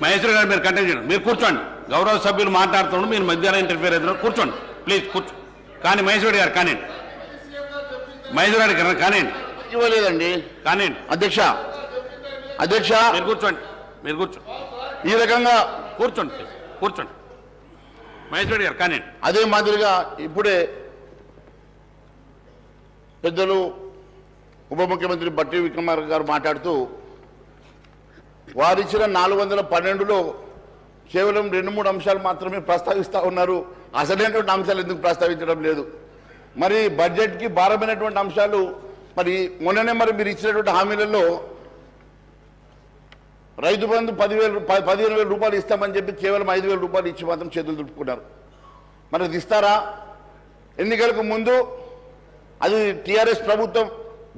మహేశ్వర్ గారు మీరు కంటిన్యూ చేయండి, మీరు కూర్చోండి. గౌరవ సభ్యులు మాట్లాడుతున్నాడు, మీరు మధ్యాహ్నం ఇంటర్ఫియర్ అవుతున్నారు, కూర్చోండి ప్లీజ్, కూర్చో. కానీ మహేశ్వర్ గారు కానివ్వండి, మహేశ్వర్ గారు కానివ్వండి. ఇవ్వలేదండి కానివ్వండి అధ్యక్ష మీరు కూర్చోండి, మీరు కూర్చోండి. ఈ రకంగా కూర్చోండి ప్లీజ్, కూర్చోండి. మహేశ్వర్ గారు కానివ్వండి. అదే మాదిరిగా ఇప్పుడే పెద్దలు ఉప ముఖ్యమంత్రి బట్టి విక్రమార్క గారు మాట్లాడుతూ వారిచ్చిన 412లో కేవలం 2-3 అంశాలు మాత్రమే ప్రస్తావిస్తూ ఉన్నారు, అసలైనటువంటి అంశాలు ఎందుకు ప్రస్తావించడం లేదు. మరి బడ్జెట్కి భారమైనటువంటి అంశాలు మరి మొన్ననే మరి మీరు ఇచ్చినటువంటి హామీలలో రైతు బంధు 15,000 రూపాయలు ఇస్తామని చెప్పి కేవలం 5,000 రూపాయలు ఇచ్చి మాత్రం చేతులు దులుపుకున్నారు. మరి అది ఇస్తారా? ఎన్నికలకు ముందు అది టీఆర్ఎస్ ప్రభుత్వం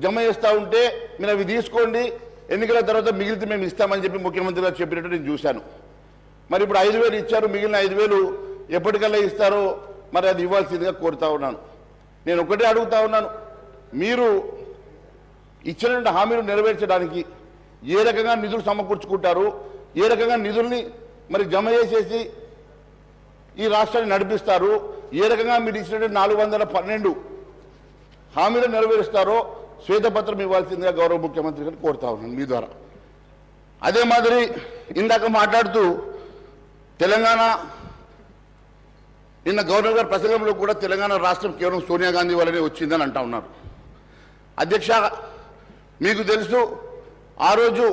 జమ చేస్తూ ఉంటే మీరు అవి తీసుకోండి, ఎన్నికల తర్వాత మిగిలితే మేము ఇస్తామని చెప్పి ముఖ్యమంత్రి గారు చెప్పినట్టు నేను చూశాను. మరి ఇప్పుడు 5,000 ఇచ్చారు, మిగిలిన 5,000 ఎప్పటికల్లా ఇస్తారో మరి అది ఇవ్వాల్సిందిగా కోరుతా ఉన్నాను. నేను ఒకటే అడుగుతా ఉన్నాను, మీరు ఇచ్చినటువంటి హామీలు నెరవేర్చడానికి ఏ రకంగా నిధులు సమకూర్చుకుంటారు, ఏ రకంగా నిధుల్ని మరి జమ చేసేసి ఈ రాష్ట్రాన్ని నడిపిస్తారు, ఏ రకంగా మీరు ఇచ్చినటువంటి 412 హామీలు నెరవేరుస్తారో శ్వేతపత్రం ఇవ్వాల్సిందిగా గౌరవ ముఖ్యమంత్రి గారిని కోరుతా ఉన్నాను మీ ద్వారా. అదే మాదిరి ఇందాక మాట్లాడుతూ తెలంగాణ నిన్న గవర్నర్ గారి ప్రసంగంలో కూడా తెలంగాణ రాష్ట్రం కేవలం సోనియా గాంధీ వల్లనే వచ్చిందని అంటా ఉన్నారు. అధ్యక్ష, మీకు తెలుసు ఆ రోజు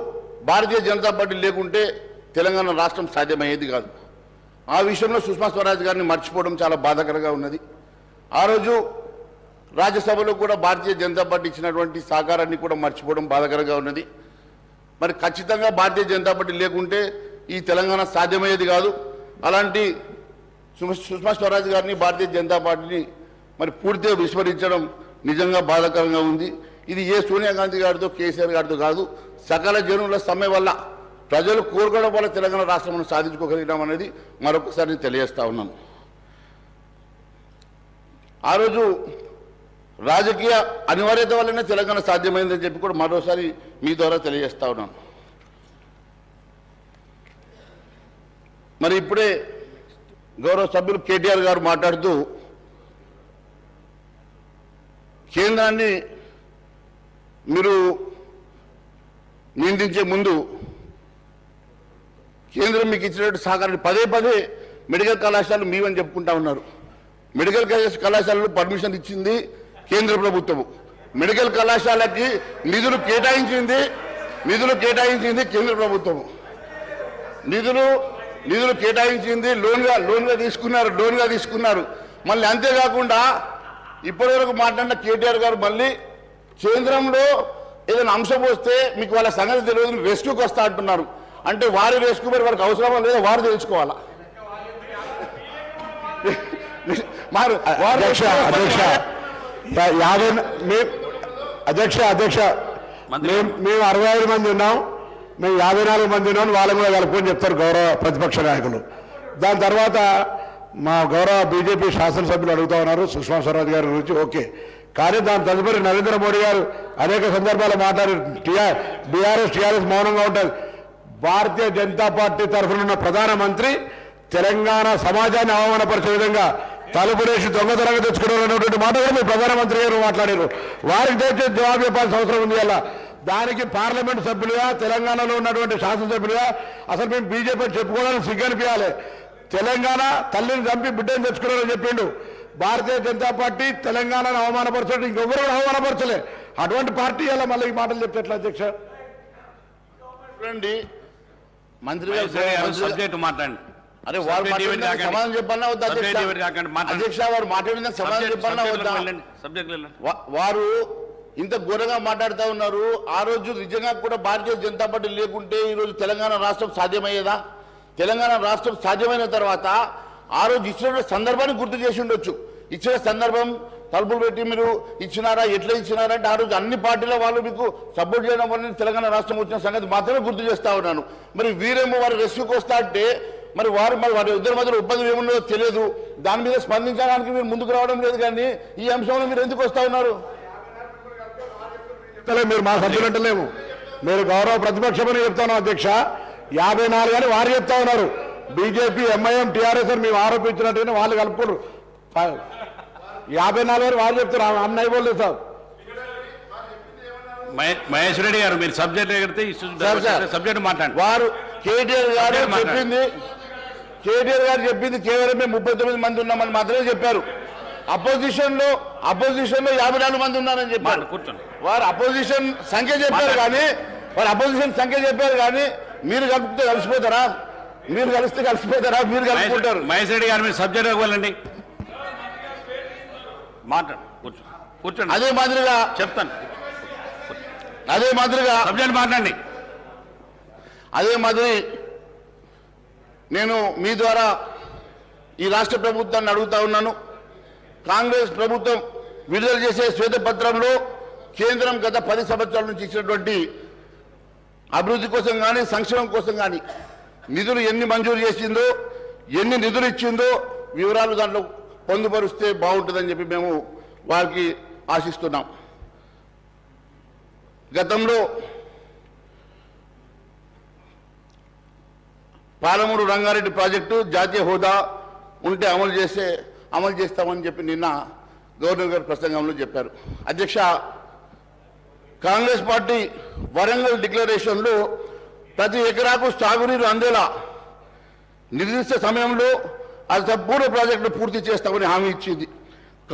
భారతీయ జనతా పార్టీ లేకుంటే తెలంగాణ రాష్ట్రం సాధ్యమయ్యేది కాదు. ఆ విషయంలో సుష్మా స్వరాజ్ గారిని మర్చిపోవడం చాలా బాధాకరంగా ఉన్నది. ఆ రోజు రాజ్యసభలో కూడా భారతీయ జనతా పార్టీ ఇచ్చినటువంటి సహకారాన్ని కూడా మర్చిపోవడం బాధాకరంగా ఉన్నది. మరి ఖచ్చితంగా భారతీయ జనతా పార్టీ లేకుంటే ఈ తెలంగాణ సాధ్యమయ్యేది కాదు. అలాంటి సుష్మా స్వరాజ్ గారిని భారతీయ జనతా పార్టీని మరి పూర్తిగా విస్మరించడం నిజంగా బాధాకరంగా ఉంది. ఇది ఏ సోనియా గాంధీ గారితో కేసీఆర్ గారితో కాదు, సకల జనుల సమ్మె వల్ల ప్రజలు కోరుకోవడం వల్ల తెలంగాణ రాష్ట్రం సాధించుకోగలిగినాం అనేది మరొకసారి తెలియజేస్తా ఉన్నాను. ఆ రోజు రాజకీయ అనివార్యత వల్లనే తెలంగాణ సాధ్యమైందని చెప్పి కూడా మరోసారి మీ ద్వారా తెలియజేస్తా ఉన్నాను. మరి ఇప్పుడే గౌరవ సభ్యులు కేటీఆర్ గారు మాట్లాడుతూ కేంద్రాన్ని మీరు నిందించే ముందు కేంద్రం మీకు ఇచ్చినట్టు సహకారాన్ని పదే పదే మెడికల్ కళాశాలలు మీవని చెప్పుకుంటా ఉన్నారు. మెడికల్ కళాశాలలు పర్మిషన్ ఇచ్చింది కేంద్ర ప్రభుత్వము. మెడికల్ కళాశాలకి నిధులు కేటాయించింది కేంద్ర ప్రభుత్వము. నిధులు కేటాయించింది లోన్గా తీసుకున్నారు. మళ్ళీ అంతేకాకుండా ఇప్పటివరకు మాట్లాడిన కేటీఆర్ గారు మళ్ళీ కేంద్రంలో ఏదైనా అంశం వస్తే మీకు వాళ్ళ సంగతి తెలియదు, రెస్క్యూకి వస్తా అంటున్నారు. అంటే వారి రెస్క్యూ మరి వారికి అవసరమా లేదా వారు తెలుసుకోవాలా? అధ్యక్ష మేము 65 మంది ఉన్నాం, మేము 54 మంది ఉన్నాం, వాళ్ళని కూడా కలుపుకొని చెప్తారు గౌరవ ప్రతిపక్ష నాయకులు. దాని తర్వాత మా గౌరవ బీజేపీ శాసనసభ్యులు అడుగుతా ఉన్నారు సుష్మా స్వరాజ్ గారి గురించి. ఓకే, కానీ దాని తదుపరి నరేంద్ర మోడీ గారు అనేక సందర్భాలు మాట్లాడి టీఆర్ఎస్ మౌనంగా ఉంటుంది. భారతీయ జనతా పార్టీ తరఫున ఉన్న ప్రధానమంత్రి తెలంగాణ సమాజాన్ని అవమానపరిచే విధంగా తలుపులేసి దొంగతనంగా తెచ్చుకున్నారన్నటువంటి మాట కూడా మీ ప్రధానమంత్రి గారు మాట్లాడారు. వారికి దయచేసి జవాబు చెప్పాల్సిన అవసరం ఉంది. అలా దానికి పార్లమెంట్ సభ్యులుగా తెలంగాణలో ఉన్నటువంటి శాసనసభ్యులుగా అసలు మేము బీజేపీ చెప్పుకోవడానికి సిగ్గనిపించాలి. తెలంగాణ తల్లిని చంపి బిడ్డను తెచ్చుకున్నారని చెప్పిండు. భారతీయ జనతా పార్టీ తెలంగాణను అవమానపరచడం ఇంకెవరు కూడా అవమానపరచలే. అటువంటి పార్టీ అలా మళ్ళీ ఈ మాటలు చెప్తే ఎట్లా అధ్యక్ష? మంత్రి సబ్జెక్ట్ మాట్లాడండి. అరే వారు సమాధానం చెప్పన్నా వద్దా అధ్యక్ష? వారు మాట్లాడిన సమాధానం చెప్పన్నా వద్దా? వారు ఇంత ఘోరంగా మాట్లాడుతూ ఉన్నారు. ఆ రోజు నిజంగా కూడా భారతీయ జనతా పార్టీ లేకుంటే ఈరోజు తెలంగాణ రాష్ట్రం సాధ్యమయ్యేదా? తెలంగాణ రాష్ట్రం సాధ్యమైన తర్వాత ఆ రోజు ఇచ్చిన సందర్భాన్ని గుర్తు చేసి ఉండొచ్చు. ఇచ్చిన సందర్భం తలుపులు పెట్టి మీరు ఇచ్చినారా, ఎట్లా ఇచ్చినారంటే ఆ రోజు అన్ని పార్టీల వాళ్ళు మీకు సపోర్ట్ చేయడం వల్ల తెలంగాణ రాష్ట్రం వచ్చిన సంగతి మాత్రమే గుర్తు చేస్తా ఉన్నాను. మరి వీరేమో వారు రెస్క్యూకి వస్తా అంటే మరి వారి ఇద్దరి మధ్యలో ఇబ్బంది ఏమున్నదో తెలియదు. దాని మీద స్పందించడానికి మీరు ముందుకు రావడం లేదు. కానీ ఈ అంశంలో మీరు ఎందుకు వస్తా ఉన్నారు? మీరు మా సభ్యులంటలేము, మీరు గౌరవ ప్రతిపక్షమని చెప్తాను అధ్యక్ష. 54 అని వారు చెప్తా ఉన్నారు. బీజేపీ ఎంఐఎం టీఆర్ఎస్ అని మేము ఆరోపించినట్టుగానే వాళ్ళు కలుపుకోరు. 54 అని వారు చెప్తారు. అన్నయ్య బోల్ సార్ మహేష్ రెడ్డి గారు మీరు సబ్జెక్ట్ ఎగిరితే సబ్జెక్ట్ మాట్లాడండి. వారు కేటీఆర్ గారు చెప్పింది కేవలం మేము 39 మంది ఉన్నామని మాత్రమే చెప్పారు. అపోజిషన్ లో 54 మంది ఉన్నారని చెప్పారు. వారు అపోజిషన్ సంఖ్య చెప్పారు కానీ మీరు కలిపితే కలిసిపోతారా? మీరు కలిస్తే కలిసిపోతారా? మీరు కలుపుకుంటారు. మహేష్ రెడ్డి గారు మీరు సబ్జెక్ట్ ఇవ్వాలండి. మాట్లాడు, కూర్చోండి. అదే మాదిరిగా చెప్తాను. సబ్జెక్ట్ మాట్లాడండి. అదే మాదిరి నేను మీ ద్వారా ఈ రాష్ట్ర ప్రభుత్వాన్ని అడుగుతా ఉన్నాను. కాంగ్రెస్ ప్రభుత్వం విడుదల చేసే శ్వేతపత్రంలో కేంద్రం గత 10 సంవత్సరాల నుంచి ఇచ్చినటువంటి అభివృద్ధి కోసం కానీ సంక్షేమం కోసం కానీ నిధులు ఎన్ని మంజూరు చేసిందో, ఎన్ని నిధులు ఇచ్చిందో వివరాలు దాంట్లో పొందుపరిస్తే బాగుంటుందని చెప్పి మేము వారికి ఆశిస్తున్నాం. గతంలో పాలమూరు రంగారెడ్డి ప్రాజెక్టు జాతీయ హోదా ఉంటే అమలు చేస్తామని చెప్పి నిన్న గవర్నర్ గారు ప్రసంగంలో చెప్పారు. అధ్యక్ష, కాంగ్రెస్ పార్టీ వరంగల్ డిక్లరేషన్లో ప్రతి ఎకరాకు సాగునీరు అందేలా నిర్దిష్ట సమయంలో అది సంపూర్ణ ప్రాజెక్టును పూర్తి చేస్తామని హామీ ఇచ్చింది.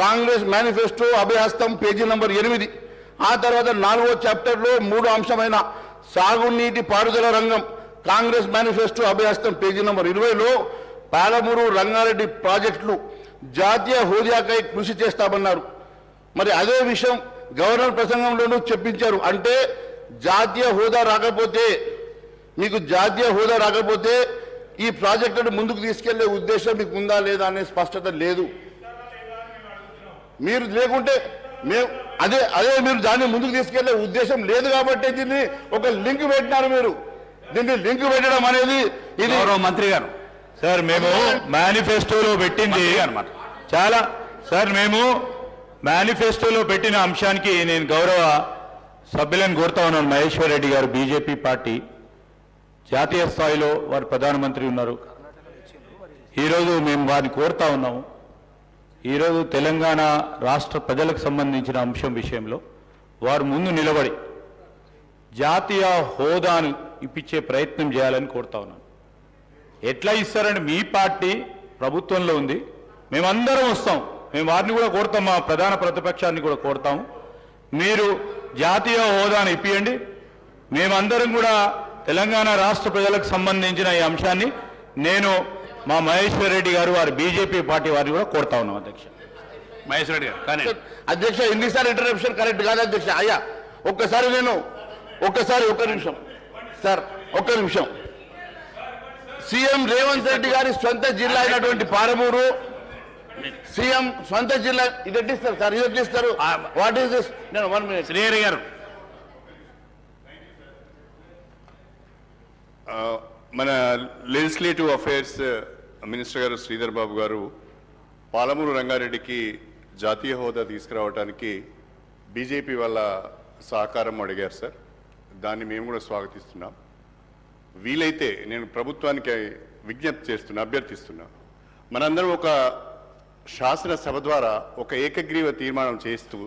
Congress manifesto Abhayahastham page number 8. ఆ తర్వాత 4వ చాప్టర్లో 3వ అంశమైన సాగునీటి పారుదల రంగం Congress manifesto Abhayahastham page number 20లో పాలమూరు రంగారెడ్డి ప్రాజెక్టులు జాతీయ హోదాకై కృషి చేస్తామన్నారు. మరి అదే విషయం గవర్నర్ ప్రసంగంలోనూ చెప్పించారు. అంటే జాతీయ హోదా రాకపోతే, మీకు జాతీయ హోదా రాకపోతే ఈ ప్రాజెక్టును ముందుకు తీసుకెళ్లే ఉద్దేశం మీకు ఉందా లేదా అనే స్పష్టత లేదు. మీరు లేకుంటే మేము అదే మీరు దాన్ని ముందుకు తీసుకెళ్లే ఉద్దేశం లేదు కాబట్టి దీన్ని ఒక లింక్ పెట్టినారు. మీరు దీన్ని లింక్ పెట్టడం అనేది ఇది మంత్రి గారు సార్ మేము మేనిఫెస్టోలో పెట్టింది చాలా సార్, మేము మేనిఫెస్టోలో పెట్టిన అంశానికి నేను గౌరవ సభ్యులను కోరుతా ఉన్నాను. మహేశ్వర్ రెడ్డి గారు బీజేపీ పార్టీ జాతీయ స్థాయిలో వారు ప్రధానమంత్రి ఉన్నారు. ఈరోజు మేము వారిని కోరుతా ఉన్నాము. ఈరోజు తెలంగాణ రాష్ట్ర ప్రజలకు సంబంధించిన అంశం విషయంలో వారు ముందు నిలబడి జాతీయ హోదాను ఇప్పించే ప్రయత్నం చేయాలని కోరుతా ఉన్నాను. ఎట్లా ఇస్తారంటే మీ పార్టీ ప్రభుత్వంలో ఉంది, మేమందరం వస్తాం, మేము వారిని కూడా కోరుతాం, మా ప్రధాన ప్రతిపక్షాన్ని కూడా కోరుతాము. మీరు జాతీయ హోదాను ఇప్పియండి, మేమందరం కూడా తెలంగాణ రాష్ట్ర ప్రజలకు సంబంధించిన ఈ అంశాన్ని నేను మా మహేశ్వర్ రెడ్డి గారు వారి బీజేపీ పార్టీ వారిని కూడా కోరుతా ఉన్నాం. అధ్యక్ష మహేశ్వర్ రెడ్డి గారు కానీ అధ్యక్ష ఎన్నిసార్లు ఇంటరప్షన్ కరెక్ట్ కాదు అధ్యక్ష. అయ్యా ఒక్క నిమిషం సార్, ఒక్క నిమిషం. సీఎం రేవంత్ రెడ్డి గారి సొంత జిల్లా అయినటువంటి పాలమూరు, సీఎం సొంత జిల్లా ఇది ఎట్టిస్తారు సార్, ఇది ఎట్టిస్తారు? What is this? నేను 1 minute. శ్రీహరి గారు మన లెజిస్లేటివ్ అఫైర్స్ మినిస్టర్ గారు శ్రీధర్ బాబు గారు పాలమూరు రంగారెడ్డికి జాతీయ హోదా తీసుకురావడానికి బీజేపీ వాళ్ళ సహకారం అడిగారు సార్. దాన్ని మేము కూడా స్వాగతిస్తున్నాం. వీలైతే నేను ప్రభుత్వానికి అభ్యర్థిస్తున్నా, మనందరం ఒక శాసనసభ ద్వారా ఒక ఏకగ్రీవ తీర్మానం చేస్తూ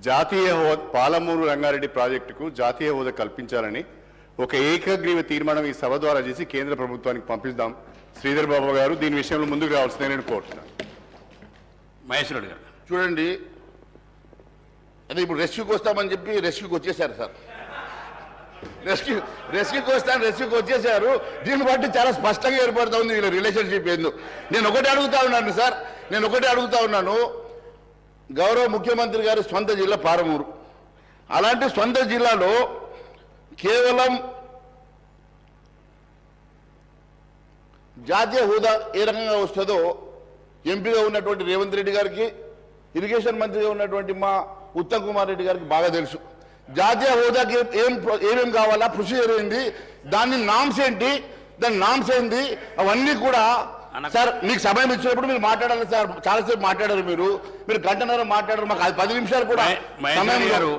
జాతీయ పాలమూరు రంగారెడ్డి ప్రాజెక్టుకు జాతీయ హోదా కల్పించాలని ఒక ఏకగ్రీవ తీర్మానం ఈ సభ ద్వారా చేసి కేంద్ర ప్రభుత్వానికి పంపిస్తాం. శ్రీధర్ బాబు గారు దీని విషయంలో ముందుకు రావాల్సిందే నేను కోరుతున్నాను. మహేశ్వరుడు గారు చూడండి, అదే ఇప్పుడు రెస్క్యూకి వస్తామని చెప్పి రెస్క్యూకి వచ్చేసారు సార్. రెస్క్యూకి వచ్చేసారు. దీన్ని బట్టి చాలా స్పష్టంగా ఏర్పడుతూ ఉంది వీళ్ళ రిలేషన్షిప్ ఏందో. నేను ఒకటే అడుగుతా ఉన్నాను, గౌరవ ముఖ్యమంత్రి గారి సొంత జిల్లా పాలమూరు. అలాంటి సొంత జిల్లాలో కేవలం జాతీయ హోదా ఏ రకంగా వస్తుందో ఎంపీగా ఉన్నటువంటి రేవంత్ రెడ్డి గారికి, ఇరిగేషన్ మంత్రిగా ఉన్నటువంటి మా ఉత్తమ్ కుమార్ రెడ్డి గారికి బాగా తెలుసు. జాతీయ హోదాకి ఏమేం కావాలా, ప్రొసీజర్ ఏంది, దాని నామ్స్ ఏంటి, అవన్నీ కూడా సార్ మీకు సమయం ఇచ్చినప్పుడు మీరు మాట్లాడాలి సార్. చాలాసేపు మాట్లాడారు మీరు గంటన్నర మాట్లాడారు, మాకు 10 నిమిషాలు కూడా సమయం గారు.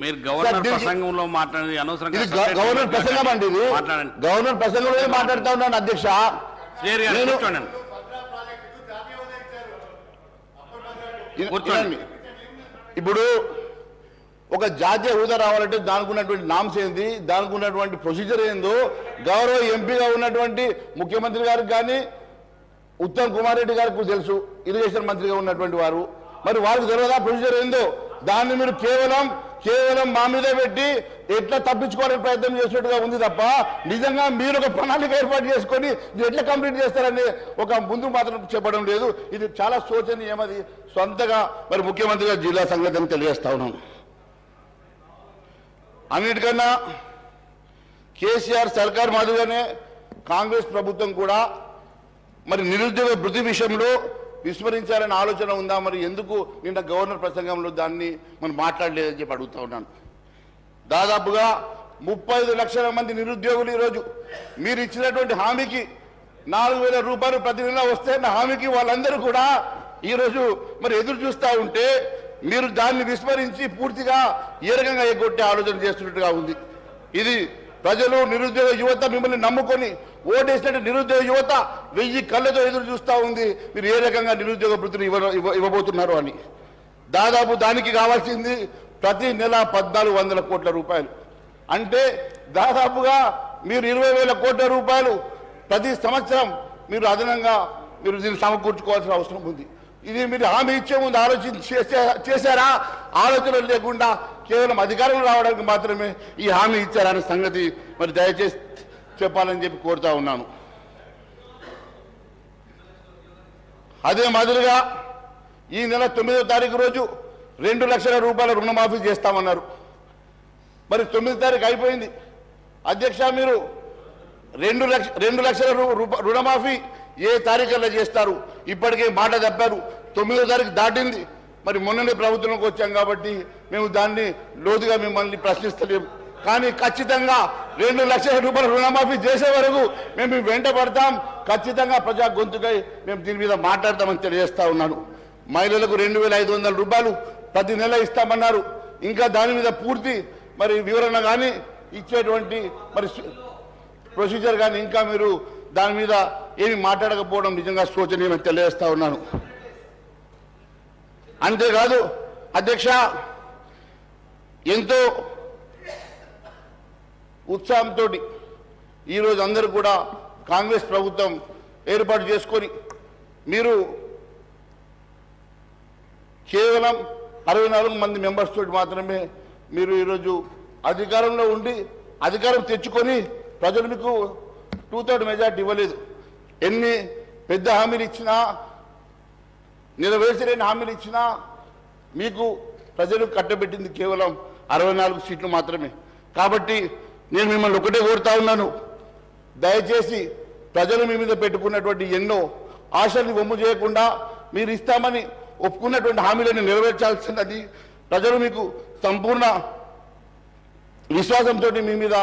మీరు గవర్నర్ ప్రసంగంలో మాట్లాడేది అనవసరంగా. గవర్నర్ ప్రసంగం అండి, ఇది గవర్నర్ ప్రసంగంలో మాట్లాడుతా ఉన్నాను అధ్యక్ష. ఇప్పుడు ఒక జాతీయ హోదా రావాలంటే దానికి ఉన్నటువంటి నామ్స్ ఏంది, దానికి ఉన్నటువంటి ప్రొసీజర్ ఏందో గౌరవ ఎంపీగా ఉన్నటువంటి ముఖ్యమంత్రి గారికి కానీ ఉత్తమ్ కుమార్ రెడ్డి గారికి తెలుసు, ఇరిగేషన్ మంత్రిగా ఉన్నటువంటి వారు. మరి వారికి తెలియదా ప్రొసీజర్ ఏందో? దాన్ని మీరు కేవలం మా మీద పెట్టి ఎట్లా తప్పించుకోవాలని ప్రయత్నం చేసినట్టుగా ఉంది తప్ప నిజంగా మీరు ఒక ప్రణాళిక ఏర్పాటు చేసుకొని ఎట్లా కంప్లీట్ చేస్తారని ఒక ముందు మాత్రం చెప్పడం లేదు. ఇది చాలా శోచనీయం. అది సొంతగా మరి ముఖ్యమంత్రిగా జిల్లా సంగతిని తెలియజేస్తా ఉన్నాను. అన్నిటికన్నా కేసీఆర్ సర్కార్ మాదిరిగానే కాంగ్రెస్ ప్రభుత్వం కూడా మరి నిరుద్యోగ భృతి విషయంలో విస్మరించాలనే ఆలోచన ఉందా? మరి ఎందుకు నిన్న గవర్నర్ ప్రసంగంలో దాన్ని మనం మాట్లాడలేదని చెప్పి అడుగుతా ఉన్నాను. దాదాపుగా 35 లక్షల మంది నిరుద్యోగులు ఈరోజు మీరు ఇచ్చినటువంటి హామీకి 4,000 రూపాయలు ప్రతి నెల వస్తాయన్న హామీకి వాళ్ళందరూ కూడా ఈరోజు మరి ఎదురు చూస్తూ ఉంటే మీరు దాన్ని విస్మరించి పూర్తిగా ఏ రకంగా ఎగ్గొట్టే ఆలోచన చేస్తున్నట్టుగా ఉంది. ఇది ప్రజలు, నిరుద్యోగ యువత మిమ్మల్ని నమ్ముకొని ఓటేసినట్టు నిరుద్యోగ యువత 1000 కళ్ళతో ఎదురు చూస్తూ ఉంది మీరు ఏ రకంగా నిరుద్యోగ భృతిని ఇవ్వబోతున్నారు అని. దాదాపు దానికి కావాల్సింది ప్రతి నెల 1,400 కోట్ల రూపాయలు. అంటే దాదాపుగా మీరు 20,000 కోట్ల రూపాయలు ప్రతి సంవత్సరం మీరు అదనంగా మీరు దీన్ని సమకూర్చుకోవాల్సిన అవసరం ఉంది. ఇది మీరు హామీ ఇచ్చే ముందు చేశారా? ఆలోచన లేకుండా కేవలం అధికారంలో రావడానికి మాత్రమే ఈ హామీ ఇచ్చారనే సంగతి మరి దయచేసి చెప్పాలని చెప్పి కోరుతా ఉన్నాను. అదే మాదిరిగా ఈ నెల 9వ తారీఖు రోజు 2 లక్షల రూపాయల రుణమాఫీ చేస్తామన్నారు. మరి 9వ తారీఖు అయిపోయింది. అధ్యక్ష, మీరు 2 లక్షల రుణమాఫీ ఏ తారీఖుల్లో చేస్తారు? ఇప్పటికే మాట తప్పారు. 9వ తారీఖు దాటింది. మరి మొన్ననే ప్రభుత్వంలోకి వచ్చాం కాబట్టి మేము దాన్ని లోతుగా మిమ్మల్ని ప్రశ్నిస్తలేము. కానీ ఖచ్చితంగా 2 లక్షల రూపాయల రుణమాఫీ చేసే వరకు మేము వెంట పడతాం. ఖచ్చితంగా ప్రజా గొంతుకై మేము దీని మీద మాట్లాడతామని తెలియజేస్తా ఉన్నాను. మహిళలకు 2,500 రూపాయలు ప్రతి నెల ఇస్తామన్నారు. ఇంకా దాని మీద పూర్తి మరి వివరణ కానీ ఇచ్చేటువంటి మరి ప్రొసీజర్ కానీ ఇంకా మీరు దాని మీద ఏమి మాట్లాడకపోవడం నిజంగా శోచనీయమని తెలియజేస్తా ఉన్నాను. అంతేకాదు అధ్యక్ష, ఎంతో ఉత్సాహంతో ఈరోజు అందరూ కూడా కాంగ్రెస్ ప్రభుత్వం ఏర్పాటు చేసుకొని మీరు కేవలం 64 మంది మెంబర్స్ తోటి మాత్రమే మీరు ఈరోజు అధికారంలో ఉండి అధికారం తెచ్చుకొని ప్రజలు మీకు 2/3 మెజార్టీ ఇవ్వలేదు. ఎన్ని పెద్ద హామీలు ఇచ్చినా, నెరవేర్చలేని హామీలు ఇచ్చినా మీకు ప్రజలు కట్టబెట్టింది కేవలం 64 సీట్లు మాత్రమే. కాబట్టి నేను మిమ్మల్ని ఒకటే కోరుతా ఉన్నాను, దయచేసి ప్రజలు మీ మీద పెట్టుకున్నటువంటి ఎన్నో ఆశల్ని వమ్ము చేయకుండా మీరు ఇస్తామని ఒప్పుకున్నటువంటి హామీలను నెరవేర్చాల్సినది. ప్రజలు మీకు సంపూర్ణ విశ్వాసంతో మీ మీద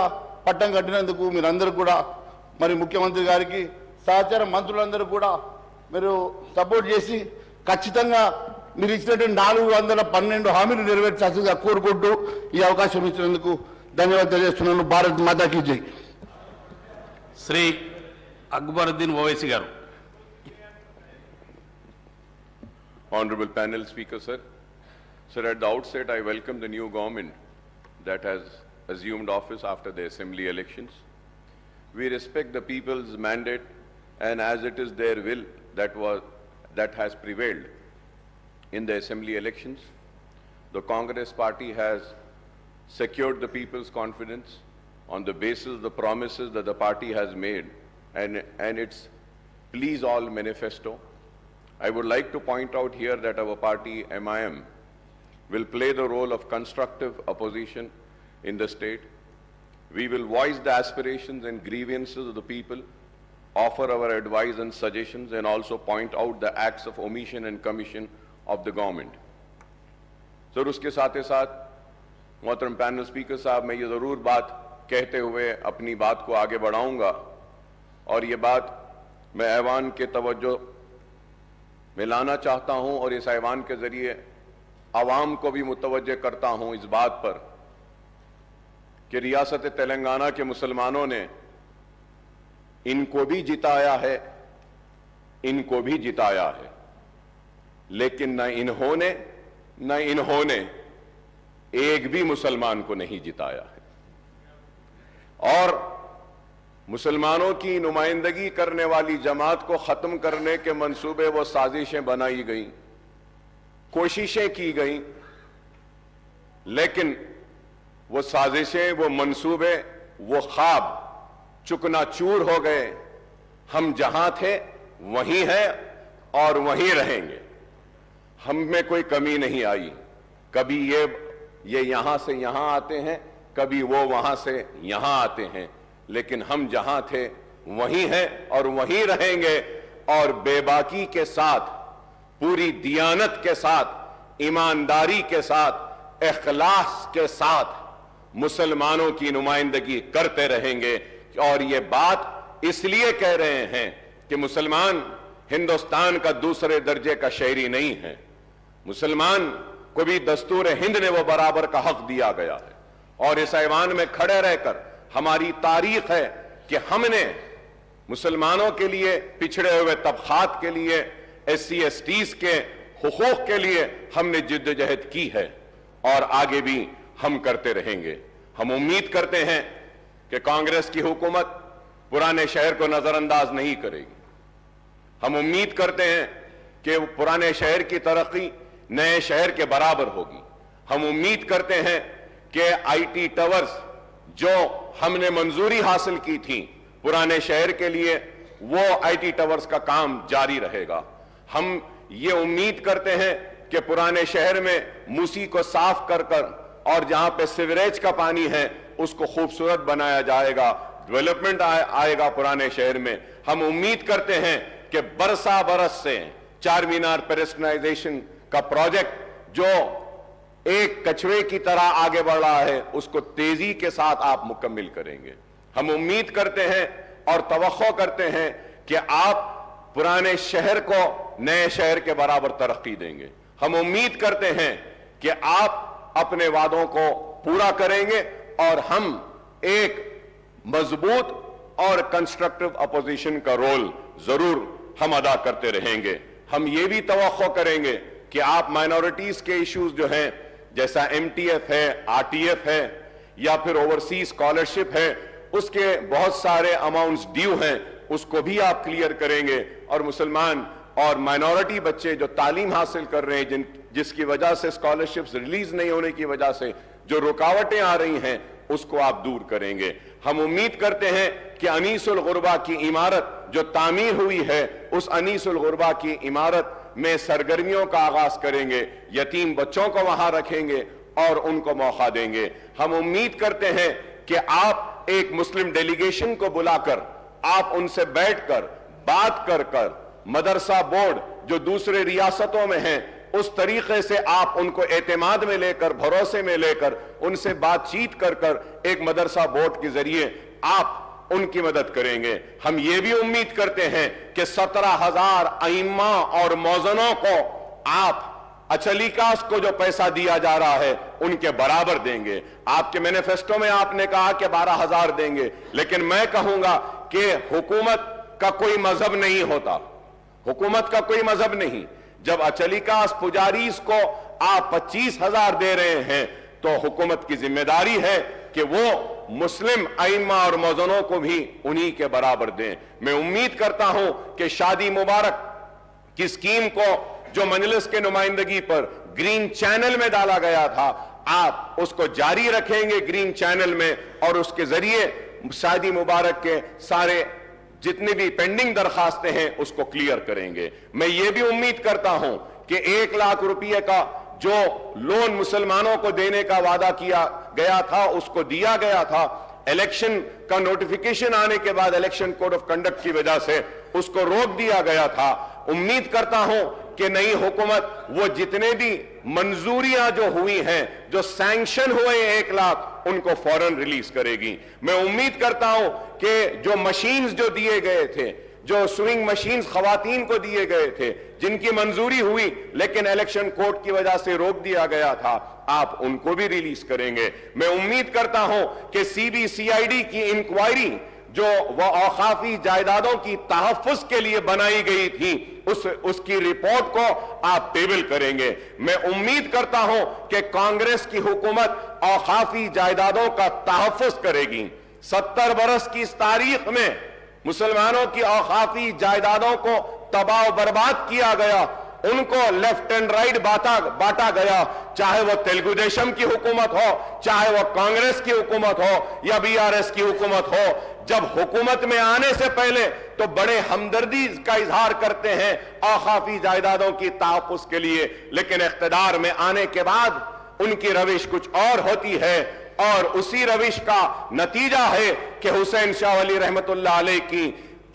పట్టం కట్టినందుకు మీరందరూ కూడా మరి ముఖ్యమంత్రి గారికి సహచార మంత్రులందరూ కూడా మీరు సపోర్ట్ చేసి ఖచ్చితంగా మీరు ఇచ్చినటువంటి 412 హామీలు నెరవేర్చాల్సిందిగా కోరుకుంటూ ఈ అవకాశం ఇచ్చినందుకు ధన్యవాదాలు తెలియజేస్తున్నాను. భారత్ మాతాకి జై. శ్రీ అక్బరుద్దీన్ ఓవైసీ గారు. Honorable panel speaker, sir. Sir, at the outset, I welcome the new government that has assumed office after the assembly elections. We respect the people's mandate, and as it is their will that has prevailed in the assembly elections, the Congress party has secured the people's confidence on the basis of the promises that the party has made and its Please All manifesto. I would like to point out here that our party, MIM, will play the role of constructive opposition in the state. We will voice the aspirations and grievances of the people, offer our advice and suggestions, and also point out the acts of omission and commission of the government. Sir, uske साथ साथ मोहतरम panel speaker साहब, मैं ये ज़रूर बात कहते हुए अपनी बात को आगे बढ़ाऊंगा, और ये बात मैं ऐवान के तवज्जो में लाना चाहता हूं और इस ऐवान के जरिए आवाम को भी मुतवज्जे करता हूं इस बात पर कि रियासत तेलंगाना के मुसलमानों ने इनको भी जिताया है, इनको भी जिताया है, लेकिन न इन्होंने एक भी मुसलमान को नहीं जिताया है। और मुसलमानों की नुमाइंदगी करने वाली जमात को खत्म करने के मंसूबे वो साजिशें बनाई गई, कोशिशें की गई, लेकिन वो साजिशें, वो मंसूबे, वो ख्वाब चुकनाचूर हो गए। हम जहां थे वहीं हैं और वहीं रहेंगे। हम में कोई कमी नहीं आई। कभी ये यहां से यहां आते हैं, कभी वो वहां से यहां आते हैं, लेकिन हम जहां थे वहीं हैं और वहीं रहेंगे। और बेबाकी के साथ, पूरी दियानत के साथ, ईमानदारी के साथ, इखलास के साथ मुसलमानों की नुमाइंदगी करते रहेंगे। और ये बात इसलिए कह रहे हैं कि मुसलमान हिंदुस्तान का दूसरे दर्जे का शहरी नहीं है। मुसलमान को भी दस्तूर हिंद ने वो बराबर का हक दिया गया है। और इस ऐवान में खड़े रहकर हमारी तारीख है कि हमने मुसलमानों के लिए, पिछड़े हुए तबकात के लिए, SC STs के हुकूक के लिए हमने जिद्दोजहद की है और आगे भी हम करते रहेंगे। हम उम्मीद करते हैं कि कांग्रेस की हुकूमत पुराने शहर को नजरअंदाज नहीं करेगी। हम उम्मीद करते हैं कि पुराने शहर की तरक्की नए शहर के बराबर होगी। हम उम्मीद करते हैं कि IT टावर्स जो हमने मंजूरी हासिल की थी पुराने शहर के लिए, वो IT टावर्स का काम जारी रहेगा। हम ये उम्मीद करते हैं कि पुराने शहर में मूसी को साफ कर और जहां पे सीवरेज का पानी है उसको खूबसूरत बनाया जाएगा, डेवलपमेंट आएगा पुराने शहर में। हम उम्मीद करते हैं कि बरसा बरस से चार मीनार पेडेस्ट्रियनाइजेशन का प्रोजेक्ट जो एक कछुए की तरह आगे बढ़ रहा है उसको तेजी के साथ आप मुकम्मिल करेंगे। हम उम्मीद करते हैं और तवक्को करते हैं कि आप पुराने शहर को नए शहर के बराबर तरक्की देंगे। हम उम्मीद करते हैं कि आप अपने वादों को पूरा करेंगे और हम एक मजबूत और कंस्ट्रक्टिव अपोजिशन का रोल जरूर हम अदा करते रहेंगे। हम ये भी तवक्को करेंगे कि आप माइनॉरिटीज के इश्यूज जो हैं, जैसा MTF है, RTF है या फिर ओवरसीज स्कॉलरशिप है, उसके बहुत सारे अमाउंट्स ड्यू हैं, उसको भी आप क्लियर करेंगे। और मुसलमान और माइनॉरिटी बच्चे जो तालीम हासिल कर रहे हैं, जिसकी वजह से स्कॉलरशिप्स रिलीज नहीं होने की वजह से जो रुकावटें आ रही हैं, उसको आप दूर करेंगे। हम उम्मीद करते हैं कि अनीसुल गुरबा की इमारत जो तामीर हुई है, उस अनीसुल गुरबा की इमारत में सरगर्मियों का आगाज करेंगे, यतीम बच्चों को वहां रखेंगे और उनको मौका देंगे। हम उम्मीद करते हैं कि आप एक मुस्लिम डेलीगेशन को बुलाकर आप उनसे बैठकर बात कर मदरसा बोर्ड जो दूसरे रियासतों में हैं, उस तरीके से आप उनको एतमाद में लेकर, भरोसे में लेकर, उनसे बातचीत कर एक मदरसा बोर्ड के जरिए आप उनकी मदद करेंगे। हम ये भी उम्मीद करते हैं कि 17,000 अइम्मा और मौजनों को आप अचलीकास को जो पैसा दिया जा रहा है उनके बराबर देंगे। आपके मैनिफेस्टो में आपने कहा कि 12,000 देंगे, लेकिन मैं कहूंगा कि हुकूमत का कोई मजहब नहीं होता, हुकूमत का कोई मजहब नहीं। जब अचलीकास पुजारीज को आप 25,000 दे रहे हैं तो हुकूमत की जिम्मेदारी है कि वो मुस्लिम अइम्मा और मौजनों को भी उन्हीं के बराबर दें। मैं उम्मीद करता हूं कि शादी मुबारक की स्कीम को जो मजलिस के नुमाइंदगी पर ग्रीन चैनल में डाला गया था, आप उसको जारी रखेंगे ग्रीन चैनल में, और उसके जरिए शादी मुबारक के सारे जितनी भी पेंडिंग दरखास्तें हैं उसको क्लियर करेंगे। मैं ये भी उम्मीद करता हूं कि 1 लाख रुपए का जो लोन मुसलमानों को देने का वादा किया गया था उसको दिया गया था। इलेक्शन का नोटिफिकेशन आने के बाद इलेक्शन कोड ऑफ कंडक्ट की वजह से उसको रोक दिया गया था। उम्मीद करता हूं कि नई हुकूमत वो जितने भी मंजूरियां जो हुई हैं, जो सैंक्शन हुए 1 लाख, उनको फौरन रिलीज करेगी। मैं उम्मीद करता हूं कि जो मशीन्स जो दिए गए थे, जो स्विंग मशीन्स खवातीन को दिए गए थे, जिनकी मंजूरी हुई लेकिन इलेक्शन कोड की वजह से रोक दिया गया था, आप उनको भी रिलीज करेंगे। मैं उम्मीद करता हूं कि CBCID की इंक्वायरी जो वह औकाफी जायदादों की तहफ्फुज के लिए बनाई गई थी, उसकी रिपोर्ट को आप टेबल करेंगे। मैं उम्मीद करता हूं कि कांग्रेस की हुकूमत औकाफी जायदादों का तहफ्फुज करेगी। 70 बरस की इस तारीख में मुसलमानों की औकाफी जायदादों को तबाह बर्बाद किया गया, उनको लेफ्ट एंड राइट बांटा गया, चाहे वो तेलुगु देशम की हुकूमत हो, चाहे वो कांग्रेस की हुकूमत हो या BRS की हुकूमत हो। जब हुकूमत में आने से पहले तो बड़े हमदर्दी का इजहार करते हैं औकाफी जायदादों की तहफ्फुज के लिए, लेकिन इख्तिदार में आने के बाद उनकी रविश कुछ और होती है, और उसी रविश का नतीजा है कि हुसैन शाह वली रहमतुल्लाह अलैह की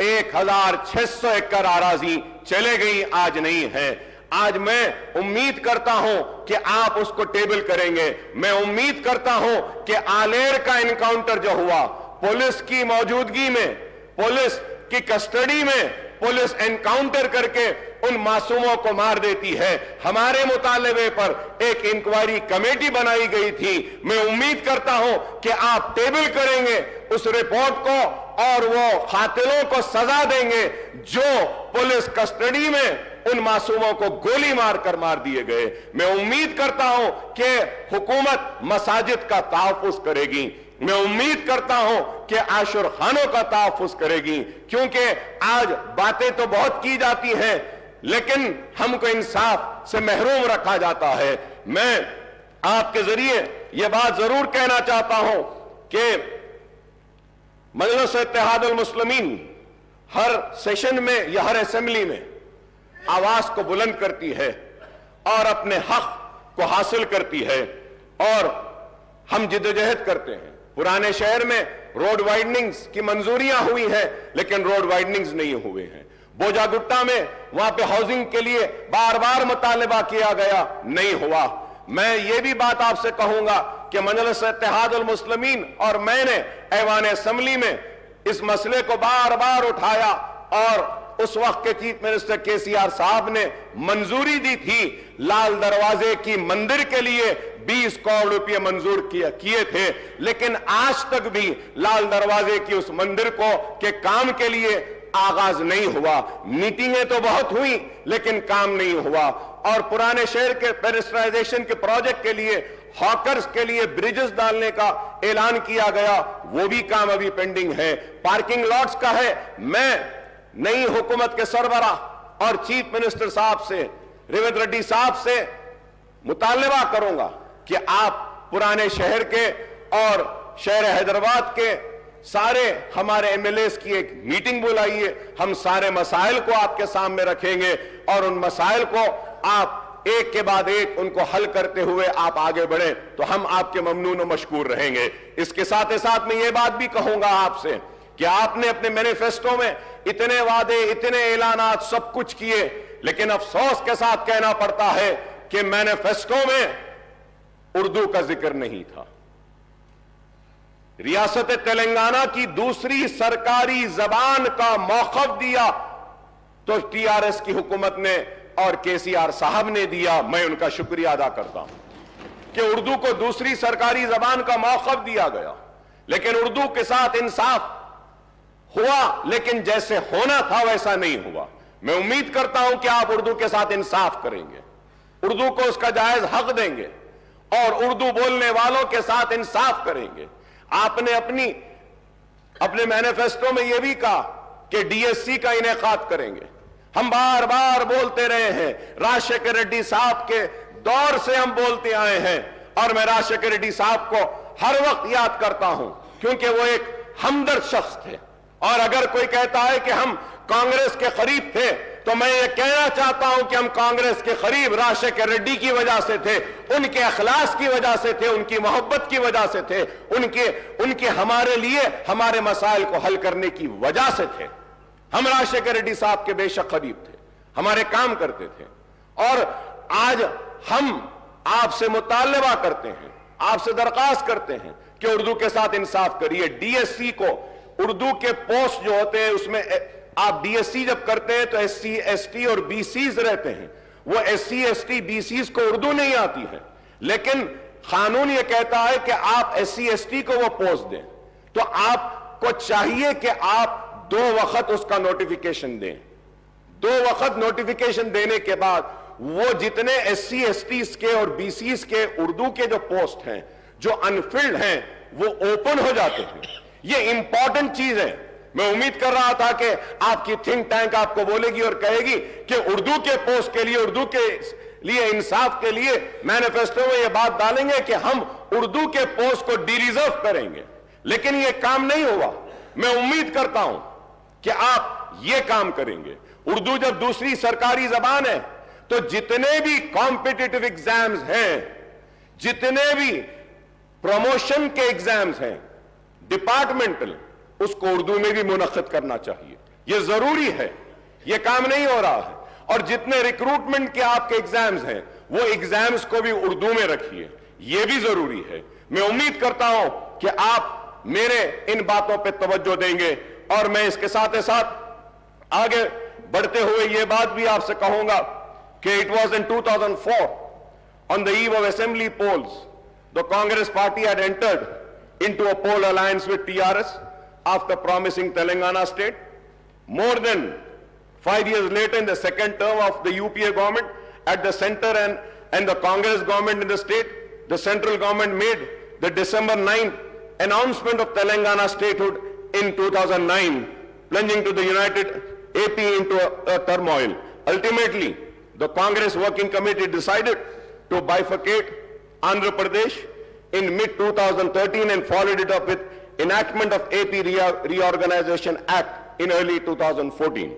1,600 एकड़ आराजी चले गई, आज नहीं है। आज मैं उम्मीद करता हूं कि आप उसको टेबल करेंगे। मैं उम्मीद करता हूं कि आलेर का एनकाउंटर जो हुआ, पुलिस की मौजूदगी में, पुलिस की कस्टडी में पुलिस एनकाउंटर करके उन मासूमों को मार देती है। हमारे मुतालबे पर एक इंक्वायरी कमेटी बनाई गई थी। मैं उम्मीद करता हूं कि आप टेबल करेंगे उस रिपोर्ट को और वो कातिलों को सजा देंगे जो पुलिस कस्टडी में उन मासूमों को गोली मारकर मार दिए गए। मैं उम्मीद करता हूं कि हुकूमत मसाजिद का तहफ्फुज करेगी। मैं उम्मीद करता हूं कि आशुर खानों का तहफ्फुज करेगी, क्योंकि आज बातें तो बहुत की जाती हैं लेकिन हमको इंसाफ से महरूम रखा जाता है। मैं आपके जरिए यह बात जरूर कहना चाहता हूं कि मजलिस इत्तेहादुल मुस्लिमीन हर सेशन में या हर असेंबली में आवाज को बुलंद करती है और अपने हक को हासिल करती है और हम जिद्दोजहद करते हैं। पुराने शहर में रोड वाइडनिंग्स की मंजूरियां हुई हैं, लेकिन रोड वाइडनिंग्स नहीं हुए हैं। बोजागुट्टा में वहां पे हाउसिंग के लिए बार बार मुतालबा किया गया, नहीं हुआ। मैं ये भी बात आपसे कहूंगा कि मजलिस इत्तेहाद उल मुस्लिमीन और मैंने ऐवान असेंबली में इस मसले को बार बार उठाया और उस वक्त के चीफ मिनिस्टर केसीआर साहब ने मंजूरी दी थी। लाल दरवाजे की मंदिर के लिए 20 करोड़ रुपए मंजूर किए थे, लेकिन आज तक भी लाल दरवाजे की उस मंदिर के काम के लिए आगाज नहीं हुआ। मीटिंगें तो बहुत हुई, लेकिन काम नहीं हुआ। और पुराने शहर के पेडेस्ट्राइजेशन के प्रोजेक्ट के लिए, हॉकर्स के लिए ब्रिजेस डालने का ऐलान किया गया, वो भी काम अभी पेंडिंग है। पार्किंग लॉट्स का है। मैं नई हुकूमत के सरबराह और चीफ मिनिस्टर साहब से, रेवंत रेड्डी साहब से मुतालबा करूंगा कि आप पुराने शहर के और शहर हैदराबाद के सारे हमारे एमएलएस की एक मीटिंग बुलाइए। हम सारे मसाइल को आपके सामने रखेंगे और उन मसाइल को आप एक के बाद एक उनको हल करते हुए आप आगे बढ़े, तो हम आपके ममनून और मशकूर रहेंगे। इसके साथ ही साथ मैं ये बात भी कहूंगा आपसे कि आपने अपने मैनिफेस्टो में इतने वादे, इतने ऐलानात सब कुछ किए, लेकिन अफसोस के साथ कहना पड़ता है कि मैनिफेस्टो में उर्दू का जिक्र नहीं था। रियासत तेलंगाना की दूसरी सरकारी जबान का मौक़िफ़ दिया तो टीआरएस की हुकूमत ने और केसीआर साहब ने दिया। मैं उनका शुक्रिया अदा करता हूं कि उर्दू को दूसरी सरकारी जबान का मौक़िफ़ दिया गया, लेकिन उर्दू के साथ इंसाफ हुआ, लेकिन जैसे होना था वैसा नहीं हुआ। मैं उम्मीद करता हूं कि आप उर्दू के साथ इंसाफ करेंगे, उर्दू को उसका जायज हक देंगे और उर्दू बोलने वालों के साथ इंसाफ करेंगे। आपने अपने मैनिफेस्टो में यह भी कहा कि डीएससी का इनेकाद करेंगे। हम बार बार बोलते रहे हैं, राजशेखर रेड्डी साहब के दौर से हम बोलते आए हैं और मैं राजशेखर रेड्डी साहब को हर वक्त याद करता हूं, क्योंकि वो एक हमदर्द शख्स थे। और अगर कोई कहता है कि हम कांग्रेस के करीब थे, तो मैं ये कहना चाहता हूं कि हम कांग्रेस के करीब राजशेखर रेड्डी की वजह से थे, उनके अखलास की वजह से थे, उनकी मोहब्बत की वजह से थे, उनके हमारे लिए हमारे मसाइल को हल करने की वजह से थे। हम राजशेखर रेड्डी साहब के बेशक करीब थे, हमारे काम करते थे। और आज हम आपसे मुतालबा करते हैं, आपसे दरख्वास्त करते हैं कि उर्दू के साथ इंसाफ करिए। डीएससी को उर्दू के पोस्ट जो होते हैं उसमें आप डीएससी जब करते हैं तो एससी एसटी और बीसीज रहते हैं। वो एससी एसटी बीसीज को उर्दू नहीं आती है, लेकिन कानून ये कहता है कि आप एससी एसटी को वो पोस्ट दें, तो आपको चाहिए कि आप 2 वक्त उसका नोटिफिकेशन दें। 2 वक्त नोटिफिकेशन देने के बाद वो जितने एससी एसटी के और बीसीज के उर्दू के जो पोस्ट हैं जो अनफिल्ड हैं वो ओपन हो जाते हैं। ये इंपॉर्टेंट चीज है। मैं उम्मीद कर रहा था कि आपकी थिंक टैंक आपको बोलेगी और कहेगी कि उर्दू के पोस्ट के लिए, उर्दू के लिए इंसाफ के लिए मैनिफेस्टो में ये बात डालेंगे कि हम उर्दू के पोस्ट को डिरिजर्व करेंगे, लेकिन ये काम नहीं हुआ। मैं उम्मीद करता हूं कि आप ये काम करेंगे। उर्दू जब दूसरी सरकारी जबान है तो जितने भी कॉम्पिटिटिव एग्जाम्स हैं, जितने भी प्रमोशन के एग्जाम्स हैं डिपार्टमेंटल, उसको उर्दू में भी मुनक्किद करना चाहिए। यह जरूरी है, यह काम नहीं हो रहा है। और जितने रिक्रूटमेंट के आपके एग्जाम्स हैं वो एग्जाम्स को भी उर्दू में रखिए, यह भी जरूरी है। मैं उम्मीद करता हूं कि आप मेरे इन बातों पे तवज्जो देंगे। और मैं इसके साथ ही साथ आगे बढ़ते हुए यह बात भी आपसे कहूंगा कि it was in 2004 on the eve of assembly polls the Congress party had entered into a poll alliance with TRS after promising Telangana state. More than 5 years later, in the second term of the UPA government at the center and the Congress government in the state, the central government made the December 9th announcement of Telangana statehood in 2009, plunging to the united AP into a turmoil. Ultimately, the Congress working committee decided to bifurcate Andhra Pradesh in mid-2013 and followed it up with enactment of AP Reorganization Act in early 2014.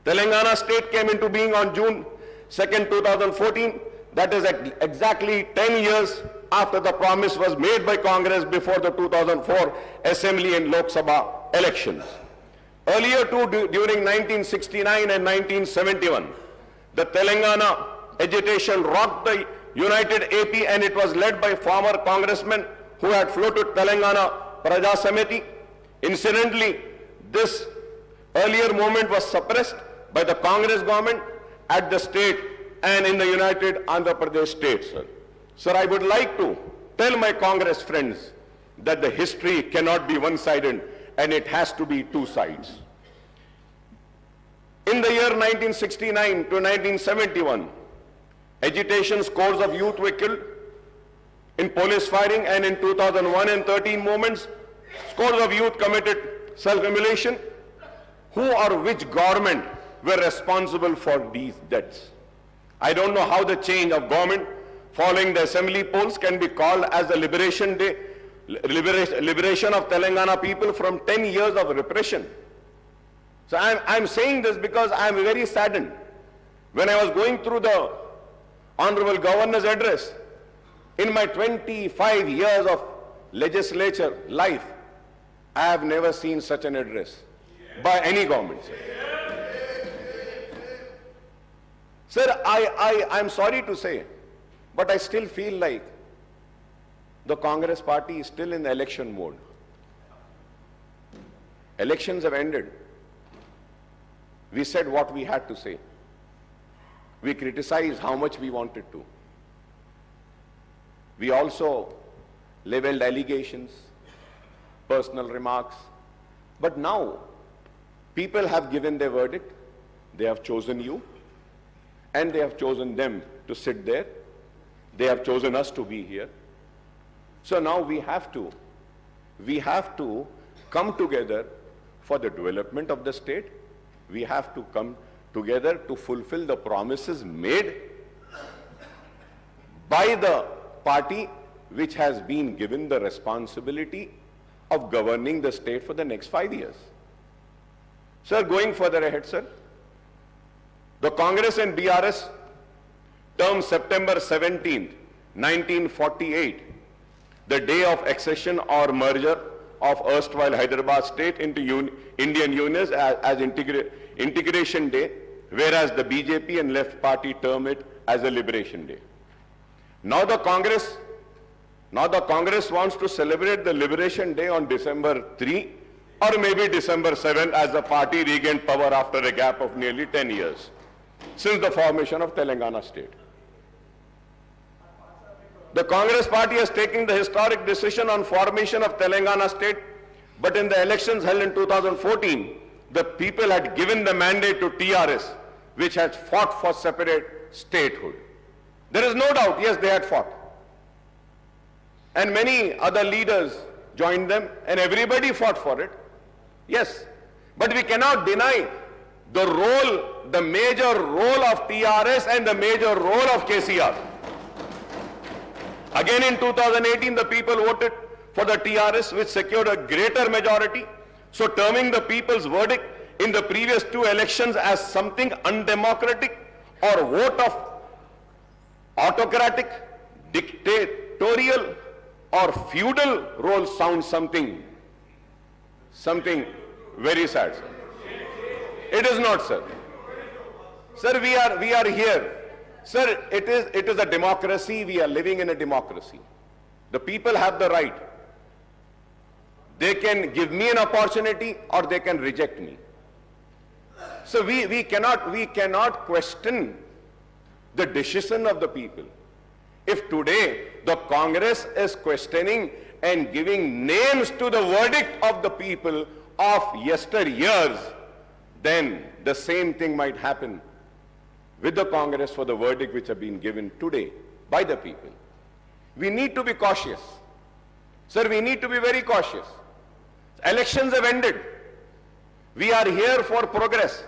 Telangana state came into being on June 2nd, 2014. That is exactly 10 years after the promise was made by Congress before the 2004 Assembly and Lok Sabha elections. Earlier too, during 1969 and 1971, the Telangana agitation rocked the united AP, and it was led by former congressmen who had floated Telangana Praja Samiti. Incidentally, this earlier movement was suppressed by the Congress government at the state and in the united Andhra Pradesh state, sir. Sir, I would like to tell my Congress friends that the history cannot be one-sided and it has to be two sides. In the year 1969 to 1971, agitation scores of youth were killed in police firing, and in 2001 and 13 movements, scores of youth committed self-immolation. Who or which government were responsible for these deaths? I don't know how the change of government following the assembly polls can be called as the liberation day, liberation of Telangana people from 10 years of repression. So I'm saying this because I'm very saddened. When I was going through the Honorable Governor's address, in my 25 years of legislature life, I have never seen such an address by any government. Sir, I'm sorry to say, but I still feel like the Congress party is still in the election mode. Elections have ended. We said what we had to say. We criticized how much we wanted to. We also leveled allegations, personal remarks. But now, people have given their verdict. They have chosen you, and they have chosen them to sit there. They have chosen us to be here. So now we have to come together for the development of the state. We have to come together to fulfill the promises made by the party which has been given the responsibility of governing the state for the next 5 years. Sir, going further ahead, sir, the Congress and BRS term September 17th, 1948, the day of accession or merger of erstwhile Hyderabad state into Indian Union as integration day, whereas the BJP and left party term it as a liberation day. Now the Congress wants to celebrate the liberation day on December 3 or maybe December 7 as the party regained power after a gap of nearly 10 years since the formation of Telangana state. The Congress party has taken the historic decision on formation of Telangana state, but in the elections held in 2014, the people had given the mandate to TRS, which had fought for separate statehood. There is no doubt, yes, they had fought. And many other leaders joined them, and everybody fought for it. Yes, but we cannot deny the role, the major role of TRS and the major role of KCR. Again in 2018, the people voted for the TRS, which secured a greater majority. So terming the people's verdict in the previous two elections as something undemocratic or vote of autocratic, dictatorial or feudal role sounds something very sad, sir. It is not, sir. Sir, we are here. Sir, it is a democracy. We are living in a democracy. The people have the right. They can give me an opportunity or they can reject me. So we cannot question the decision of the people. If today the Congress is questioning and giving names to the verdict of the people of yesteryears, then the same thing might happen with the Congress for the verdict which have been given today by the people. We need to be cautious. Sir, we need to be very cautious. Elections have ended. We are here for progress.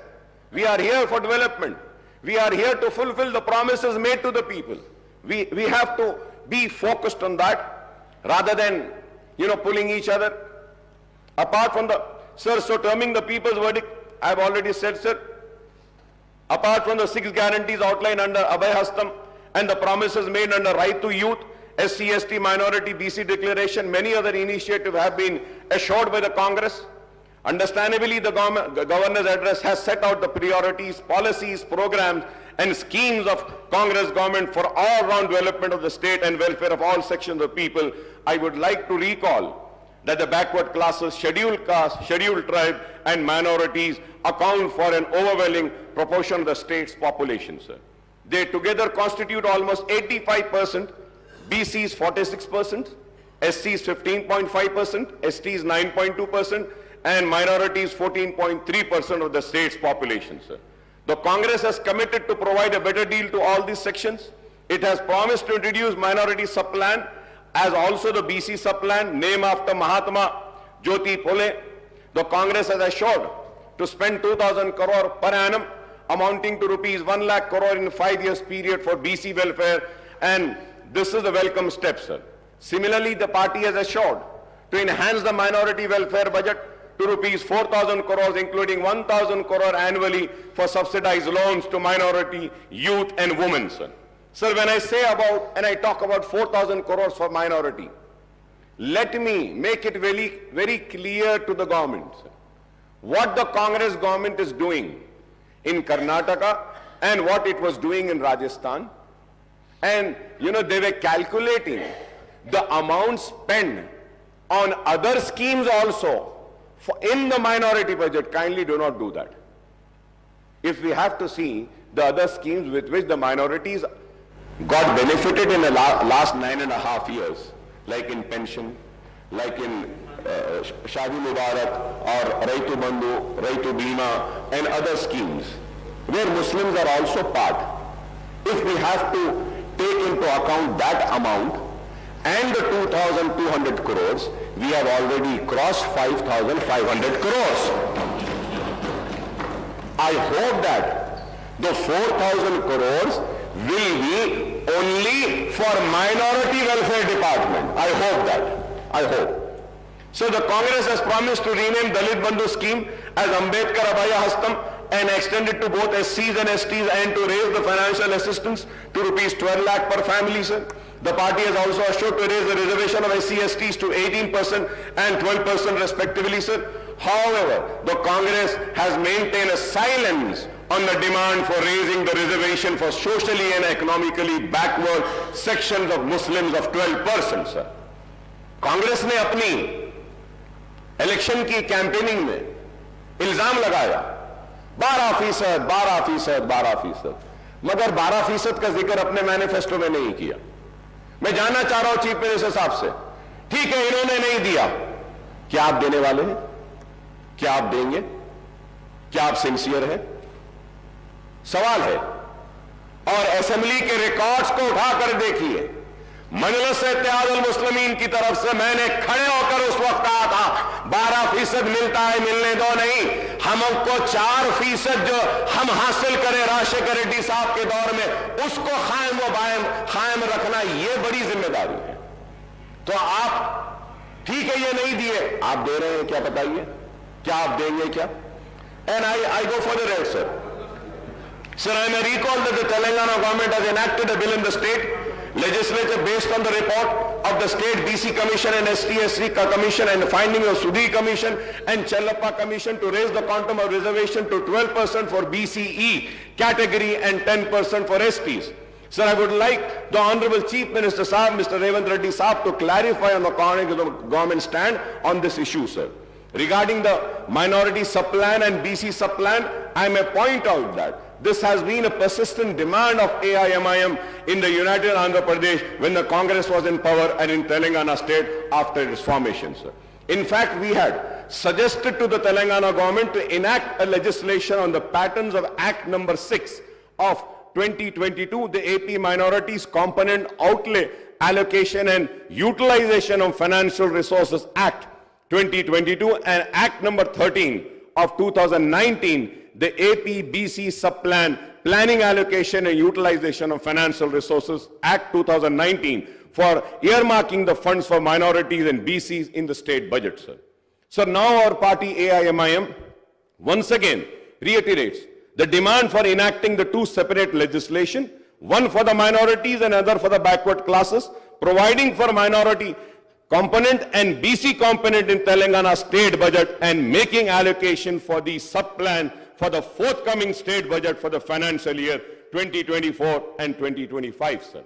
We are here for development. We are here to fulfill the promises made to the people. We have to be focused on that rather than, pulling each other apart from the, sir, so terming the people's verdict, I have already said, sir, Apart from the 6 guarantees outlined under Abhay Hastam and the promises made under Right to Youth, SC/ST Minority BC Declaration, many other initiatives have been assured by the Congress. Understandably, the governor's address has set out the priorities, policies, programs, and schemes of Congress government for all-round development of the state and welfare of all sections of people. I would like to recall that the backward classes, scheduled caste, scheduled tribe, and minorities account for an overwhelming proportion of the state's population, sir. They together constitute almost 85%, BCs 46%, SCs 15.5%, STs 9.2%, and minorities 14.3% of the state's population, sir. The Congress has committed to provide a better deal to all these sections. It has promised to introduce minority sub-plan as also the BC sub-plan, named after Mahatma Jyoti Phule. The Congress has assured to spend 2,000 crore per annum, amounting to rupees 1 lakh crore in 5 years period for BC welfare, and this is a welcome step, sir. Similarly, the party has assured to enhance the minority welfare budget to rupees 4,000 crores, including 1,000 crore annually for subsidized loans to minority, youth, and women, sir. Sir, when I say about, and I talk about 4,000 crores for minority, let me make it very, very clear to the government, sir, what the Congress government is doing in Karnataka and what it was doing in Rajasthan. And, you know, they were calculating the amount spent on other schemes also in the minority budget. Kindly do not do that. If we have to see the other schemes with which the minorities got benefited in the last 9.5 years, like in pension, like in Shadi Mubarak or Raitu Bandhu, Raitu Bima, and other schemes, where Muslims are also part. If we have to take into account that amount and the 2,200 crores, we have already crossed 5,500 crores. I hope that the 4,000 crores will be only for minority welfare department. I hope that. I hope. So the Congress has promised to rename Dalit Bandhu scheme as Ambedkar Abhaya Hastam and extend it to both SCs and STs, and to raise the financial assistance to rupees 12 lakh per family, sir. The party has also assured to raise the reservation of SC/STs to 18% and 12% respectively, sir. However, the Congress has maintained a silence on the demand for raising the reservation for socially and economically backward sections of Muslims of 12%, sir. Congress ने अपनी election की campaigning में इल्जाम लगाया 12%, 12%, 12%, मगर 12% का जिक्र अपने मैनिफेस्टो में नहीं किया। मैं जानना चाह रहा हूं चीफ मिनिस्टर साहब से, ठीक है इन्होंने नहीं दिया, क्या आप देने वाले हैं? क्या आप देंगे? क्या आप सिंसियर हैं? सवाल है। और असेंबली के रिकॉर्ड्स को उठाकर देखिए, मजलिस इत्तेहादुल मुस्लिमीन की तरफ से मैंने खड़े होकर उस वक्त कहा था 12% मिलता है, मिलने दो नहीं, हमको 4% जो हम हासिल करें राजशेखर रेड्डी साहब के दौर में, उसको कायम रखना, ये बड़ी जिम्मेदारी है। तो आप ठीक है ये नहीं दिए, आप दे रहे हैं क्या बताइए? क्या आप देंगे क्या? And I go for the red, sir. Sir, I may recall that the Telangana government has enacted a bill in the state legislature based on the report of the State BC Commission and ST/SC Commission and the findings of Sudhi Commission and Chellappa Commission to raise the quantum of reservation to 12% for BCE category and 10% for STs. Sir, I would like the Honorable Chief Minister Saab, Mr. Revant Reddy Saab, to clarify on the government stand on this issue, sir. Regarding the minority sub-plan and BC sub-plan, I may point out that this has been a persistent demand of AIMIM in the United Andhra Pradesh when the Congress was in power and in Telangana state after its formation, sir. In fact, we had suggested to the Telangana government to enact a legislation on the patterns of Act number 6 of 2022, the AP Minorities Component Outlay Allocation and Utilization of Financial Resources Act 2022 and Act number 13 of 2019, the AP BC Sub-Plan Planning Allocation and Utilization of Financial Resources Act 2019 for earmarking the funds for minorities and BCs in the state budget, sir. So now our party AIMIM once again reiterates the demand for enacting the two separate legislation, one for the minorities and other for the backward classes, providing for minority component and BC component in Telangana state budget, and making allocation for the sub-plan for the forthcoming state budget for the financial year 2024 and 2025, sir.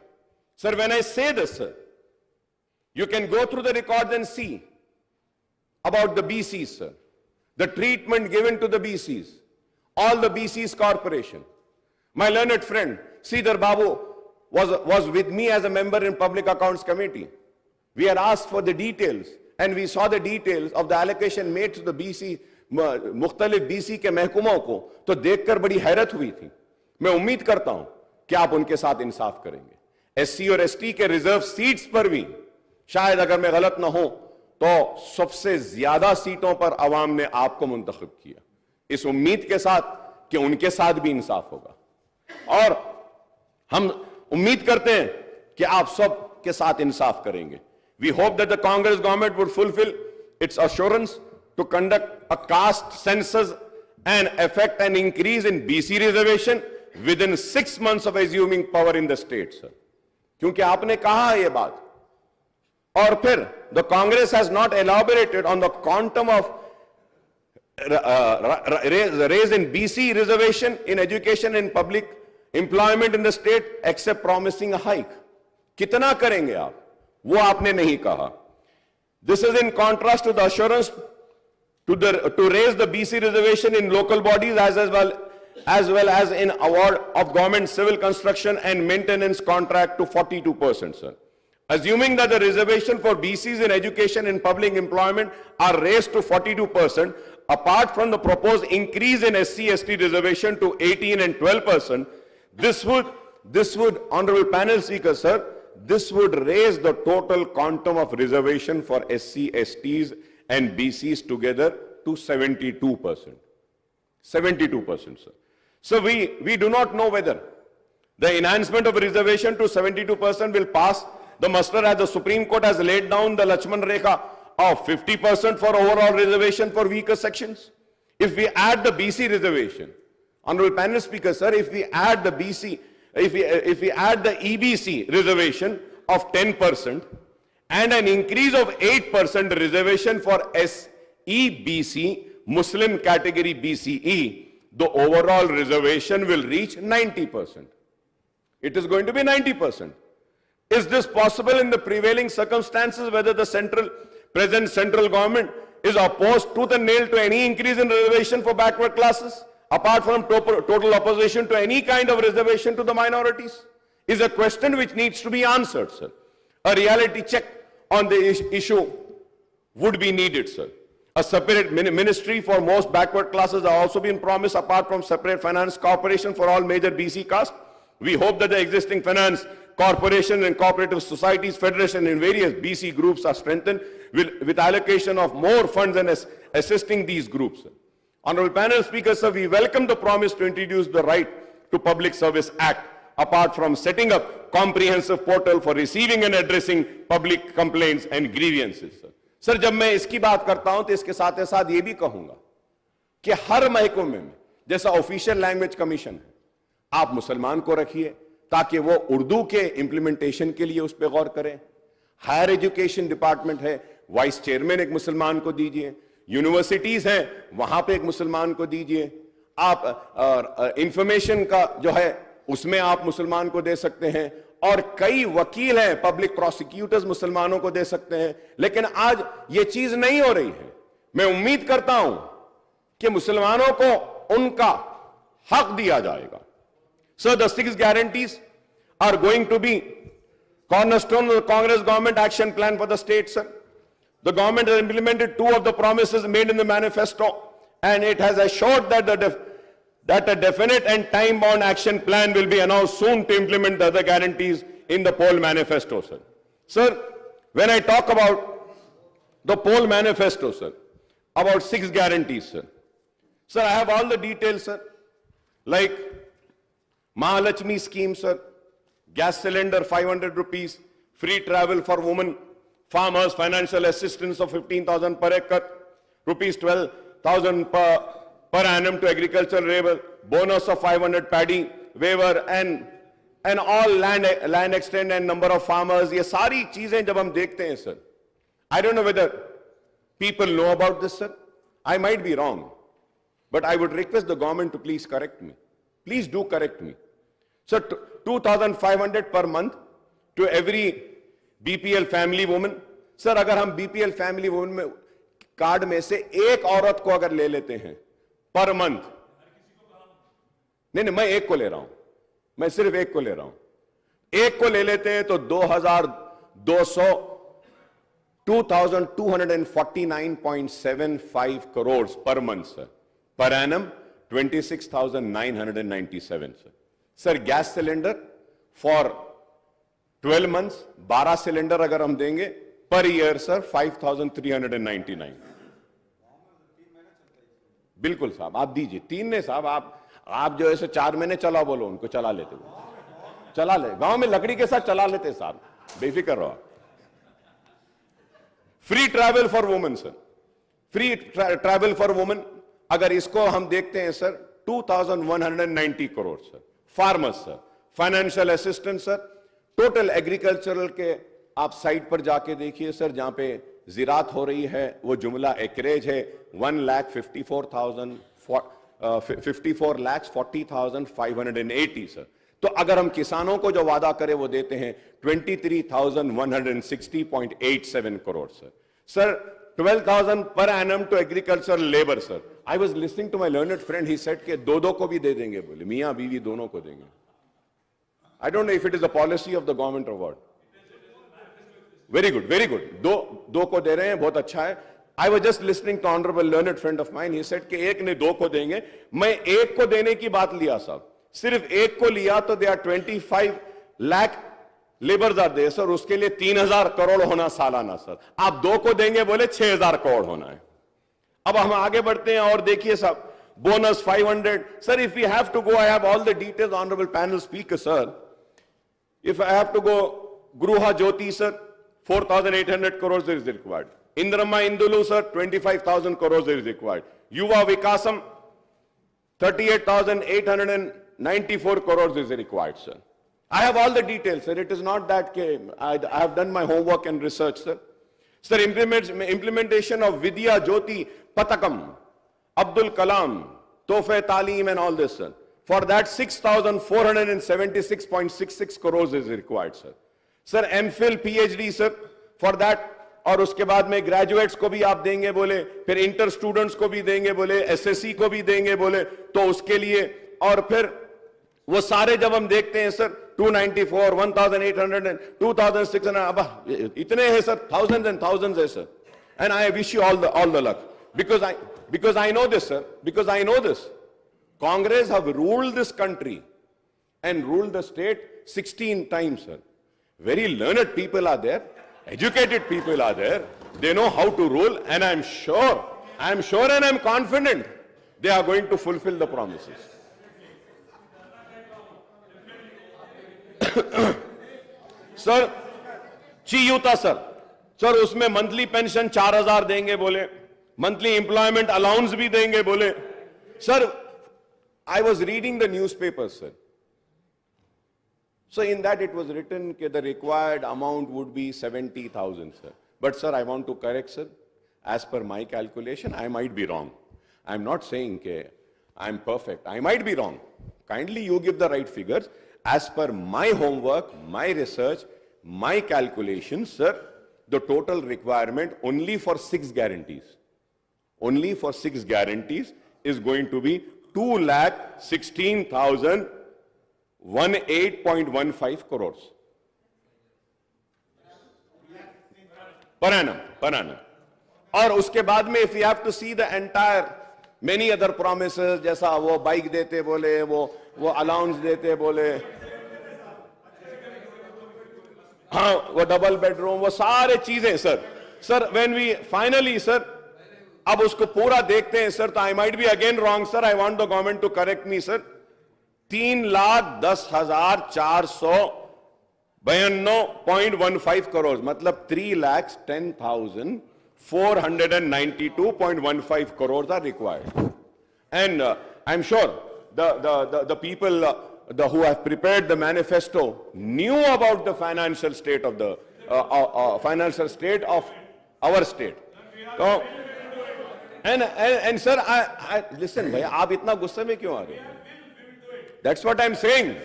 Sir, when I say this, sir, you can go through the records and see about the BCs, sir, the treatment given to the BCs, all the BCs corporation. My learned friend, Sridhar Babu, was with me as a member in Public Accounts Committee. We had asked for the details, and we saw the details of the allocation made to the BC, मुख्तलिफ BC के महकुमों को, तो देखकर बड़ी हैरत हुई थी. मैं उम्मीद करता हूं कि आप उनके साथ इंसाफ करेंगे. SC और ST के रिजर्व सीट्स पर भी शायद अगर मैं गलत ना हूं तो सबसे ज्यादा सीटों पर आवाम ने आपको मुंतखब किया. इस उम्मीद के साथ कि उनके साथ भी इंसाफ होगा, और हम उम्मीद करते हैं कि आप सब के साथ इंसाफ करेंगे. We hope that the Congress government would fulfill its assurance to conduct a caste census and effect an increase in BC reservation within 6 months of assuming power in the state, sir. क्योंकि आपने कहा है ये बात, और फिर the Congress has not elaborated on the quantum of raise in BC reservation in education and public employment in the state except promising a hike. कितना करेंगे आप, वो आपने नहीं कहा. This is in contrast to the assurance to raise the BC reservation in local bodies as well as in award of government civil construction and maintenance contract to 42%, sir. Assuming that the reservation for BCs in education and public employment are raised to 42%, apart from the proposed increase in SC/ST reservation to 18 and 12%, this would, Honorable Panel Speaker, sir, this would raise the total quantum of reservation for SC/STs and BCs together to 72%. 72%, sir. So we do not know whether the enhancement of reservation to 72% will pass the muster, as the Supreme Court has laid down the Lakshman Rekha of 50% for overall reservation for weaker sections. If we add the BC reservation, Honorable Panel Speaker, sir, if we add the BC, if we add the EBC reservation of 10% and an increase of 8% reservation for SEBC, Muslim category BCE, the overall reservation will reach 90%. It is going to be 90%. Is this possible in the prevailing circumstances, whether the present central government is opposed tooth and nail to any increase in reservation for backward classes, apart from total opposition to any kind of reservation to the minorities? Is a question which needs to be answered, sir. A reality check on the issue would be needed, sir. A separate ministry for most backward classes are also being promised, apart from separate finance corporation for all major BC castes. We hope that the existing finance corporation and cooperative societies federation in various BC groups are strengthened with allocation of more funds and assisting these groups. Honorable Panel Speaker, sir, we welcome the promise to introduce the Right to Public Service Act, apart from setting up comprehensive portal for receiving and addressing public complaints and grievances, sir. Sir, जब मैं इसकी बात करता हूं तो इसके साथ साथ ये भी कहूंगा कि हर महकमे में जैसा ऑफिशियल लैंग्वेज कमीशन है, आप मुसलमान को रखिए ताकि वो उर्दू के इंप्लीमेंटेशन के लिए उस पर गौर करें. हायर एजुकेशन डिपार्टमेंट है, वाइस चेयरमैन एक मुसलमान को दीजिए. यूनिवर्सिटीज हैं, वहां पे एक मुसलमान को दीजिए. आप इंफॉर्मेशन का जो है उसमें आप मुसलमान को दे सकते हैं, और कई वकील हैं, पब्लिक प्रोसिक्यूटर्स मुसलमानों को दे सकते हैं. लेकिन आज ये चीज नहीं हो रही है. मैं उम्मीद करता हूं कि मुसलमानों को उनका हक दिया जाएगा. So the 6 guarantees are going to be cornerstone of the Congress government action plan for the state, sir. The government has implemented 2 of the promises made in the manifesto, and it has assured that a definite and time-bound action plan will be announced soon to implement the other guarantees in the poll manifesto, sir. Sir, when I talk about the poll manifesto, sir, about 6 guarantees, sir. Sir, I have all the details, sir. Like Mahalakshmi scheme, sir, gas cylinder 500 rupees, free travel for women farmers, financial assistance of 15,000 per acre, rupees 12,000 per annum to agricultural bonus of 500 paddy waiver and all land extent and number of farmers, ये सारी चीजें जब हम देखते हैं sir, I don't know whether people know about this sir. I might be wrong, but I would request the government to please correct me. Please do correct me. So 2,500 per month to every BPL family woman. Sir, अगर हम BPL family woman में card में से एक औरत को अगर ले लेते हैं पर मंथ, नहीं मैं एक को ले रहा हूं, मैं सिर्फ एक को ले रहा हूं, एक को ले लेते हैं तो 2,249.75 crores per month sir, per annum 26,997 sir. Sir, gas cylinder for 12 months 12 cylinder अगर हम देंगे पर ईयर सर 5,399. बिल्कुल साहब, आप दीजिए. 3 ने साहब, आप जो ऐसे 4 महीने चला बोलो उनको, चला लेते हो, चला ले, गांव में लकड़ी के साथ चला लेते साहब, बेफिक्र रहो. Free travel for women sir, free travel for women अगर इसको हम देखते हैं sir 2,190 crore sir. Farmers sir, financial assistance sir, total agricultural के आप साइट पर जाके देखिए सर, जहां पे जिरात हो रही है वो जुमला एकरेज है 1,54,40,580 सर. तो अगर हम किसानों को जो वादा करें वो देते हैं 23,160.87 crore sir. Sir 12,000 per annum to agricultural labor sir. I was listening to my learned friend, he said कि दो को भी दे देंगे, बोले मियां बीवी दोनों को देंगे. I don't know if it is the policy of the government or what. Very good, very good. दो को दे रहे हैं, बहुत अच्छा है. I was just listening to honorable learned friend of mine, he said कि एक ने 2 को देंगे. मैं एक को देने की बात लिया साहब, सिर्फ एक को लिया तो they are 25 lakh labours are they sir, उसके लिए 3,000 करोड़ होना सालाना सर. आप 2 को देंगे बोले 6,000 करोड़ होना है. अब हम आगे बढ़ते हैं और देखिए साहब, bonus 500 sir. If we have to go, I have all the details honourable panel speaker sir. If I have to go, Gruha Jyothi sir 4,800 crores is required. Indrama Indulu sir 25,000 crores is required. Yuva Vikasam 38,894 crores is required sir. I have all the details sir. It is not that I have done my homework and research sir. Sir, implementation of Vidya Jyoti Patakam, Abdul Kalam, Tofe Talim and all this sir. For that 6,476.66 crores is required sir. Sir, MPhil PhD sir, for that, और उसके बाद में graduates को भी आप देंगे बोले, फिर इंटर स्टूडेंट्स को भी देंगे बोले, एसएससी को भी देंगे बोले, तो उसके लिए, और फिर वो सारे जब हम देखते हैं सर 294, 1,800, 2,600, अब इतने हैं सर, thousands and thousands है sir. And I wish you all the luck, because I know this sir, because I know this. Congress have ruled this country and ruled the state 16 times sir. Very learned people are there, educated people are there, they know how to rule, and I'm sure and I'm confident they are going to fulfill the promises. Sir Cheyutha sir, उसमें monthly pension 4,000 देंगे बोले, monthly employment allowance भी देंगे बोले. Sir, I was reading the newspaper sir. So in that it was written that the required amount would be 70,000 sir. But sir, I want to correct sir, as per my calculation I might be wrong. I am not saying that I am perfect, I might be wrong. Kindly you give the right figures. As per my homework, my research, my calculations sir, the total requirement only for 6 guarantees is going to be 2,16,018.15 crores per annum. और उसके बाद में if you have to see the entire many other promises, जैसा वो bike देते बोले, वो allowance देते बोले, हाँ वो डबल बेडरूम, वो सारे चीजें sir when we finally sir, अब उसको पूरा देखते हैं सर, तो I might be again wrong sir, I want the government to correct me sir. 3,10,492.15 crores, मतलब 3,10,492.15 crores are required. And I'm sure the people who have prepared the manifesto knew about the financial state of the financial state of our state. So, and sir, I listen, bhai, aap itna gusse mein kyun aa rahe ho? That's what I'm saying.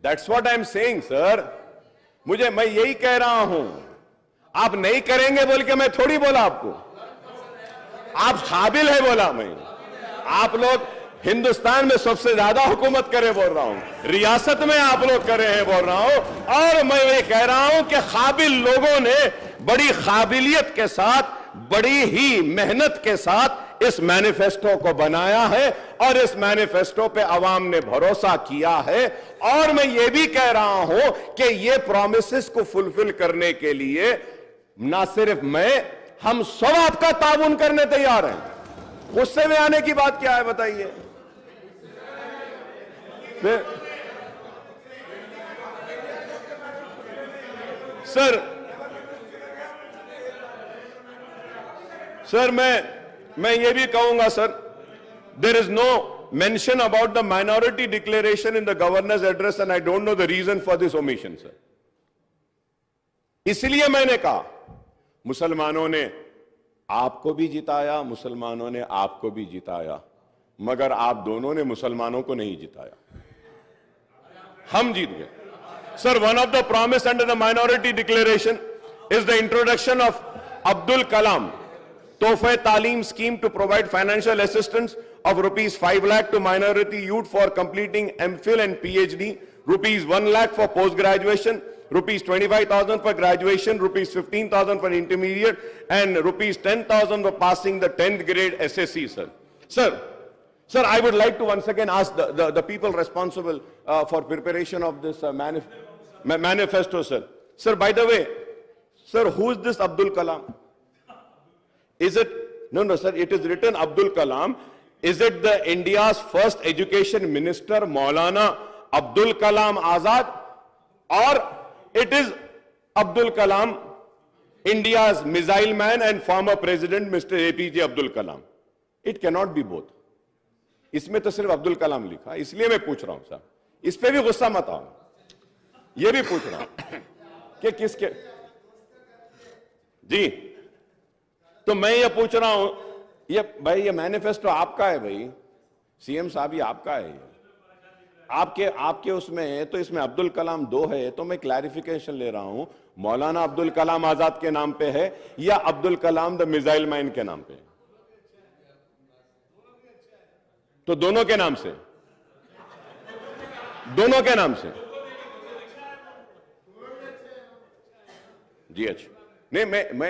That's what I'm saying, sir. मैं यही कह रहा हूं, आप नहीं करेंगे बोल के मैं थोड़ी बोला आपको, आप काबिल है बोला मैं। आप लोग हिंदुस्तान में सबसे ज्यादा हुकूमत करे बोल रहा हूं, रियासत में आप लोग करे हैं बोल रहा हूं, और मैं ये कह रहा हूं कि काबिल लोगों ने बड़ी काबिलियत के साथ, बड़ी ही मेहनत के साथ इस मैनिफेस्टो को बनाया है और इस मैनिफेस्टो पे अवाम ने भरोसा किया है। और मैं ये भी कह रहा हूं कि ये प्रॉमिसेस को फुलफिल करने के लिए ना सिर्फ मैं, हम सब आपका ताउन करने तैयार हैं। गुस्से में आने की बात क्या है बताइए? सर मैं ये भी कहूंगा sir, there is no mention about the minority declaration in the governor's address and I don't know the reason for this omission, sir. इसलिए मैंने कहा मुसलमानों ने आपको भी जिताया, मुसलमानों ने आपको भी जिताया, मगर आप दोनों ने मुसलमानों को नहीं जिताया, हम जीत गए। Sir, one of the promise under the minority declaration is the introduction of Abdul Kalam Tohfa Talim scheme to provide financial assistance of rupees 5 lakh to minority youth for completing MPhil and PhD, rupees 1 lakh for post-graduation, rupees 25,000 for graduation, rupees 15,000 for intermediate, and rupees 10,000 for passing the 10th grade SSC, sir. Sir, I would like to once again ask the people responsible for preparation of this manifesto, sir. Sir, by the way, sir, who is this Abdul Kalam? Is it, no, sir, it is written Abdul Kalam. Is it the India's first education minister, Maulana Abdul Kalam Azad? Or it is Abdul Kalam, India's missile man and former president, Mr. APJ Abdul Kalam? It cannot be both. इसमें तो सिर्फ अब्दुल कलाम लिखा, इसलिए मैं पूछ रहा हूं साहब, इस पे भी गुस्सा मत आओ, ये भी पूछ रहा हूं कि किसके जी। तो मैं ये पूछ रहा हूं, ये भाई ये मैनिफेस्टो आपका है भाई, सीएम साहब ये आपका है, आपके उसमें है, तो इसमें अब्दुल कलाम 2 है, तो मैं क्लैरिफिकेशन ले रहा हूं, मौलाना अब्दुल कलाम आजाद के नाम पे है या Abdul Kalam the missile man के नाम पे है? तो दोनों के नाम से, दोनों के नाम से जी। अच्छा, नहीं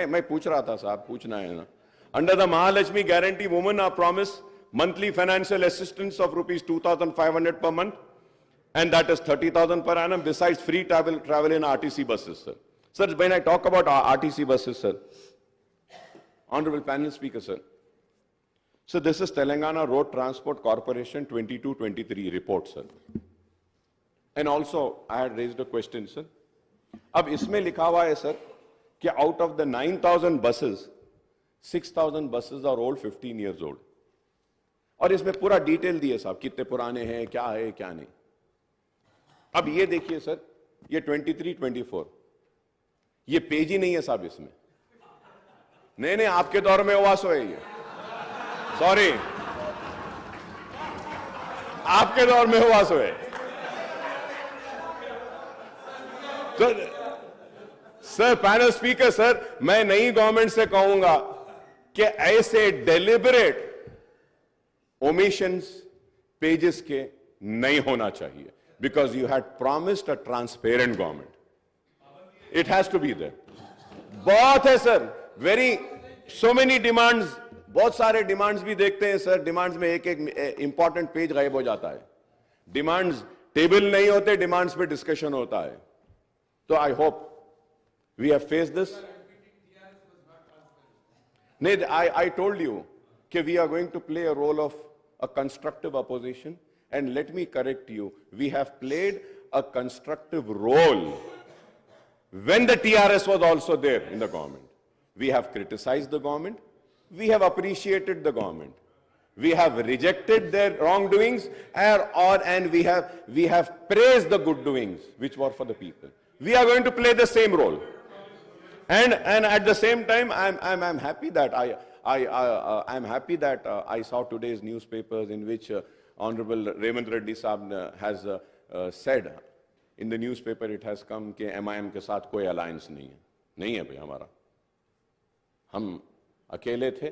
मैं पूछ रहा था साहब, पूछना है ना। Under the Mahalakshmi guarantee women are promise monthly financial assistance of rupees 2,500 per month, and that is 30,000 per annum, besides free travel in RTC buses, sir. Sir, when I talk about RTC buses, sir, honorable panel speaker, sir, so this is Telangana Road Transport Corporation 22-23 report, sir. And also I had raised a question, sir. अब इसमें लिखा हुआ है sir कि out of the 9,000 buses, 6,000 buses are old, 15 years old. और इसमें पूरा detail दिए साहब, कितने पुराने हैं, क्या है क्या नहीं। अब ये देखिए सर, ये 23-24, ये पेज ही नहीं है साहब इसमें। नहीं आपके दौर में हुआ सो है ये, सॉरी, आपके दौर में हुआ सो है। तो सर पैनल स्पीकर सर, मैं नई गवर्नमेंट से कहूंगा कि ऐसे डेलिबरेट omissions pages के नहीं होना चाहिए, because you had promised a transparent government. It has to be there. बहुत है सर, so many demands, बहुत सारे demands भी देखते हैं सर, demands में एक important page गायब हो जाता है, demands table नहीं होते, demands पे discussion होता है। तो I hope we have faced this. नहीं, I told you that we are going to play a role of a constructive opposition, and let me correct you, we have played a constructive role when the TRS was also there in the government. We have criticized the government, we have appreciated the government, We have rejected their wrongdoings, and we have praised the good doings which were for the people. We are going to play the same role. And at the same time, I'm happy that I'm happy that I saw today's newspapers in which Honorable Revant Reddy Saab has said, in the newspaper it has come कि MIM के साथ कोई alliance नहीं है भाई हमारा. हम अकेले थे,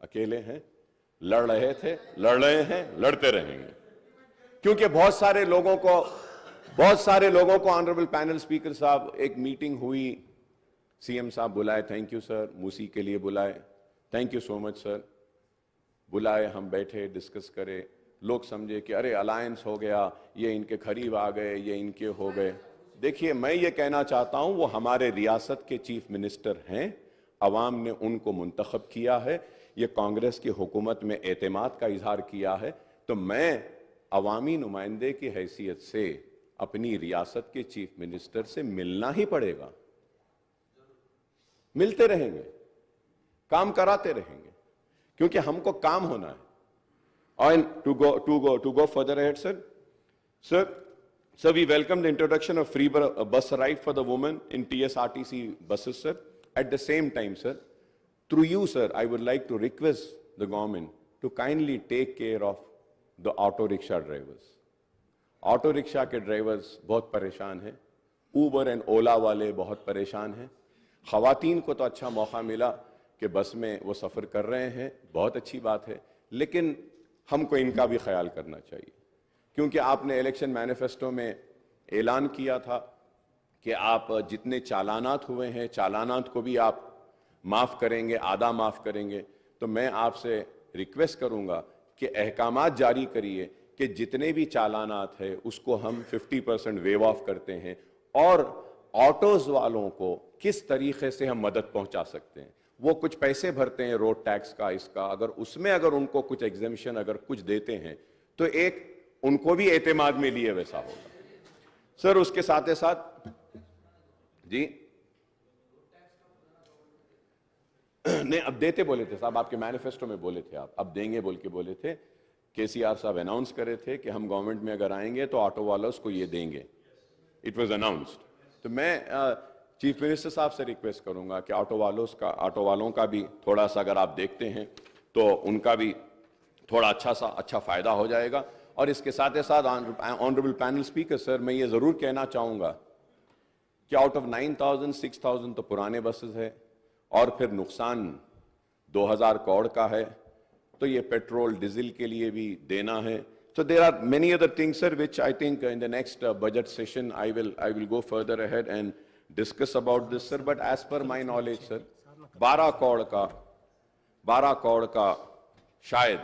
अकेले हैं, लड़ रहे थे, लड़ रहे हैं, लड़ते रहेंगे. क्योंकि बहुत सारे लोगों को ऑनरेबल पैनल स्पीकर साहब एक मीटिंग हुई, सीएम साहब बुलाए, थैंक यू सर, मूसी के लिए बुलाए, thank you so much sir, बुलाए, हम बैठे डिस्कस करे, लोग समझे कि अरे अलायंस हो गया, ये इनके करीब आ गए, ये इनके हो गए. देखिए मैं ये कहना चाहता हूं, वो हमारे रियासत के चीफ मिनिस्टर हैं, अवाम ने उनको मुंतखब किया है, ये कांग्रेस की हुकूमत में एतमाद का इजहार किया है, तो मैं अवामी नुमाइंदे की हैसियत से अपनी रियासत के चीफ मिनिस्टर से मिलना ही पड़ेगा. मिलते रहेंगे, काम कराते रहेंगे, क्योंकि हमको काम होना है. And to go further ahead, sir, we welcome the introduction of free bus ride for the women in TSRTC buses, sir. At the same time, sir, through you, sir, I would like to request the government to kindly take care of the auto rickshaw drivers. Auto rickshaw के drivers बहुत परेशान हैं, Uber and Ola वाले बहुत परेशान हैं. ख़वातीन को तो अच्छा मौका मिला कि बस में वो सफ़र कर रहे हैं, बहुत अच्छी बात है, लेकिन हमको इनका भी ख्याल करना चाहिए. क्योंकि आपने इलेक्शन मैनिफेस्टो में ऐलान किया था कि आप जितने चालानात हुए हैं, चालानात को भी आप माफ़ करेंगे, आधा माफ़ करेंगे. तो मैं आपसे रिक्वेस्ट करूंगा कि अहकामात जारी करिए कि जितने भी चालानात है उसको हम 50% वेव ऑफ करते हैं, और ऑटोज़ वालों को किस तरीके से हम मदद पहुंचा सकते हैं. वो कुछ पैसे भरते हैं रोड टैक्स का, इसका, अगर उसमें अगर उनको कुछ एग्जेम्पशन अगर कुछ देते हैं तो एक उनको भी एतमाद में लिए वैसा होगा. सर उसके साथ साथ जी नहीं, अब देते बोले थे साहब, आपके मैनिफेस्टो में बोले थे, आप अब देंगे बोल के बोले थे. केसीआर साहब अनाउंस करे थे कि हम गवर्नमेंट में अगर आएंगे तो ऑटो वालों को ये देंगे. It was announced. तो मैं चीफ मिनिस्टर साहब से रिक्वेस्ट करूंगा कि ऑटो वालों का भी थोड़ा सा अगर आप देखते हैं तो उनका भी थोड़ा अच्छा फायदा हो जाएगा. और इसके साथ ही साथ ऑनरेबल पैनल स्पीकर सर, मैं ये ज़रूर कहना चाहूँगा कि आउट ऑफ 9,000 6,000 तो पुराने बसेस है, और फिर नुकसान 2,000 करोड़ का है, तो ये पेट्रोल डीजल के लिए भी देना है. So there are many other things, sir, which I think in the next budget session I will go further ahead and discuss about this, sir. But as per my knowledge, sir, 12 crore का शायद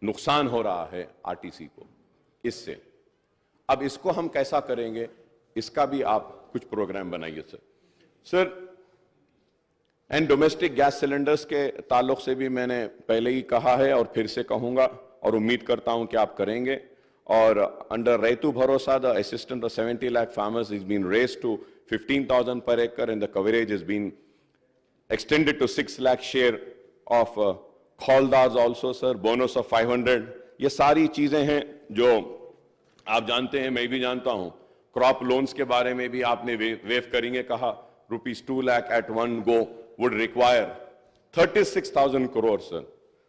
नुकसान हो रहा है RTC को इससे. अब इसको हम कैसा करेंगे, इसका भी आप कुछ प्रोग्राम बनाइए sir. Sir and domestic gas cylinders के ताल्लुक से भी मैंने पहले ही कहा है और फिर से कहूंगा, और उम्मीद करता हूं कि आप करेंगे. और under Rythu Bharosa the assistant of 70 lakh farmers is been raised to 15,000 per acre and the coverage has been extended to 6 lakh share of khaldars also, sir. Bonus of 500. ये सारी चीजें हैं जो आप जानते हैं, मैं भी जानता हूं. क्रॉप लोन्स के बारे में भी आपने वेव करेंगे कहा. ₹2 lakh at one go would require 36,000 crores, sir.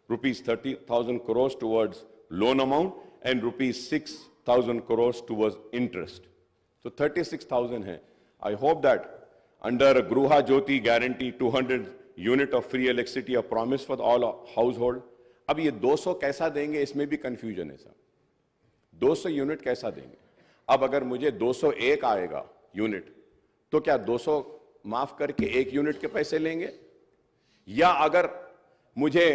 ₹30,000 crores towards loan amount and ₹6,000 crores towards interest. So 36,000 है. I hope that under Gruha Jyoti guarantee 200 unit of free electricity, a promise for all household. अब ये 200 कैसा देंगे, इसमें भी confusion है sir. 200 unit कैसा देंगे? अब अगर मुझे 201 आएगा यूनिट, तो क्या 200 माफ करके 1 यूनिट के पैसे लेंगे? या अगर मुझे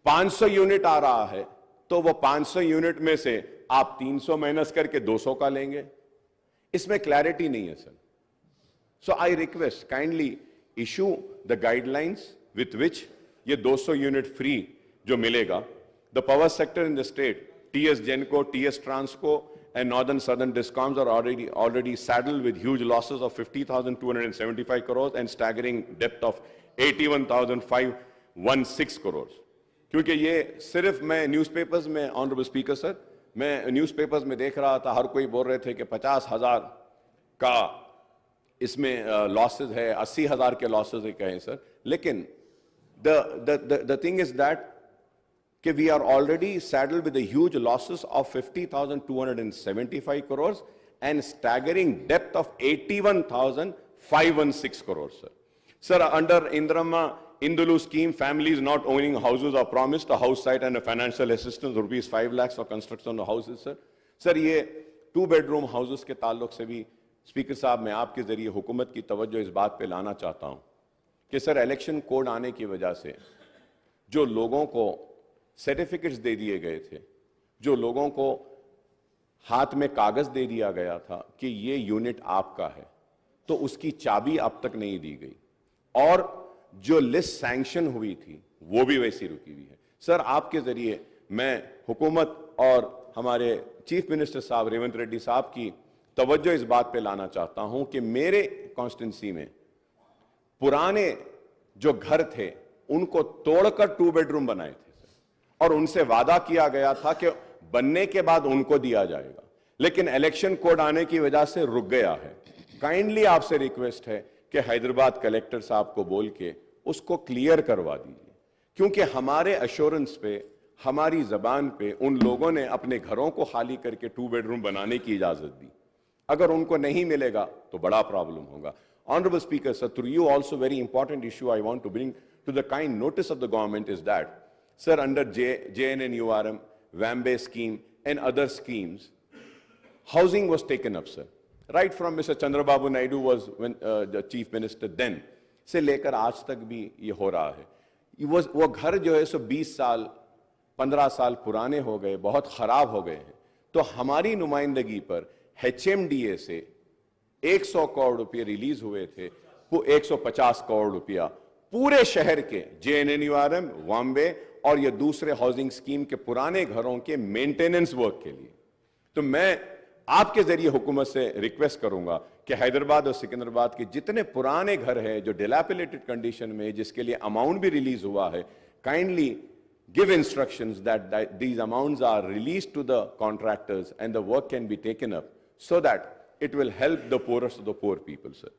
500 यूनिट आ रहा है तो वो 500 यूनिट में से आप 300 माइनस करके 200 का लेंगे? इसमें क्लैरिटी नहीं है sir. So I request kindly issue the guidelines with which ये 200 यूनिट फ्री जो मिलेगा. The power sector in the state, TS Genco, TS Transco and northern southern discoms are already saddled with huge losses of 50,275 crores and staggering debt of 81,516 crores. क्योंकि ये सिर्फ मैं newspapers में, honourable speaker sir, मैं newspapers में देख रहा था, हर कोई बोल रहे थे कि 50,000 का इसमें लॉसेस है, 80,000 के लॉसेस है कहें सर, लेकिन the thing is that कि we are already saddled with the huge losses of 50,275 crores and staggering depth of 81,516 crores, sir. Sir, under Indrama Indulu scheme, families not owning houses are promised a house site and a financial assistance rupees 5 lakhs for construction of houses, sir. Sir, ये 2-bedroom houses के ताल्लुक से भी speaker साहब मैं आपके जरिए हुकूमत की तवज्जो इस बात पे लाना चाहता हूं कि सर इलेक्शन कोड आने की वजह से जो लोगों को सर्टिफिकेट्स दे दिए गए थे, जो लोगों को हाथ में कागज दे दिया गया था कि ये यूनिट आपका है, तो उसकी चाबी अब तक नहीं दी गई और जो लिस्ट सैंक्शन हुई थी वो भी वैसी रुकी हुई है। सर, आपके जरिए मैं हुकूमत और हमारे चीफ मिनिस्टर साहब रेवंत रेड्डी साहब की तवज्जो इस बात पे लाना चाहता हूं कि मेरे कॉन्स्टिट्यूंसी में पुराने जो घर थे उनको तोड़कर 2 बेडरूम बनाए थे और उनसे वादा किया गया था कि बनने के बाद उनको दिया जाएगा, लेकिन इलेक्शन कोड आने की वजह से रुक गया है। काइंडली आपसे रिक्वेस्ट है कि हैदराबाद कलेक्टर साहब को बोल के उसको क्लियर करवा दीजिए, क्योंकि हमारे अश्योरेंस पे, हमारी जबान पे उन लोगों ने अपने घरों को खाली करके 2 बेडरूम बनाने की इजाजत दी। अगर उनको नहीं मिलेगा तो बड़ा प्रॉब्लम होगा। Honorable Speaker, sir, through you also very important issue I want to bring to the kind notice of the government is that, sir, under JNNURM, WAMBE scheme and other schemes, housing was taken up, sir. Right from Mr. Chandrababu Naidu was the chief minister then, से लेकर आज तक भी ये हो रहा है। वो घर जो है सो 20 साल 15 साल पुराने हो गए, बहुत खराब हो गए हैं। तो हमारी नुमाइंदगी पर HMDA से 100 करोड़ रुपए रिलीज हुए थे, वो 150 करोड़ रुपया पूरे शहर के JNNURM, वाम्बे और ये दूसरे हाउसिंग स्कीम के पुराने घरों के मेंटेनेंस वर्क के लिए। तो मैं आपके जरिए हुकूमत से रिक्वेस्ट करूंगा कि हैदराबाद और सिकंदराबाद के जितने पुराने घर हैं जो डिलैपिलेटेड कंडीशन में, जिसके लिए अमाउंट भी रिलीज हुआ है, kindly give instructions that these amounts are released to the contractors and the work can be taken up so that it will help the poorest of the poor people, sir.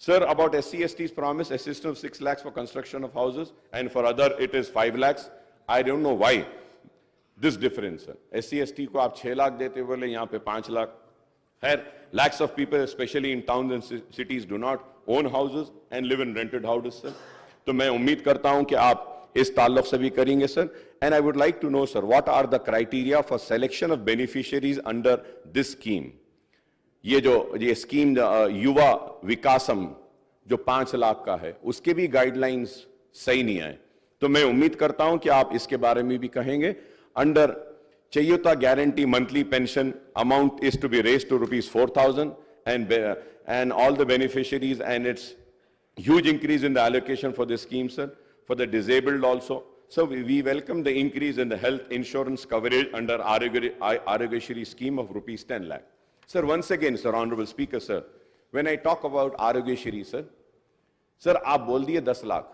Sir, about SC/ST's promise assistance of 6 lakhs for construction of houses and for other it is 5 lakhs. I don't know why this difference, sir. SC/ST को आप 6 लाख देते बोले, यहाँ पे 5 लाख है। Lakhs of people, especially in towns and cities, do not own houses and live in rented houses, sir. तो मैं उम्मीद करता हूँ कि आप इस ताल्लुक से भी करेंगे, sir. And I would like to know, sir, what are the criteria for selection of beneficiaries under this scheme? ये स्कीम युवा विकासम जो 5 लाख का है, उसके भी गाइडलाइंस सही नहीं आए, तो मैं उम्मीद करता हूं कि आप इसके बारे में भी कहेंगे। Under Cheyutha guarantee monthly pension amount is to be raised to ₹4,000 and all the beneficiaries, and it's huge increase in the allocation for this scheme, sir, for the disabled also. So we welcome the increase in the health insurance coverage under Arogyashri scheme of ₹10 lakh. Sir, once again, sir, Honorable Speaker, sir, when I talk about Arogyashri, sir, आप बोल दिए 10 लाख,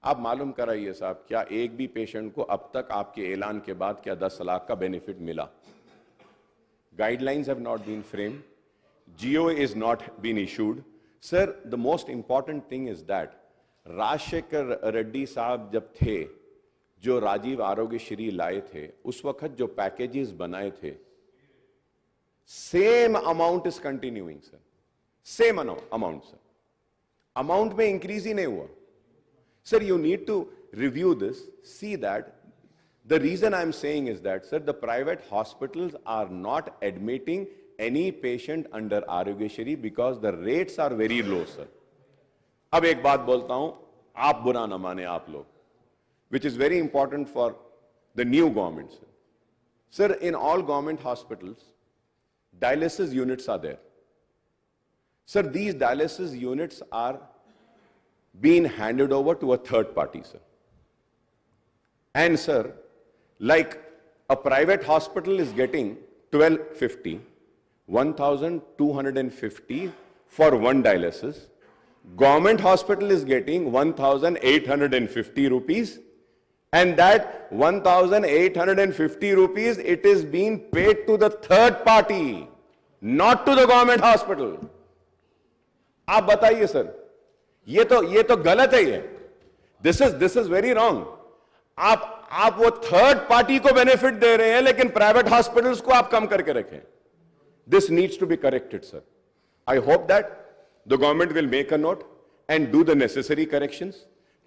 आप मालूम कराइए साहब, क्या एक भी पेशेंट को अब तक आपके ऐलान के बाद क्या 10 लाख का बेनिफिट मिला? Guidelines have not been framed. GO is not been issued. Sir, the most important thing is that Rajshekhar Reddy साहब जब थे, जो राजीव आरोग्यश्री लाए थे, उस वक्त जो पैकेजेस बनाए थे, same amount is continuing, sir, same amount, sir, amount में इंक्रीज ही नहीं हुआ। Sir, you need to review this, see that. The reason I'm saying is that, sir, the private hospitals are not admitting any patient under Arogyashri because the rates are very low, sir. अब एक बात बोलता हूं, आप बुरा ना माने आप लोग, which is very important for the new government, sir. Sir, in all government hospitals, dialysis units are there. Sir, these dialysis units are being handed over to a third party, sir. And sir, like a private hospital is getting 1250, 1250 for one dialysis. Government hospital is getting 1,850 rupees And that 1,850 rupees, it is being paid to the third party, not to the government hospital. आप बताइए sir, ये तो गलत है ये. This is very wrong. आप वो third party को बेनिफिट दे रहे हैं, लेकिन प्राइवेट हॉस्पिटल्स को आप कम करके रखें. This needs to be corrected, sir. I hope that the government will make a note and do the necessary corrections.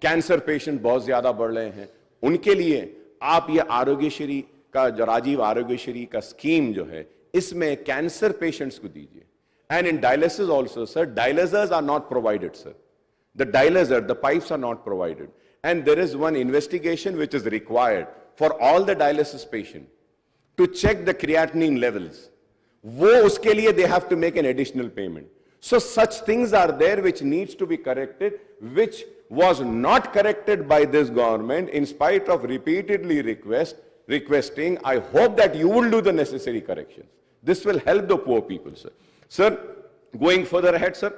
Cancer patient बहुत ज्यादा बढ़ रहे हैं, उनके लिए आप ये आरोग्यश्री का जो राजीव आरोग्यश्री का स्कीम जो है, इसमें कैंसर पेशेंट्स को दीजिए. And in dialysis also, sir, dialyzers are not provided, sir. The dialyzer, the pipes are not provided. And there is one investigation which is required for all the dialysis patients to check the creatinine levels. वो उसके लिए they have to make an additional payment. So such things are there which needs to be corrected, which was not corrected by this government in spite of repeatedly requesting. I hope that you will do the necessary corrections. This will help the poor people, sir. Sir, going further ahead, sir,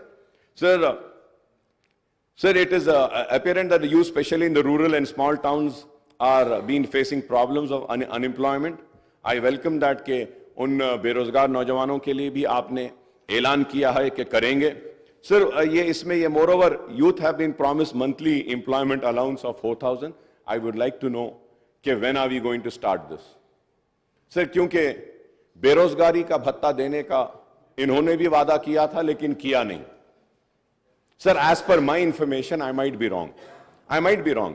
it is apparent that you, especially in the rural and small towns, are being facing problems of unemployment. I welcome that के उन बेरोजगार नौजवानों के लिए भी आपने ऐलान किया है कि करेंगे. Sir, ये इसमें ये moreover, youth have been promised monthly employment allowance of 4,000. I would like to know कि when are we going to start this? Sir, क्योंकि बेरोजगारी का भत्ता देने का इन्होंने भी वादा किया था, लेकिन किया नहीं. Sir, as per my information, I might be wrong.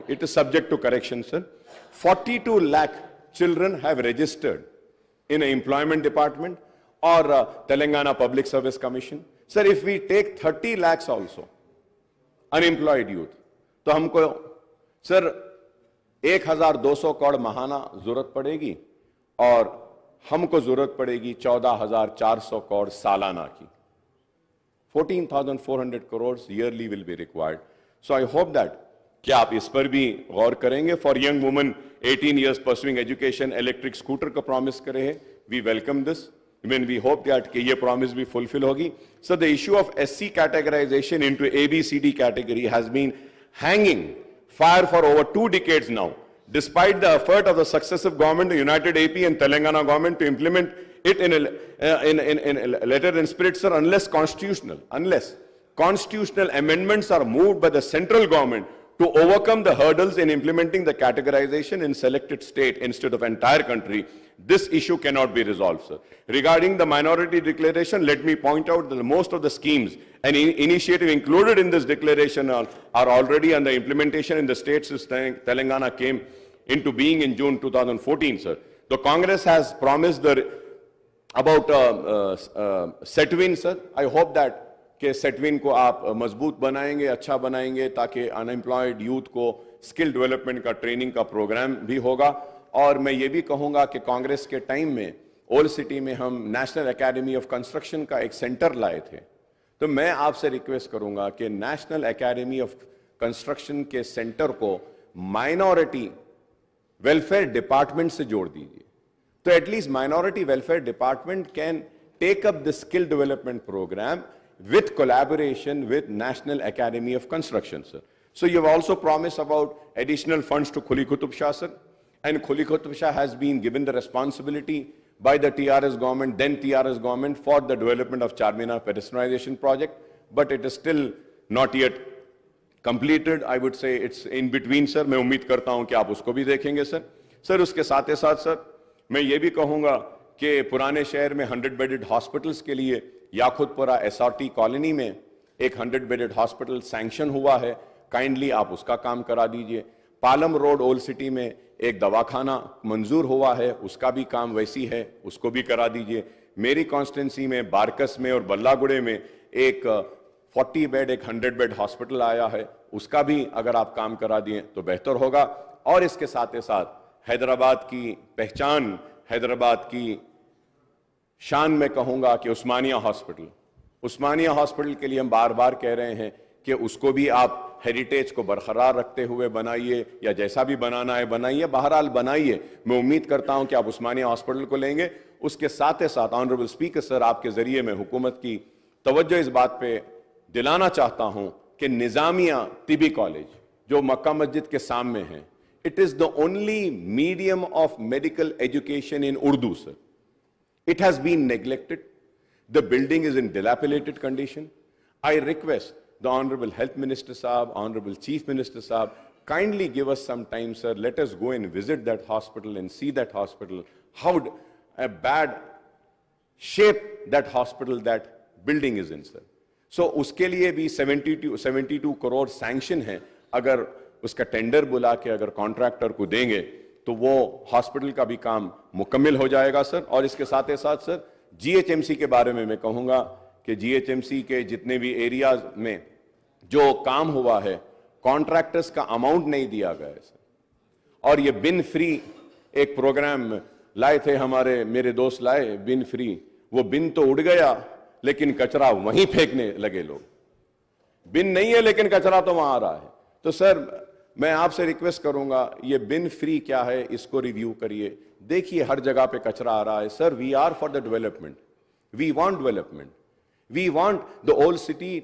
It is subject to correction, sir. 42 lakh children have registered in an employment department or Telangana Public Service Commission. Sir, if we take 30 lakhs also, unemployed youth, तो हमको, sir, 1,200 crore महाना जरूरत पड़ेगी और हमको जरूरत पड़ेगी 14,400 करोड़ सालाना की. 14,400 crores yearly will be required. So I hope that क्या आप इस पर भी गौर करेंगे. For young women 18 years pursuing education, electric scooter का promise करे हैं. We welcome this. When we hope that कि ये promise भी fulfill होगी. So the issue of SC categorization into ABCD category has been hanging fire for over 2 decades now. Despite the effort of the successive government, the United AP and Telangana government to implement it in a letter and spirit, sir, unless constitutional amendments are moved by the central government to overcome the hurdles in implementing the categorization in selected state instead of entire country, this issue cannot be resolved, sir. Regarding the minority declaration, let me point out that most of the schemes and initiative included in this declaration are already under implementation in the states since Telangana came into being in June 2014, sir. The Congress has promised about Setwin, sir. I hope that कि सेटविन को आप मजबूत बनाएंगे, अच्छा बनाएंगे, ताकि unemployed youth को skill development का ट्रेनिंग का प्रोग्राम भी होगा. और मैं ये भी कहूँगा कि कांग्रेस के टाइम में ओल्ड सिटी में हम नेशनल एकेडमी ऑफ कंस्ट्रक्शन का एक सेंटर लाए थे. तो मैं आपसे रिक्वेस्ट करूँगा कि नेशनल एकेडमी ऑफ कंस्ट्रक्शन के सेंटर को माइनॉरिटी वेलफेयर डिपार्टमेंट से जोड़ दीजिए. तो at least minority welfare department can take up the skill development programme with collaboration with National Academy of Construction, sir. So you have also promised about additional funds to Khuli Qutub Shah, sir. And Khuli Qutub Shah has been given the responsibility by the TRS government, then TRS government, for the development of Charminar pedestrianization project. But it is still not yet completed. I would say it's in between, sir. मैं उम्मीद करता हूं कि आप उसको भी देखेंगे, sir. Sir, उसके साथ ही साथ, sir, मैं ये भी कहूँगा कि पुराने शहर में 100 bedded hospitals के लिए याकुतपुरा एसआरटी कॉलोनी में एक 100 बेडेड हॉस्पिटल सैंक्शन हुआ है. काइंडली आप उसका काम करा दीजिए. पालम रोड ओल्ड सिटी में एक दवाखाना मंजूर हुआ है, उसका भी काम वैसी है, उसको भी करा दीजिए. मेरी कॉन्स्टिट्यूंसी में बारकस में और बल्लागुड़े में एक 40 बेड एक 100 बेड हॉस्पिटल आया है, उसका भी अगर आप काम करा दिए तो बेहतर होगा. और इसके साथ ही साथ हैदराबाद की पहचान, हैदराबाद की शान में कहूंगा कि उस्मानिया हॉस्पिटल के लिए हम बार बार कह रहे हैं कि उसको भी आप हेरिटेज को बरकरार रखते हुए बनाइए, या जैसा भी बनाना है बनाइए, बहरहाल बनाइए. मैं उम्मीद करता हूं कि आप उस्मानिया हॉस्पिटल को लेंगे. उसके साथ ही साथ ऑनरेबल स्पीकर सर, आपके जरिए मैं हुकूमत की तवज्जो इस बात पे दिलाना चाहता हूं कि निजामिया तिबी कॉलेज जो मक्का मस्जिद के सामने है, It is the only medium of medical education in Urdu, sir. It has been neglected. The building is in dilapidated condition. I request the Honorable Health Minister Saab, Honorable Chief Minister Saab, kindly give us some time, sir. Let us go and visit that hospital and see that hospital, how a bad shape that hospital, that building is in, sir. So uske liye bhi 72 crore sanction hai. Agar uska tender bula ke agar contractor ko denge, तो वो hospital का भी काम मुकम्मल हो जाएगा sir. और इसके साथ ही साथ सर जीएचएमसी के बारे में मैं कहूँगा कि जीएचएमसी के जितने भी एरियाज में जो काम हुआ है, कॉन्ट्रैक्टर्स का अमाउंट नहीं दिया गया है सर. और ये बिन फ्री एक प्रोग्राम लाए थे हमारे, मेरे दोस्त लाए बिन फ्री. वो बिन तो उड़ गया लेकिन कचरा वहीं फेंकने लगे लोग. बिन नहीं है लेकिन कचरा तो वहां आ रहा है. तो सर मैं आपसे रिक्वेस्ट करूंगा, ये बिन फ्री क्या है इसको रिव्यू करिए. देखिए हर जगह पे कचरा आ रहा है. Sir we are for the development, we want development, we want the old city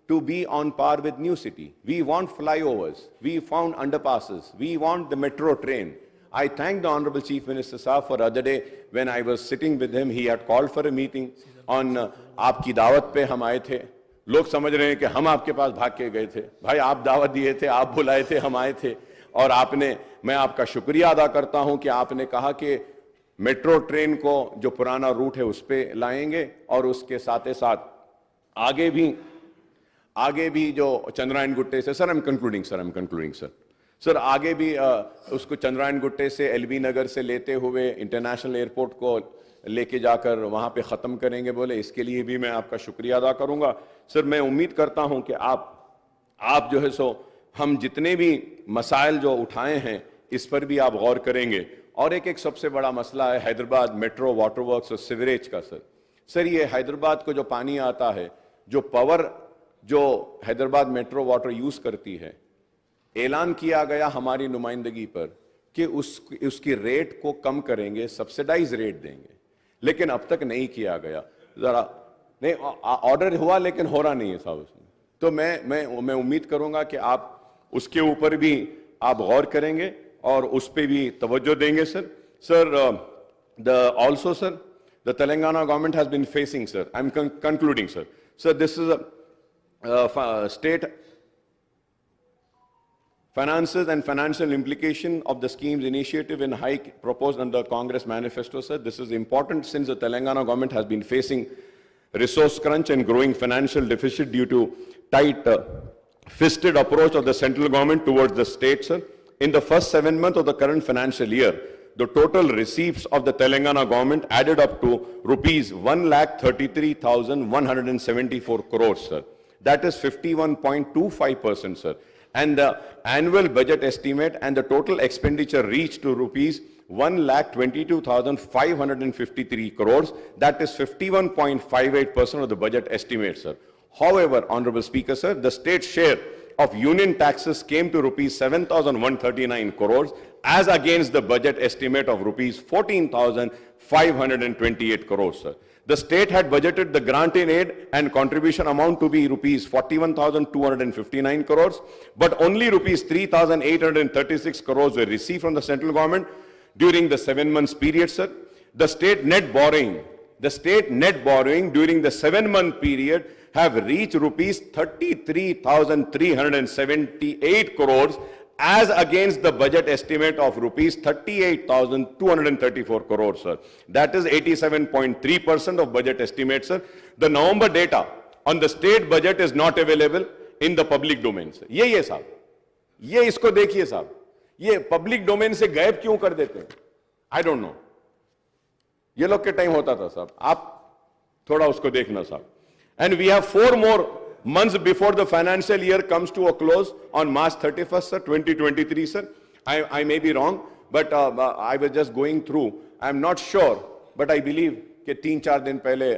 to be on par with new city. We want flyovers, we found underpasses, we want the metro train. I thank the Honorable Chief Minister Saab for other day when I was sitting with him, he had called for a meeting on आपकी दावत पे हम आए थे. लोग समझ रहे हैं कि हम आपके पास भाग के गए थे. भाई आप दावत दिए थे, आप बुलाए थे, हम आए थे. और आपने, मैं आपका शुक्रिया अदा करता हूं कि आपने कहा कि मेट्रो ट्रेन को जो पुराना रूट है उस पे लाएंगे और उसके साथ ही साथ आगे भी जो चंद्रायन गुट्टे से, sir I am concluding sir, आगे भी उसको चंद्रायन गुट्टे से एलबी नगर से लेते हुए इंटरनेशनल एयरपोर्ट को लेके जाकर वहां पे खत्म करेंगे बोले. इसके लिए भी मैं आपका शुक्रिया अदा करूंगा. सर मैं उम्मीद करता हूं कि आप जो है सो हम जितने भी मसाइल जो उठाए हैं इस पर भी आप गौर करेंगे. और एक सबसे बड़ा मसला है हैदराबाद मेट्रो वाटर वर्क्स और सीवरेज का. सर ये हैदराबाद को जो पानी आता है, जो पावर जो हैदराबाद मेट्रो वाटर यूज करती है, ऐलान किया गया हमारी नुमाइंदगी पर कि उसकी रेट को कम करेंगे, सब्सिडाइज रेट देंगे, लेकिन अब तक नहीं किया गया. जरा नहीं, ऑर्डर हुआ लेकिन हो रहा नहीं है साहब उसमें. तो मैं उम्मीद करूंगा कि आप उसके ऊपर भी आप गौर करेंगे और उस पर भी तवज्जो देंगे sir. Also sir, the Telangana government has been facing, sir, I'm concluding sir. So this is a state finances and financial implication of the scheme's initiative and hike proposed under Congress manifesto, sir. This is important since the Telangana government has been facing resource crunch and growing financial deficit due to tight fisted approach of the central government towards the state, sir. In the first 7 months of the current financial year, the total receipts of the Telangana government added up to rupees 1,33,174 crores, sir. That is 51.25%, sir. And the annual budget estimate and the total expenditure reached to rupees 1,22,553 crores. That is 51.58% of the budget estimate, sir. However, Honorable Speaker, sir, the state share of union taxes came to rupees 7,139 crores as against the budget estimate of rupees 14,528 crores, sir. The state had budgeted the grant in aid and contribution amount to be rupees 41,259 crores, but only rupees 3,836 crores were received from the central government during the 7 months period, sir. The state net borrowing during the 7-month period have reached rupees 33,378 crores as against the budget estimate of rupees 38,234 crores, sir. That is 87.3% of budget estimate, sir. The November data on the state budget is not available in the public domain, sir. ये साहब, ये इसको देखिए साहब, ये public domain से गायब क्यों कर देते हैं? I don't know. ये लोग के टाइम होता था साहब, आप थोड़ा उसको देखना साहब. And we have 4 more months before the financial year comes to a close on March 31st, sir, 2023, sir. I may be wrong, but I was just going through. I'm not sure, but I believe कि 3-4 दिन पहले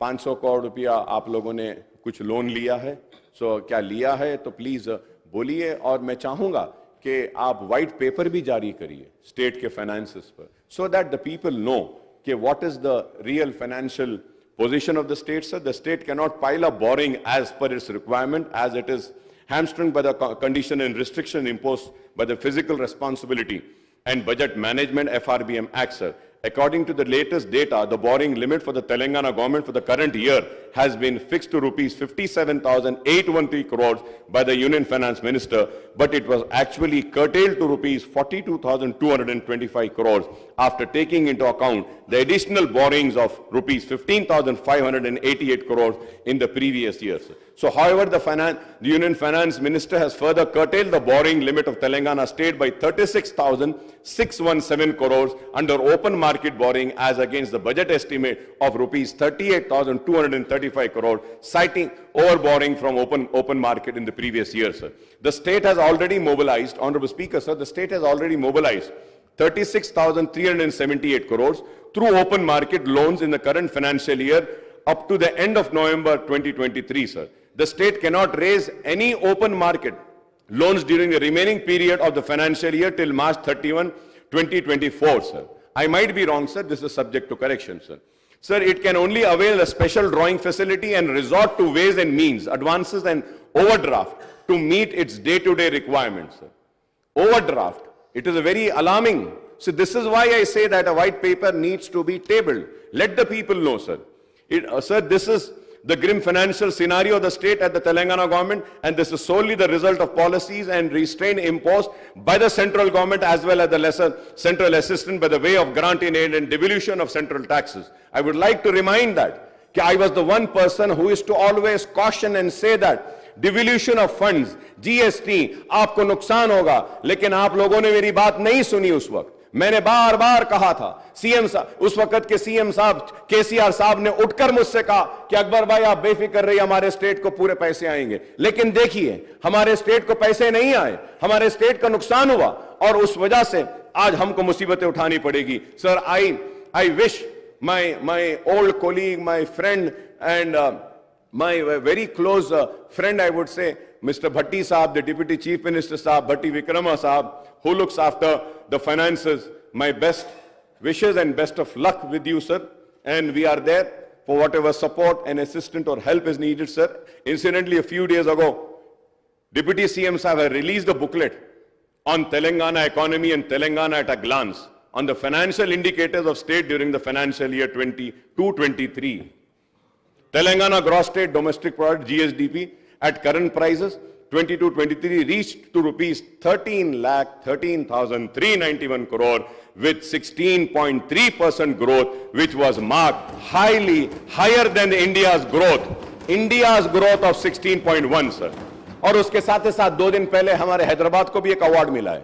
500 करोड़ रुपया आप लोगों ने कुछ loan लिया है. So क्या लिया है तो प्लीज बोलिए. और मैं चाहूंगा कि आप व्हाइट पेपर भी जारी करिए स्टेट के फाइनेंसेस पर, so that the people know कि what is the real financial position of the state, sir. The state cannot pile up borrowing as per its requirement, as it is hamstrung by the condition and restriction imposed by the Physical Responsibility and Budget Management FRBM Act, sir. According to the latest data, the borrowing limit for the Telangana government for the current year has been fixed to rupees 57,813 crores by the Union Finance Minister, but it was actually curtailed to rupees 42,225 crores after taking into account the additional borrowings of rupees 15,588 crores in the previous years. So, however, the Union Finance Minister has further curtailed the borrowing limit of Telangana state by 36,617 crores under open market borrowing as against the budget estimate of rupees 38,235 crores, citing overborrowing from open market in the previous year, sir. The state has already mobilized, Honorable Speaker, sir, the state has already mobilized 36,378 crores through open market loans in the current financial year up to the end of November 2023, sir. The state cannot raise any open market loans during the remaining period of the financial year till March 31, 2024, sir. I might be wrong, sir. This is subject to correction, sir. Sir, it can only avail a special drawing facility and resort to ways and means, advances and overdraft to meet its day-to-day requirements, sir. Overdraft. It is a very alarming. So this is why I say that a white paper needs to be tabled. Let the people know, sir. Sir, this is the grim financial scenario of the state at the Telangana government, and this is solely the result of policies and restraint imposed by the central government as well as the lesser central assistance by the way of grant in aid and devolution of central taxes. I would like to remind that I was the one person who is to always caution and say that devolution of funds, GST, आपको नुकसान होगा, लेकिन आप लोगों ने मेरी बात नहीं सुनी उस वक्त। मैंने बार बार कहा था, सीएम साहब, उस वक्त के सीएम साहब केसीआर साहब ने उठकर मुझसे कहा कि अकबर भाई आप बेफिक्र रहिए, हमारे स्टेट को पूरे पैसे आएंगे। लेकिन देखिए, हमारे स्टेट को पैसे नहीं आए, हमारे स्टेट का नुकसान हुआ और उस वजह से आज हमको मुसीबतें उठानी पड़ेगी। Sir, I wish my old colleague, my friend and my very close friend, I would say, Mr. Bhatti Saab, the Deputy Chief Minister Saab, Bhatti Vikrama Saab, who looks after the finances, my best wishes and best of luck with you, sir. And we are there for whatever support and assistance or help is needed, sir. Incidentally, a few days ago, Deputy CM Saab had released a booklet on Telangana economy and Telangana at a glance on the financial indicators of state during the financial year 22-23. Telangana gross state domestic product, GSDP, at current prices, 22-23 reached to rupees 13,13,391 crore with 16.3% growth, which was marked higher than India's growth of 16.1, sir. और उसके साथ ही साथ 2 दिन पहले हमारे हैदराबाद को भी एक अवार्ड मिला है